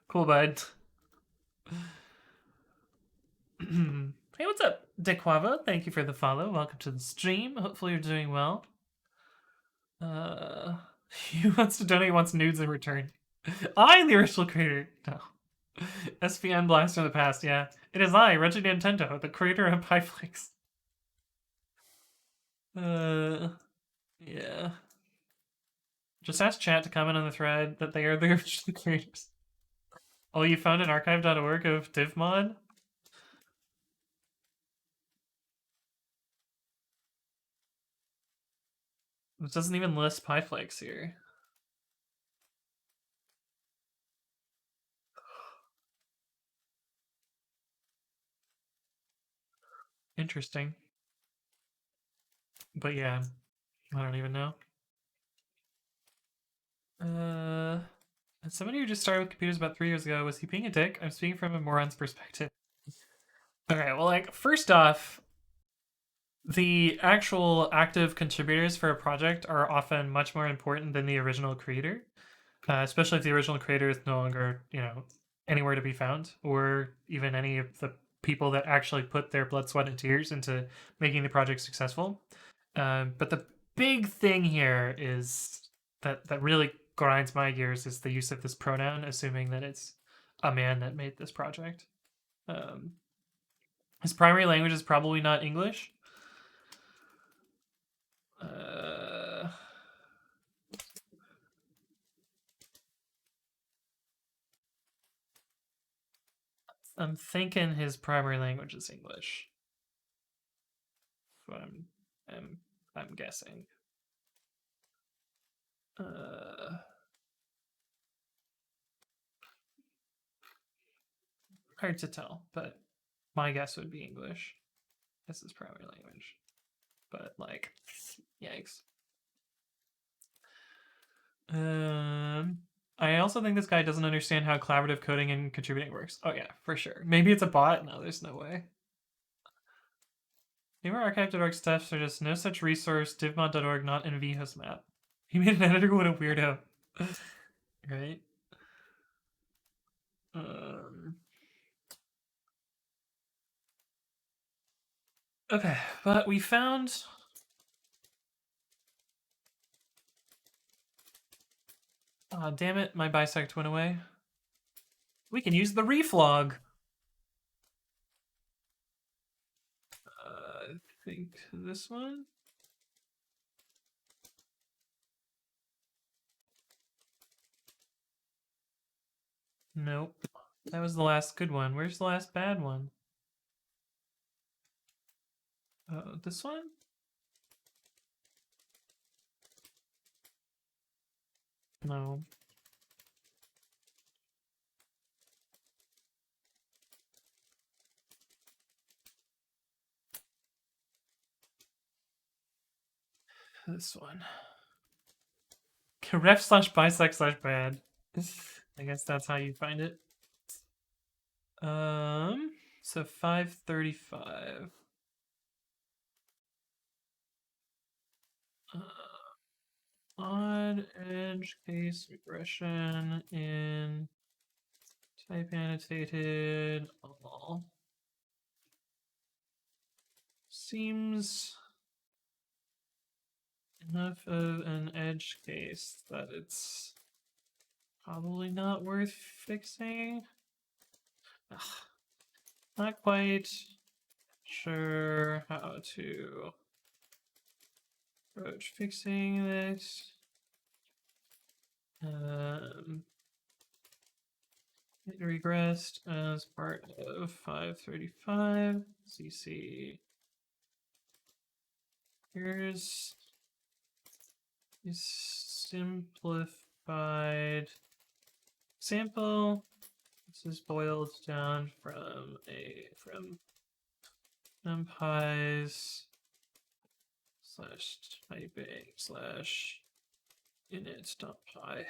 cool, bud. Hey, what's up, Dequava? Thank you for the follow. Welcome to the stream. Hopefully you're doing well. He wants to donate, wants nudes in return. I am the original creator. No. SVN blast from the past, yeah. It is I, Reggie Nintendo, the creator of Pyflakes. Yeah. Just ask chat to comment on the thread that they are the original creators. Oh, you found an archive.org of divmod? It doesn't even list pyflakes here. Interesting. But yeah, I don't even know. As somebody who just started with computers about 3 years ago, was he being a dick? I'm speaking from a moron's perspective. Okay, well, like, first off, the actual active contributors for a project are often much more important than the original creator, especially if the original creator is no longer, anywhere to be found, or even any of the people that actually put their blood, sweat, and tears into making the project successful. But the big thing here is that really grinds my gears is the use of this pronoun, assuming that it's a man that made this project. Um, his primary language is probably not English. I'm thinking his primary language is English. That's what I'm guessing. Hard to tell, but my guess would be English. That's his primary language. But like, yikes. I also think this guy doesn't understand how collaborative coding and contributing works. Oh yeah, for sure. Maybe it's a bot. No, there's no way. Newer archive.org stuffs are just no such resource, divmod.org, not in vhost map. He made an editor, what a weirdo. Right? Okay, but we found... Aw, damn it, my bisect went away. We can use the reflog. I think this one? Nope. That was the last good one. Where's the last bad one? This one? No. This one. Ref slash bisect slash bad. I guess that's how you find it. So 535. Odd edge case regression in type annotated all. Seems enough of an edge case that it's probably not worth fixing. Ugh, not quite sure how to approach fixing this. It regressed as part of 535 CC. Here's a simplified example. This is boiled down from numpys / typing / init.py.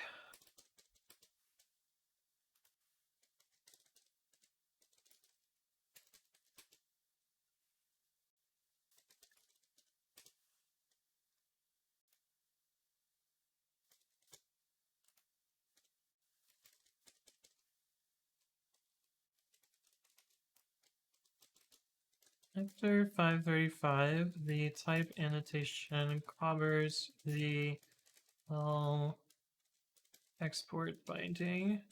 After 535, the type annotation covers the export binding.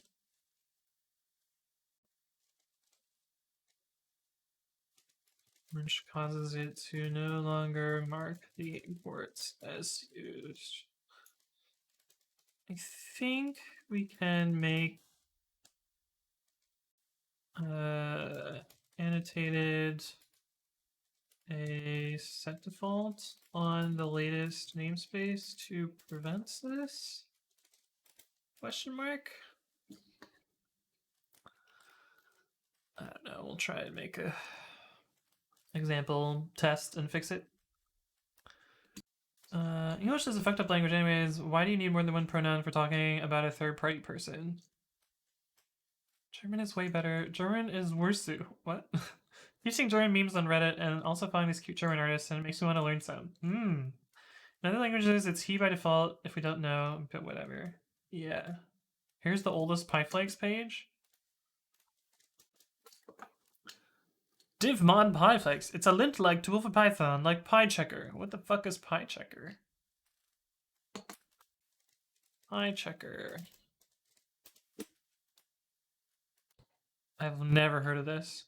Which causes it to no longer mark the imports as used. I think we can make annotated a set default on the latest namespace to prevent this? Question mark? I don't know. We'll try and make a example test and fix it. English is a fucked up language anyways. Why do you need more than one pronoun for talking about a third party person? German is way better. German is worse. What? Teaching German memes on Reddit and also finding these cute German artists, and it makes me want to learn some. In other languages, it's he by default if we don't know, but whatever. Yeah. Here's the oldest pyflakes page. Div mod pyflakes. It's a lint-like tool for Python, like PyChecker. What the fuck is PyChecker? PyChecker. I've never heard of this.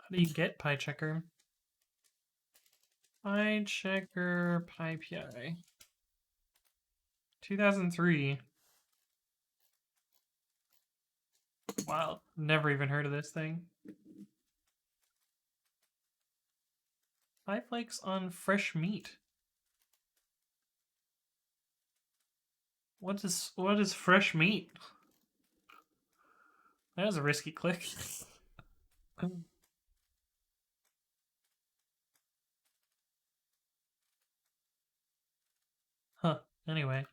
How do you get PyChecker? PyChecker PyPI. 2003. Wow, never even heard of this thing. Pyflakes on fresh meat. What is fresh meat? That was a risky click. Huh. Anyway.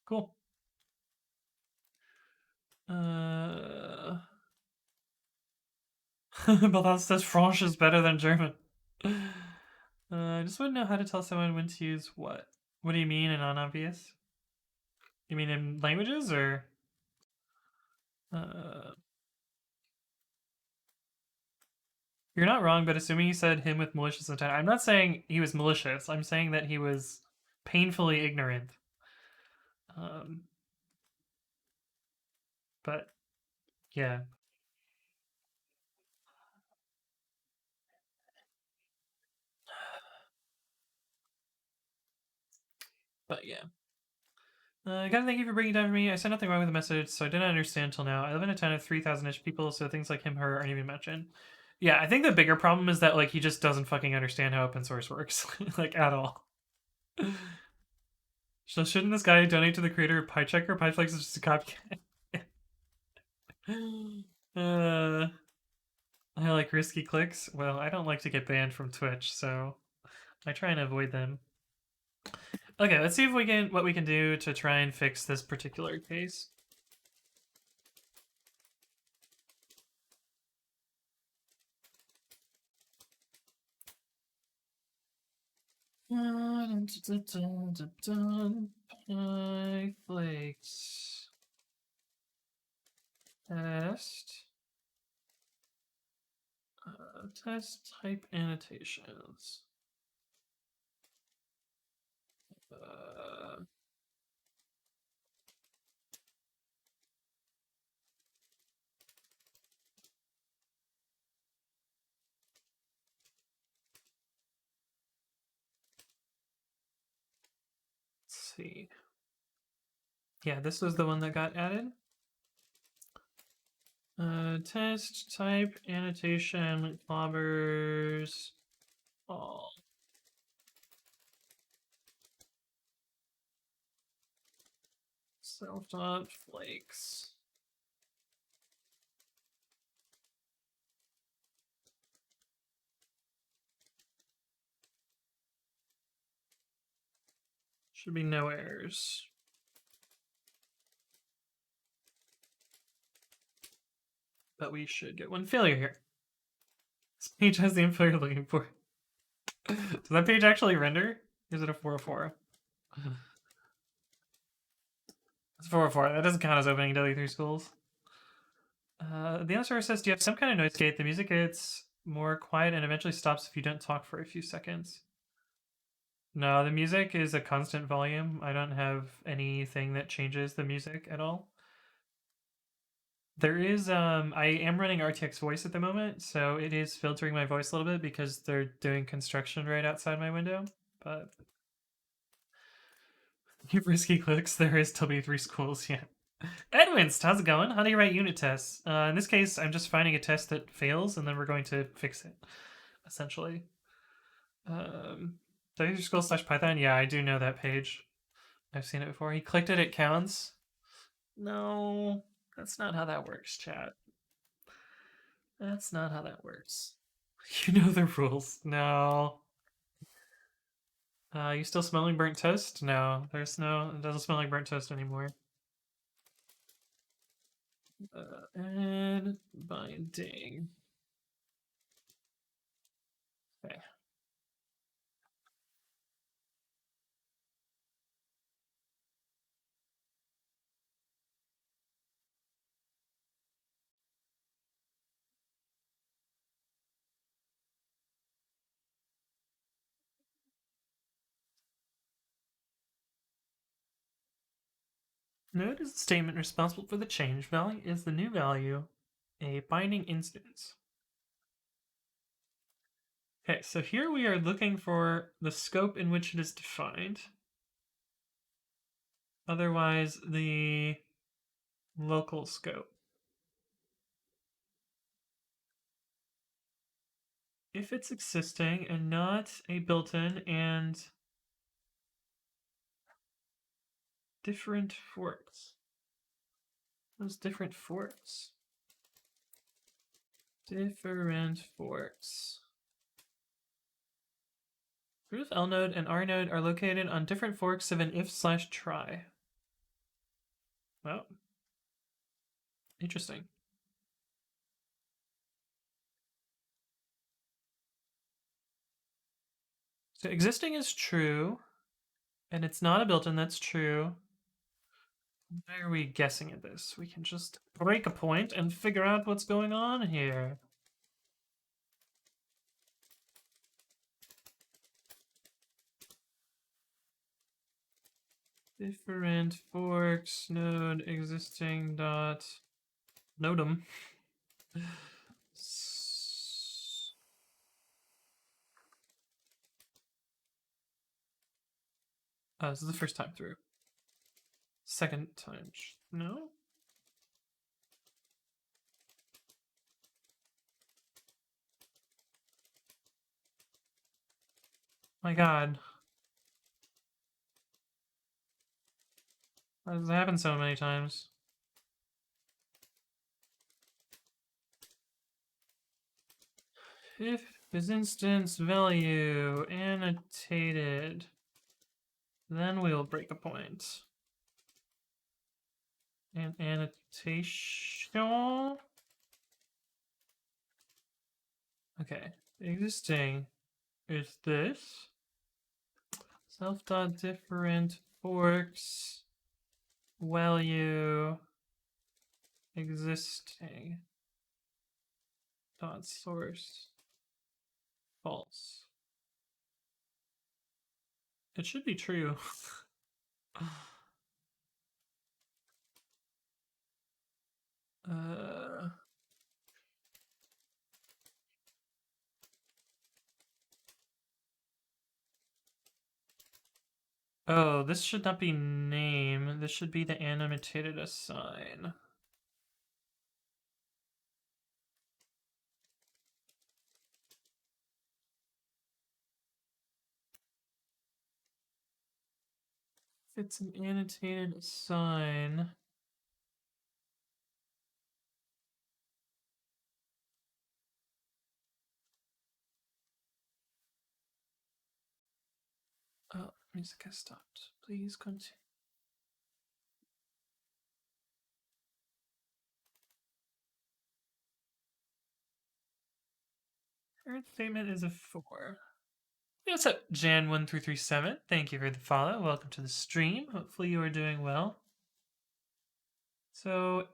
Cool. Balthaz says French is better than German. I just wouldn't know how to tell someone when to use what. What do you mean in unobvious? You mean in languages or? You're not wrong, but assuming he said him with malicious intent, I'm not saying he was malicious. I'm saying that he was painfully ignorant. But yeah. But yeah. Again, thank you for breaking down for me. I said nothing wrong with the message, so I didn't understand until now. I live in a town of 3,000-ish people, so things like him, her aren't even mentioned. Yeah, I think the bigger problem is that like he just doesn't fucking understand how open source works, like at all. So shouldn't this guy donate to the creator of PyChecker? PyFlakes is just a copycat. I like risky clicks. Well, I don't like to get banned from Twitch, so I try and avoid them. Okay, let's see if we can what we can do to try and fix this particular case. Pyflakes. Test. Test type annotations. Let's see. Yeah, this was the one that got added. Test type annotation clobbers all. Self-dot flakes. Should be no errors. But we should get one failure here. This page has the info you're looking for. Does that page actually render? Or is it a 404? It's 404. That doesn't count as opening W3 schools. The answer says, do you have some kind of noise gate? The music gets more quiet and eventually stops if you don't talk for a few seconds. No, the music is a constant volume. I don't have anything that changes the music at all. There is, I am running RTX voice at the moment, so it is filtering my voice a little bit because they're doing construction right outside my window. But you risky clicks, there is still be 3 schools, yeah. Edwinst, how's it going? How do you write unit tests? In this case, I'm just finding a test that fails, and then we're going to fix it, essentially. School/Python? Yeah, I do know that page. I've seen it before. He clicked it counts. No, that's not how that works, chat. That's not how that works. You know the rules. No. You still smelling burnt toast? No, it doesn't smell like burnt toast anymore. And binding. Okay. Node is the statement responsible for the change. Value is the new value. A binding instance. Okay, so here we are looking for the scope in which it is defined. Otherwise, the local scope. If it's existing and not a built-in and different forks. Those different forks. Different forks. Proof L node and R node are located on different forks of an if/try. Well, interesting. So existing is true, and it's not a built-in, that's true. Why are we guessing at this? We can just break a point and figure out what's going on here. Different forks node existing dot nodem. Oh, this is the first time through. Second time. No? My god. Why does it happen so many times? If is instance value annotated, then we'll break a point. And annotation. Okay, existing is this. Self.different forks value existing dot source false. It should be true. Oh, this should not be name. This should be the annotated assign. If it's an annotated assign. Oh, music has stopped. Please continue. Current statement is a 4. Hey, what's up, Jan1337? Thank you for the follow. Welcome to the stream. Hopefully you are doing well. So,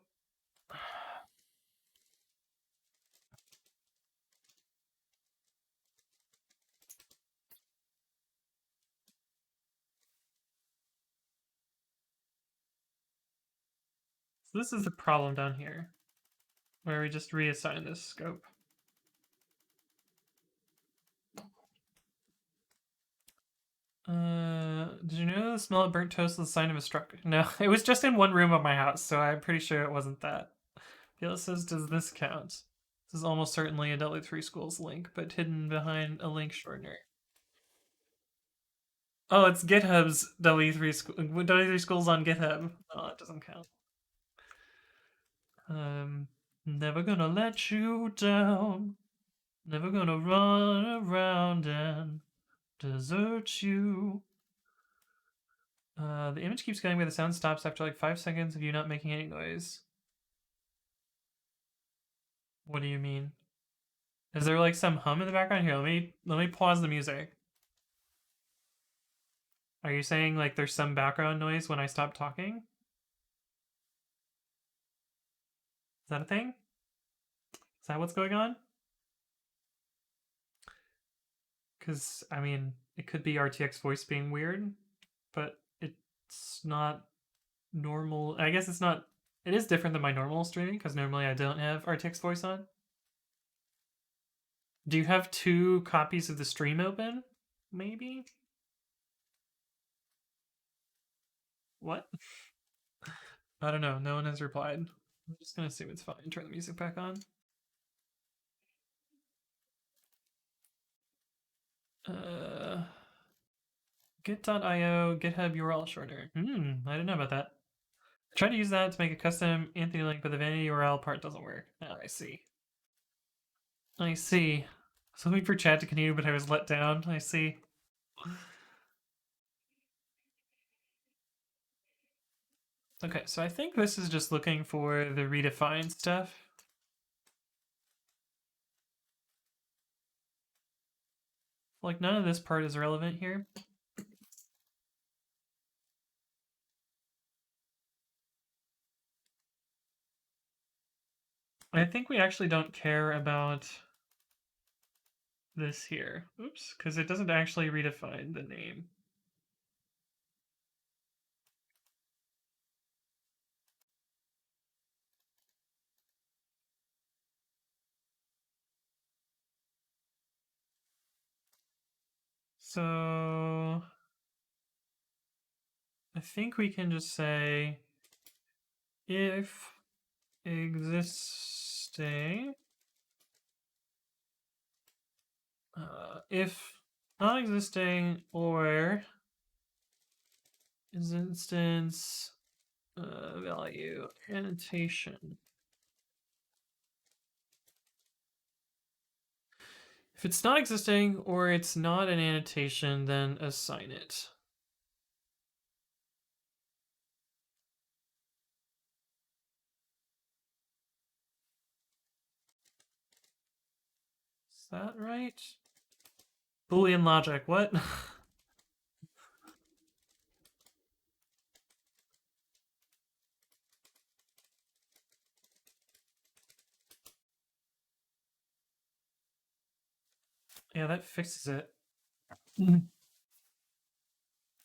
So this is the problem down here, where we just reassign this scope. Did you know the smell of burnt toast is a sign of a struck? No, it was just in one room of my house, so I'm pretty sure it wasn't that. Felix says, does this count? This is almost certainly a W3 Schools link, but hidden behind a link shortener. Oh, it's GitHub's W3 Schools on GitHub. Oh, it doesn't count. Never gonna let you down. Never gonna run around and desert you. The image keeps going, but the sound stops after like 5 seconds of you not making any noise. What do you mean? Is there like some hum in the background? Here, let me pause the music. Are you saying like there's some background noise when I stop talking? Is that a thing? Is that what's going on? Because, I mean, it could be RTX voice being weird, but it's not normal. I guess it's not. It is different than my normal streaming because normally I don't have RTX voice on. Do you have 2 copies of the stream open? Maybe? What? I don't know. No one has replied. I'm just gonna assume it's fine. Turn the music back on. Git.io GitHub URL shortener. I didn't know about that. I tried to use that to make a custom Anthony link, but the vanity URL part doesn't work. Oh, I see. I see. I was hoping for chat to continue, but I was let down. I see. Okay, so I think this is just looking for the redefined stuff. Like, none of this part is relevant here. I think we actually don't care about this here. Oops, because it doesn't actually redefine the name. So I think we can just say if existing, if non-existing or is instance value annotation. If it's not existing or it's not an annotation, then assign it. Is that right? Boolean logic, what? Yeah, that fixes it.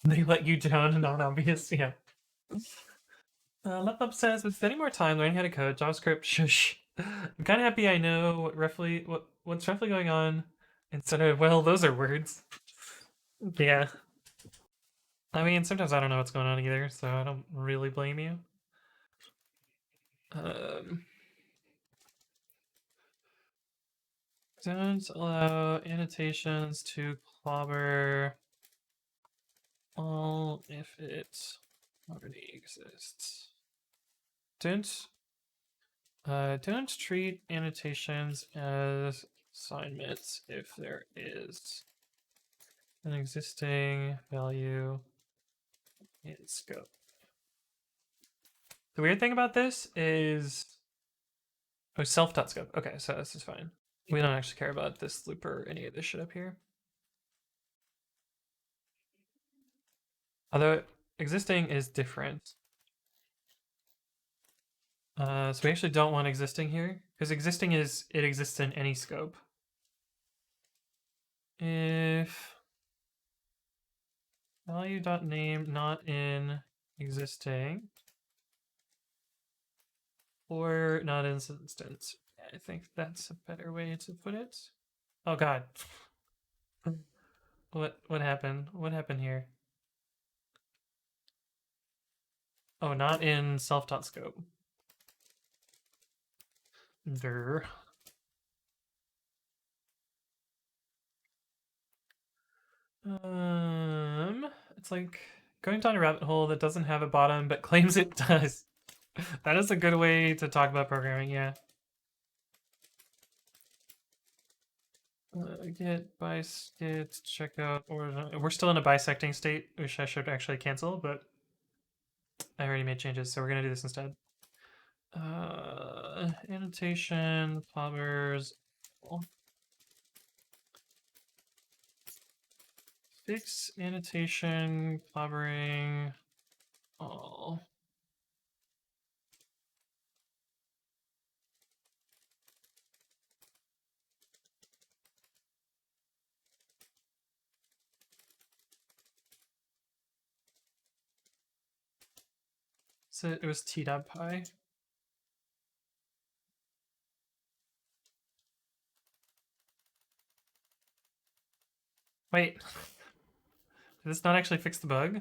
They let you down, non-obvious, yeah. Level Up says, with any more time learning how to code JavaScript, shush. I'm kind of happy I know what's roughly going on instead of, well, those are words. Yeah. I mean, sometimes I don't know what's going on either, so I don't really blame you. Don't allow annotations to clobber all if it already exists. Don't treat annotations as assignments if there is an existing value in scope. The weird thing about this is self.scope. Okay, so this is fine. We don't actually care about this loop or any of this shit up here. Although existing is different. So we actually don't want existing here, because existing is it exists in any scope. If value.name not in existing, Or not instant. I think that's a better way to put it. Oh god. What happened? What happened here? Oh, not in self-taught scope. Durr. It's like going down a rabbit hole that doesn't have a bottom but claims it does. That is a good way to talk about programming, yeah. Get checkout, or we're still in a bisecting state, which I should actually cancel, but I already made changes, so we're gonna do this instead. Annotation, poppers, fix annotation, clobbering, all. So it was t.py. Wait, did this not actually fix the bug?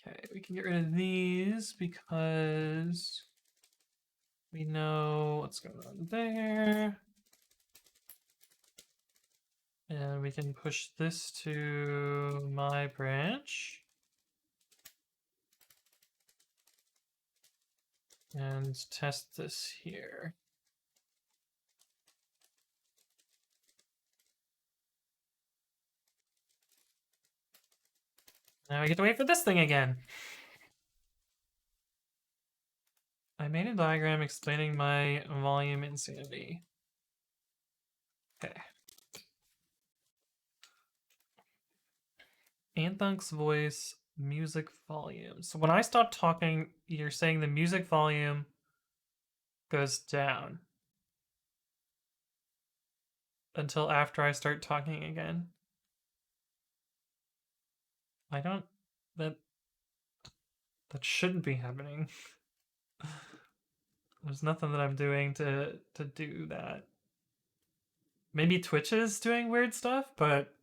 Okay, we can get rid of these because we know what's going on there. And we can push this to my branch. And test this here. Now I get to wait for this thing again. I made a diagram explaining my volume insanity. Okay. Anthunk's voice, music volume. So when I stop talking, you're saying the music volume goes down until after I start talking again. I don't... That shouldn't be happening. There's nothing that I'm doing to do that. Maybe Twitch is doing weird stuff, but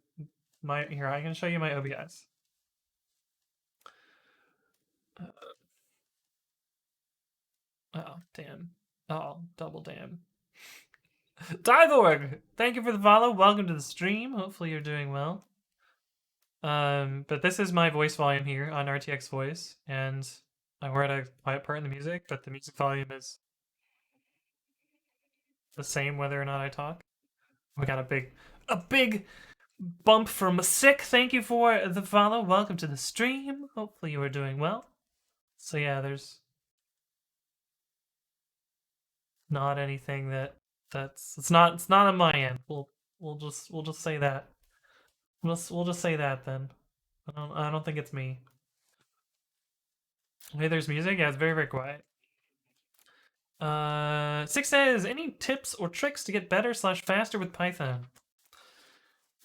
here, I can show you my OBS. Oh, damn. Oh, double damn. Dythorg! Thank you for the follow. Welcome to the stream. Hopefully you're doing well. But this is my voice volume here on RTX Voice, and we're at a quiet part in the music, but the music volume is the same whether or not I talk. We got a big bump from Sick. Thank you for the follow. Welcome to the stream. Hopefully you are doing well. So yeah, there's not anything it's not on my end. We'll just say that. We'll just say that then. I don't think it's me. Hey, there's music. Yeah, it's very very quiet. Six says, any tips or tricks to get better / faster with Python?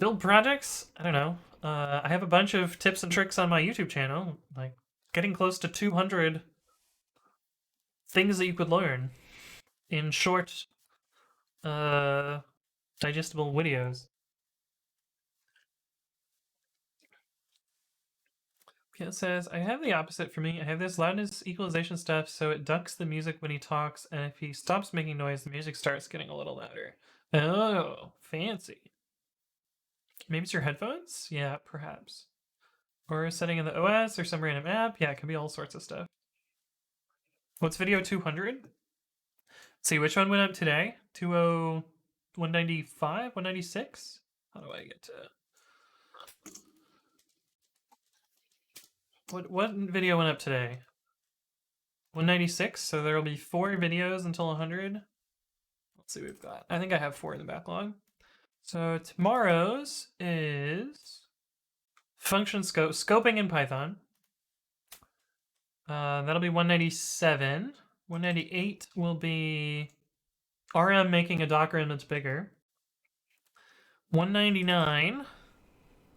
Build projects? I don't know. I have a bunch of tips and tricks on my YouTube channel, like getting close to 200 things that you could learn in short, digestible videos. It says, I have the opposite for me. I have this loudness equalization stuff, so it ducks the music when he talks, and if he stops making noise, the music starts getting a little louder. Oh, fancy. Maybe it's your headphones? Yeah, perhaps. Or a setting in the OS or some random app. Yeah, it could be all sorts of stuff. What's video 200? Let's see, which one went up today? 195? 196? How do I get to... What video went up today? 196, so there'll be 4 videos until 100. Let's see what we've got. I think I have 4 in the backlog. So tomorrow's is function scoping in Python. That'll be 197. 198 will be RM making a Docker image bigger. 199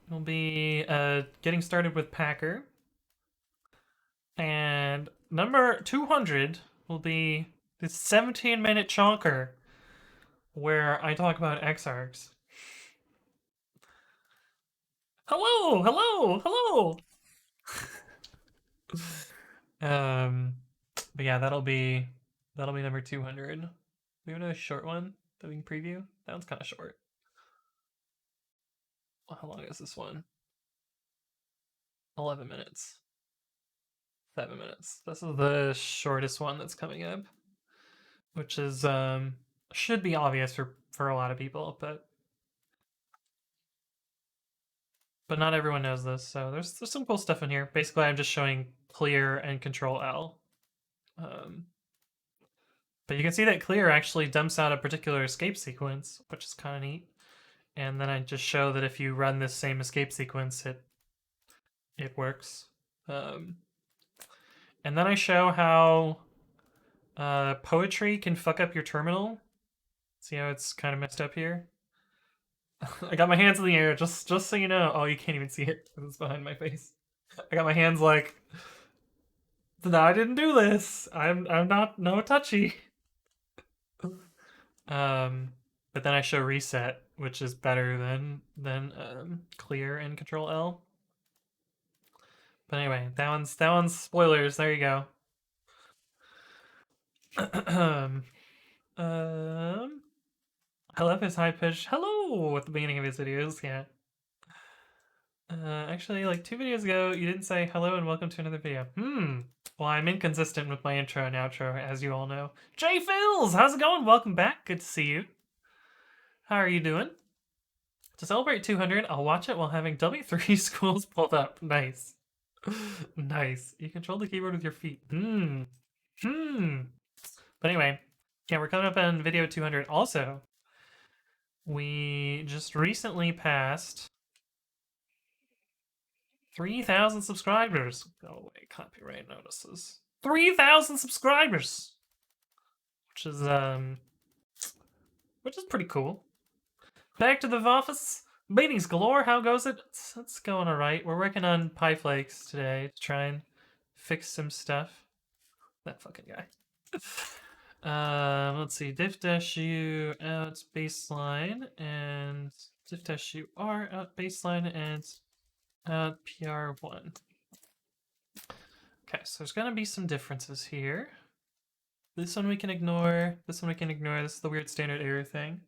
will be getting started with Packer. And number 200 will be this 17-minute chonker where I talk about Xargs. Hello, hello, hello. But yeah, that'll be number 200. We have another short one that we can preview. That one's kind of short. Well, how long is this one? 11 minutes. 7 minutes. This is the shortest one that's coming up, which is should be obvious for a lot of people, but not everyone knows this. So there's some cool stuff in here. Basically, I'm just showing clear and Control L. But you can see that clear actually dumps out a particular escape sequence, which is kind of neat. And then I just show that if you run this same escape sequence, it works. And then I show how poetry can fuck up your terminal. See how it's kind of messed up here? I got my hands in the air, just so you know. Oh, you can't even see it. It's behind my face. I got my hands like, no, I didn't do this. I'm not no touchy. But then I show reset, which is better than clear and Control L. But anyway, that one's spoilers. There you go. I love his high pitch hello at the beginning of his videos. Yeah. Actually, like 2 videos ago, you didn't say hello and welcome to another video. Well, I'm inconsistent with my intro and outro, as you all know. Jay Phils, how's it going? Welcome back. Good to see you. How are you doing? To celebrate 200, I'll watch it while having W3 schools pulled up. Nice. Nice. You control the keyboard with your feet. But anyway, yeah, we're coming up on video 200. Also, we just recently passed 3,000 subscribers. Go away, copyright notices. 3,000 subscribers, which is pretty cool. Back to the office. Meetings galore. How goes it? It's going alright. We're working on pyflakes today to try and fix some stuff. That fucking guy. Let's see. diff-u out baseline and diff-u r out baseline and out pr1. Okay, so there's gonna be some differences here. This one we can ignore. This one we can ignore. This is the weird standard error thing.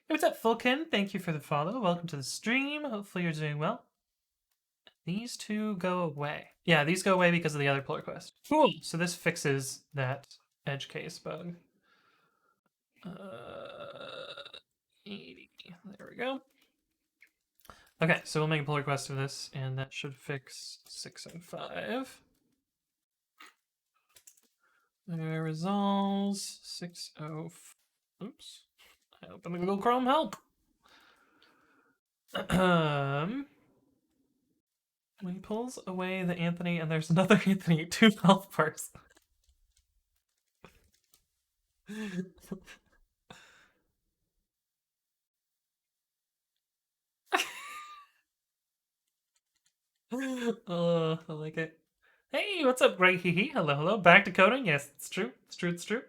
Hey, what's up, Fulkin? Thank you for the follow. Welcome to the stream. Hopefully you're doing well. These two go away. Yeah, these go away because of the other pull request. Cool. So this fixes that edge case bug. 80. There we go. Okay, so we'll make a pull request of this, and that should fix 605. There resolves 60. Oops. I opened the Google Chrome help. When he pulls away the Anthony, and there's another Anthony, 2 health bars. Oh, I like it. Hey, what's up, Greg? Hee. Hello, hello. Back to coding. Yes, it's true. It's true. It's true.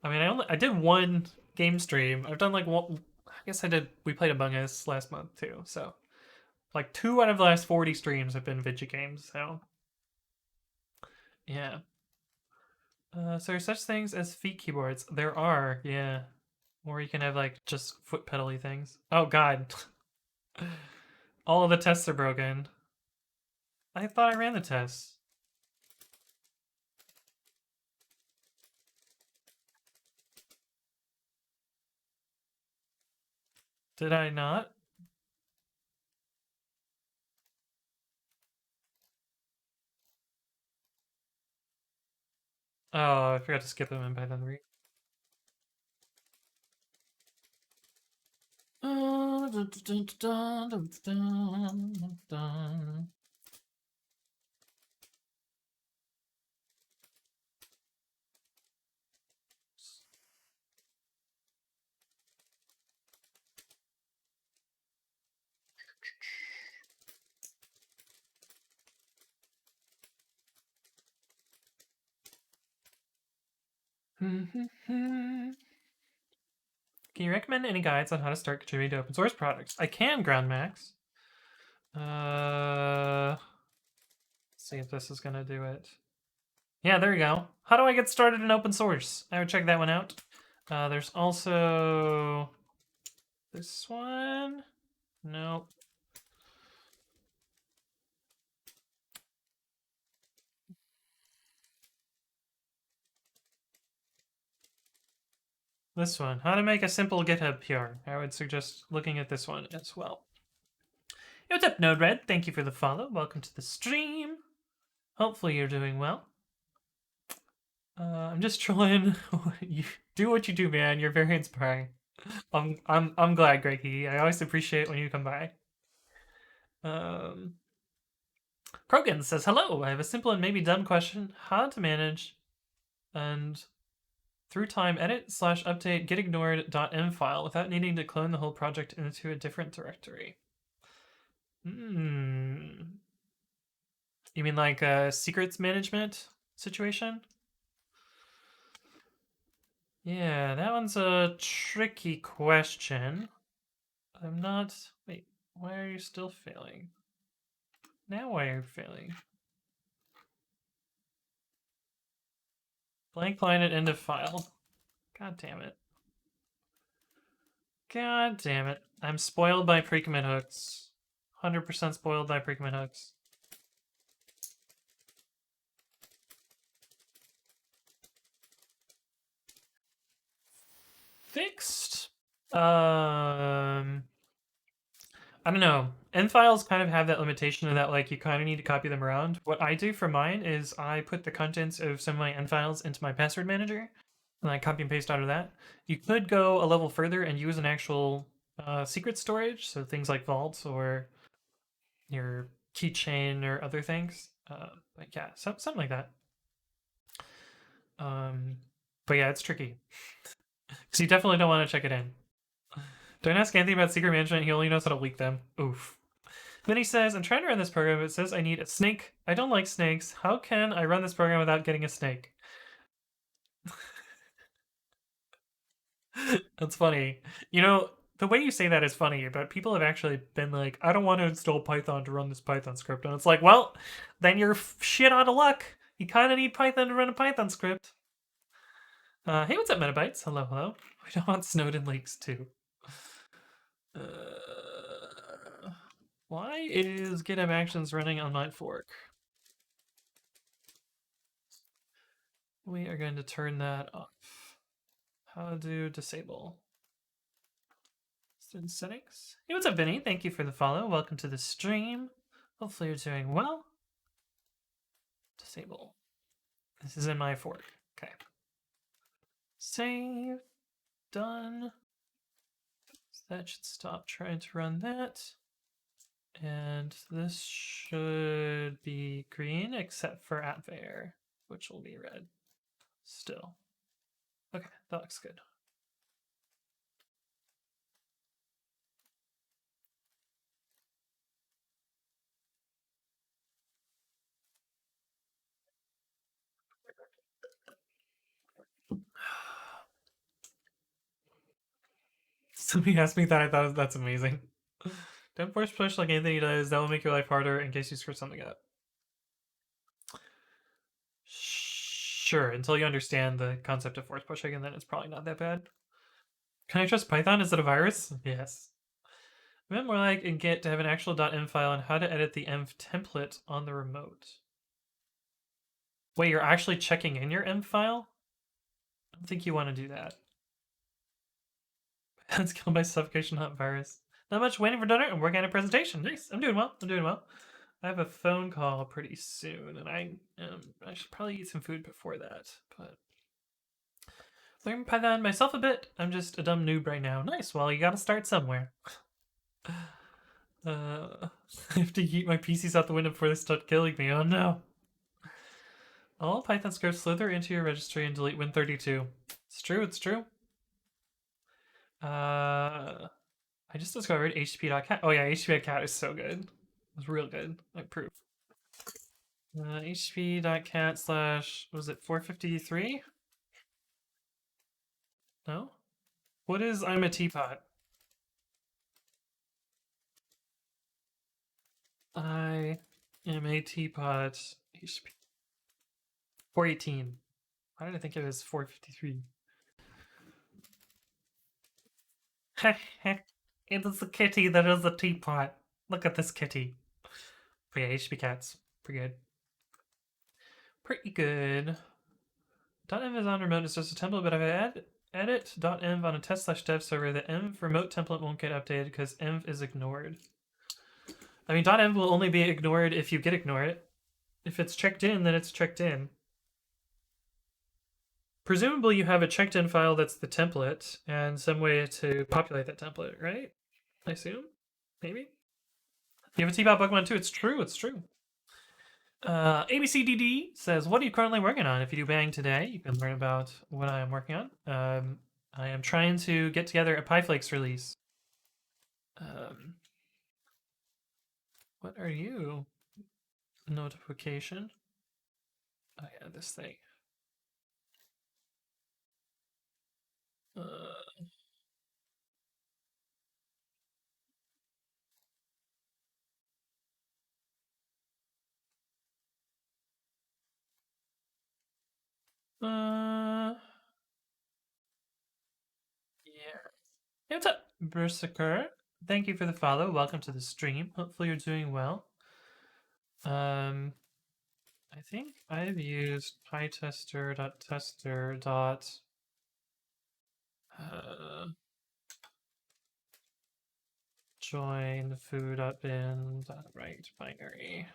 I mean, I did one game stream. I've done like one. I guess I did. We played Among Us last month too. So, like 2 out of the last 40 streams have been video games. So, yeah. So there's such things as feet keyboards. There are, yeah. Or you can have like just foot pedally things. Oh God. All of the tests are broken. I thought I ran the tests. Did I not? Oh, I forgot to skip them in Python 3. Can you recommend any guides on how to start contributing to open source projects? I can, GroundMax. Let's see if this is gonna do it. Yeah, there you go. How do I get started in open source? I would check that one out. There's also this one. Nope. This one. How to make a simple GitHub PR. I would suggest looking at this one as well. Hey, what's up, Node-RED? Thank you for the follow. Welcome to the stream. Hopefully you're doing well. I'm just trolling. You do what you do, man. You're very inspiring. I'm glad, Greggy. I always appreciate when you come by. Krogan says, hello, I have a simple and maybe dumb question. How to manage and through time edit / update get ignored.m file without needing to clone the whole project into a different directory. You mean like a secrets management situation? Yeah, that one's a tricky question. I'm not... Wait, why are you still failing? Now why are you failing? Blank line at end of file. God damn it. God damn it. I'm spoiled by pre-commit hooks. 100% spoiled by pre-commit hooks. Fixed? I don't know. End files kind of have that limitation in that like you kind of need to copy them around. What I do for mine is I put the contents of some of my end files into my password manager and I copy and paste out of that. You could go a level further and use an actual secret storage, so things like vaults or your keychain or other things. But yeah, something like that. But yeah, it's tricky. Because you definitely don't want to check it in. Don't ask Anthony about secret management, he only knows how to leak them. Oof. Then he says, I'm trying to run this program, it says I need a snake. I don't like snakes. How can I run this program without getting a snake? That's funny. You know, the way you say that is funny, but people have actually been like, I don't want to install Python to run this Python script. And it's like, well, then you're shit out of luck. You kind of need Python to run a Python script. Hey, what's up, Metabytes? Hello, hello. We don't want Snowden leaks, too. Why is GitHub Actions running on my fork? We are going to turn that off. How to disable? Student settings. Hey, what's up, Vinny? Thank you for the follow. Welcome to the stream. Hopefully you're doing well. Disable. This is in my fork. Okay. Save. Done. So that should stop trying to run that. And this should be green except for @var, which will be red still. Okay, that looks good. Somebody asked me that. I thought that's amazing. Don't force push like Anthony does. That will make your life harder in case you screw something up. Sure, until you understand the concept of force pushing, and then it's probably not that bad. Can I trust Python? Is it a virus? Yes. I meant more like in Git to have an actual .env file and how to edit the env template on the remote. Wait, you're actually checking in your env file? I don't think you want to do that. It's killed by suffocation, not virus. Not much, waiting for dinner and working on a presentation. Nice. I'm doing well. I'm doing well. I have a phone call pretty soon, and I should probably eat some food before that. But learn Python myself a bit. I'm just a dumb noob right now. Nice. Well, you got to start somewhere. I have to yeet my PCs out the window before they start killing me. Oh no. All Python scripts slither into your registry and delete Win32. It's true, it's true. I just discovered http.cat. Oh yeah, http.cat is so good. It's real good. Like proof. http.cat slash, was it 453? No? What is I'm a teapot? I am a teapot. HP 418. Why did I think it was 453? Heh. It is a kitty that is a teapot. Look at this kitty. But yeah, HP cats. Pretty good. Pretty good. .env is on remote. It's just a template, but if I edit .env on a test/dev server, the env remote template won't get updated because env is ignored. I mean, .env will only be ignored if you get ignored. If it's checked in, then it's checked in. Presumably you have a checked in file that's the template and some way to populate that template, right? I assume? Maybe? You have a T-Bot Pokemon too. It's true, it's true. ABCDD says, what are you currently working on? If you do Bang today, you can learn about what I am working on. I am trying to get together a pyflakes release. What are you? Notification. Oh yeah, this thing. Yeah. Hey, what's up, Berserker? Thank you for the follow. Welcome to the stream. Hopefully you're doing well. I think I've used pytester.tester. Join foo.bin.write binary.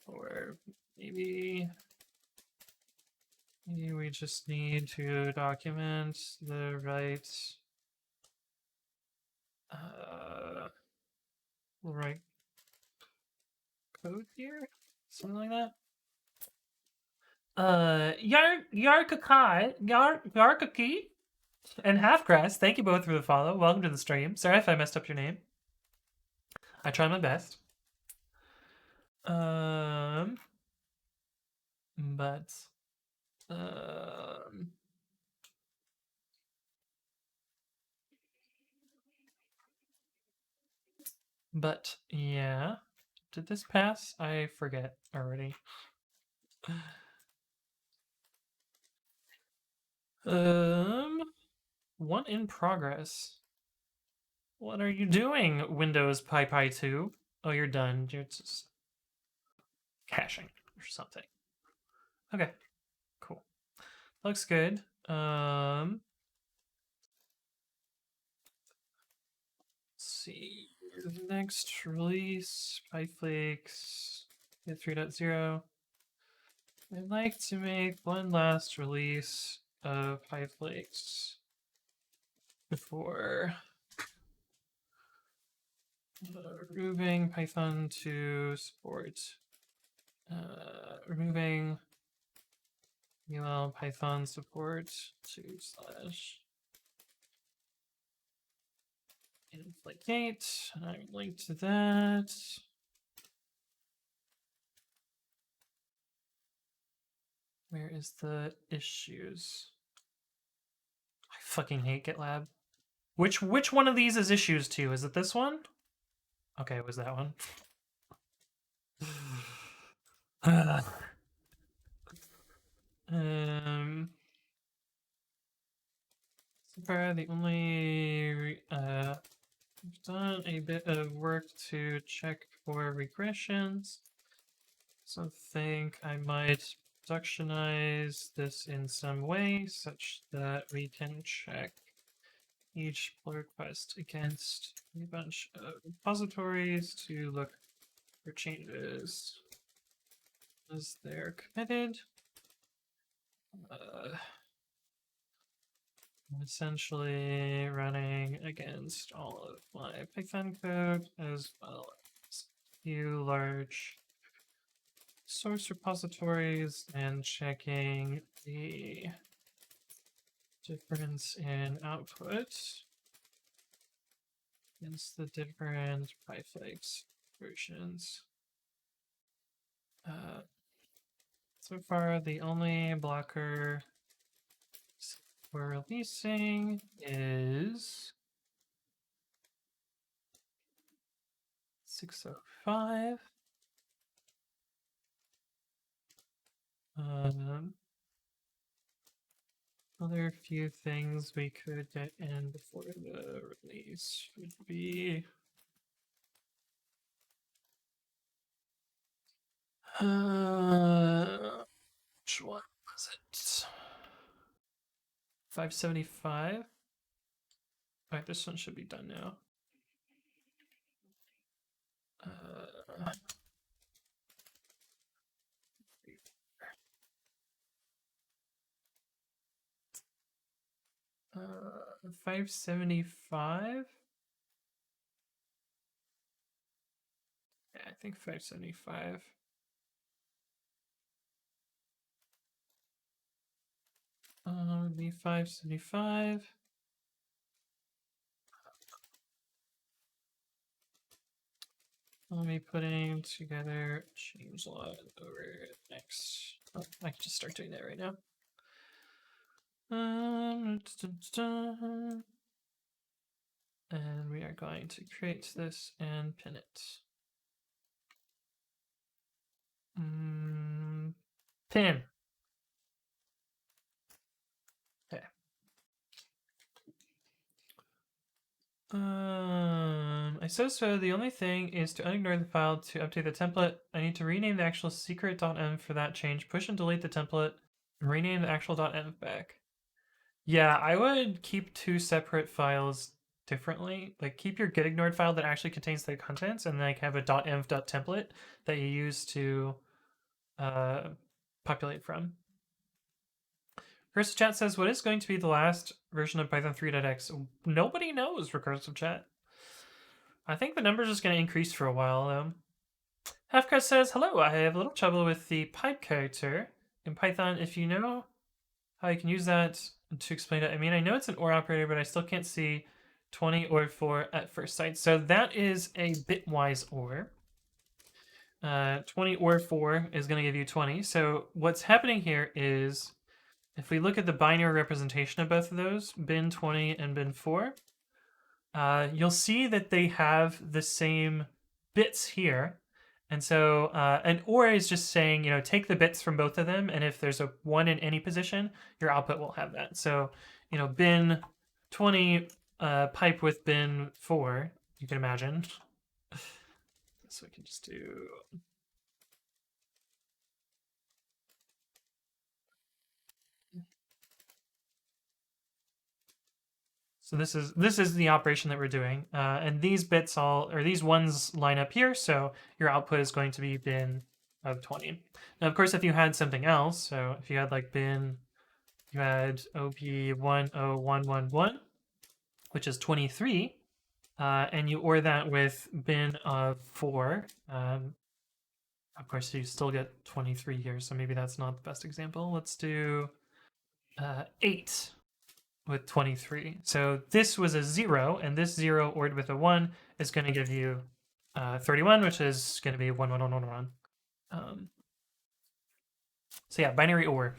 Or maybe we just need to document the right code here, something like that. Yarkaki and Halfgrass, thank you both for the follow. Welcome to the stream. Sorry if I messed up your name. I tried my best. But yeah, did this pass? I forget already. One in progress. What are you doing, Windows Pi 2? Oh, you're done. You're just caching or something. Okay, cool. Looks good. Let's see. Next release, Piflakes 3.0. I'd like to make one last release of Piflakes before removing Python to support. Removing Python support to /inflate. And I'm linked to that. Where is the issues? I fucking hate GitLab. Which one of these is issues to? Is it this one? Okay, it was that one. So far, the only we've done a bit of work to check for regressions. So think I might productionize this in some way such that we can check each pull request against a bunch of repositories to look for changes as they're committed. I'm essentially running against all of my Python code as well as a few large source repositories and checking the difference in output against the different pyflakes versions. So far, the only blocker we're releasing is 605. Other few things we could get in before the release would be which one was it? 575. Alright, this one should be done now. 575. Yeah, I think 575. Would be 575. I'll be putting together change log over next. Oh, I can just start doing that right now. And we are going to create this and pin it. Pin. Okay. I said so. The only thing is to unignore the file to update the template. I need to rename the actual secret.env for that change. Push and delete the template and rename the actual .env back. Yeah, I would keep two separate files differently. Like keep your get ignored file that actually contains the contents, and like have a .env.template that you use to populate from. Recursive chat says, what is going to be the last version of Python 3.x? Nobody knows, recursive chat. I think the number's just going to increase for a while, though. Halfcut says, hello, I have a little trouble with the pipe character in Python. If you know how you can use that to explain it. I mean, I know it's an OR operator, but I still can't see 20 or 4 at first sight. So that is a bitwise OR. 20 or 4 is going to give you 20. So what's happening here is, if we look at the binary representation of both of those, bin 20 and bin 4, you'll see that they have the same bits here. And so an OR is just saying, take the bits from both of them, and if there's a 1 in any position, your output will have that. So, bin 20 pipe with bin 4, you can imagine. So we can just do... So this is the operation that we're doing, and these bits these ones line up here. So your output is going to be bin of 20. Now, of course, if you had something else, so if you had like bin, you had op10111, which is 23, and you OR that with bin of 4. Of course, you still get 23 here, so maybe that's not the best example. Let's do 8. With 23. So this was a 0, and this 0 ORed with a 1 is going to give you 31, which is going to be 11111. So yeah, binary OR.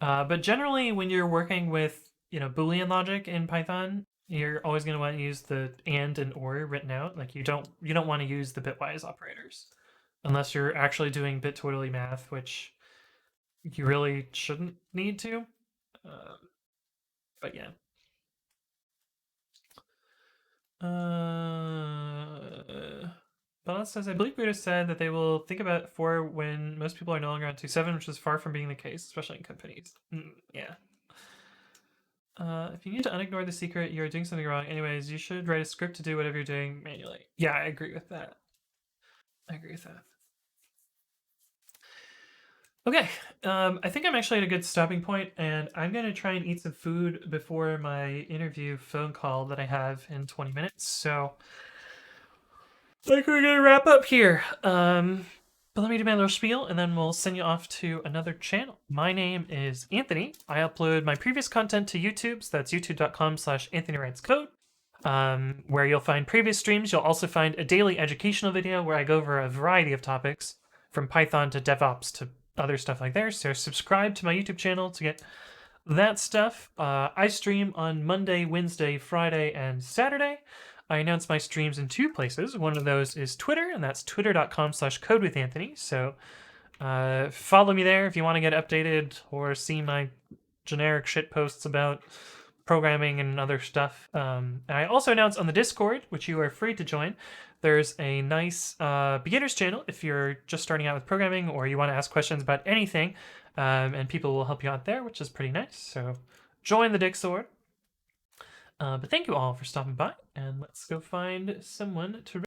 But generally, when you're working with Boolean logic in Python, you're always going to want to use the and or written out. Like you don't want to use the bitwise operators unless you're actually doing bit totally math, which you really shouldn't need to. But yeah. Balance says, I believe Buddha said that they will think about 4 when most people are no longer on 2.7, which is far from being the case, especially in companies. Yeah. If you need to unignore the secret, you're doing something wrong. Anyways, you should write a script to do whatever you're doing manually. Yeah, I agree with that. Okay, I think I'm actually at a good stopping point, and I'm gonna try and eat some food before my interview phone call that I have in 20 minutes. So, I think we're gonna wrap up here. But let me do my little spiel, and then we'll send you off to another channel. My name is Anthony. I upload my previous content to YouTube, so that's youtube.com/AnthonyWritesCode, where you'll find previous streams. You'll also find a daily educational video where I go over a variety of topics, from Python to DevOps to other stuff like there. So subscribe to my YouTube channel to get that stuff. I stream on Monday, Wednesday, Friday, and Saturday. I announce my streams in 2 places. One of those is Twitter, and that's twitter.com/codewithanthony. So follow me there if you want to get updated or see my generic shit posts about programming and other stuff. And I also announce on the Discord, which you are free to join, there's a nice beginners channel if you're just starting out with programming or you want to ask questions about anything, and people will help you out there, which is pretty nice. So join the Discord. But thank you all for stopping by, and let's go find someone to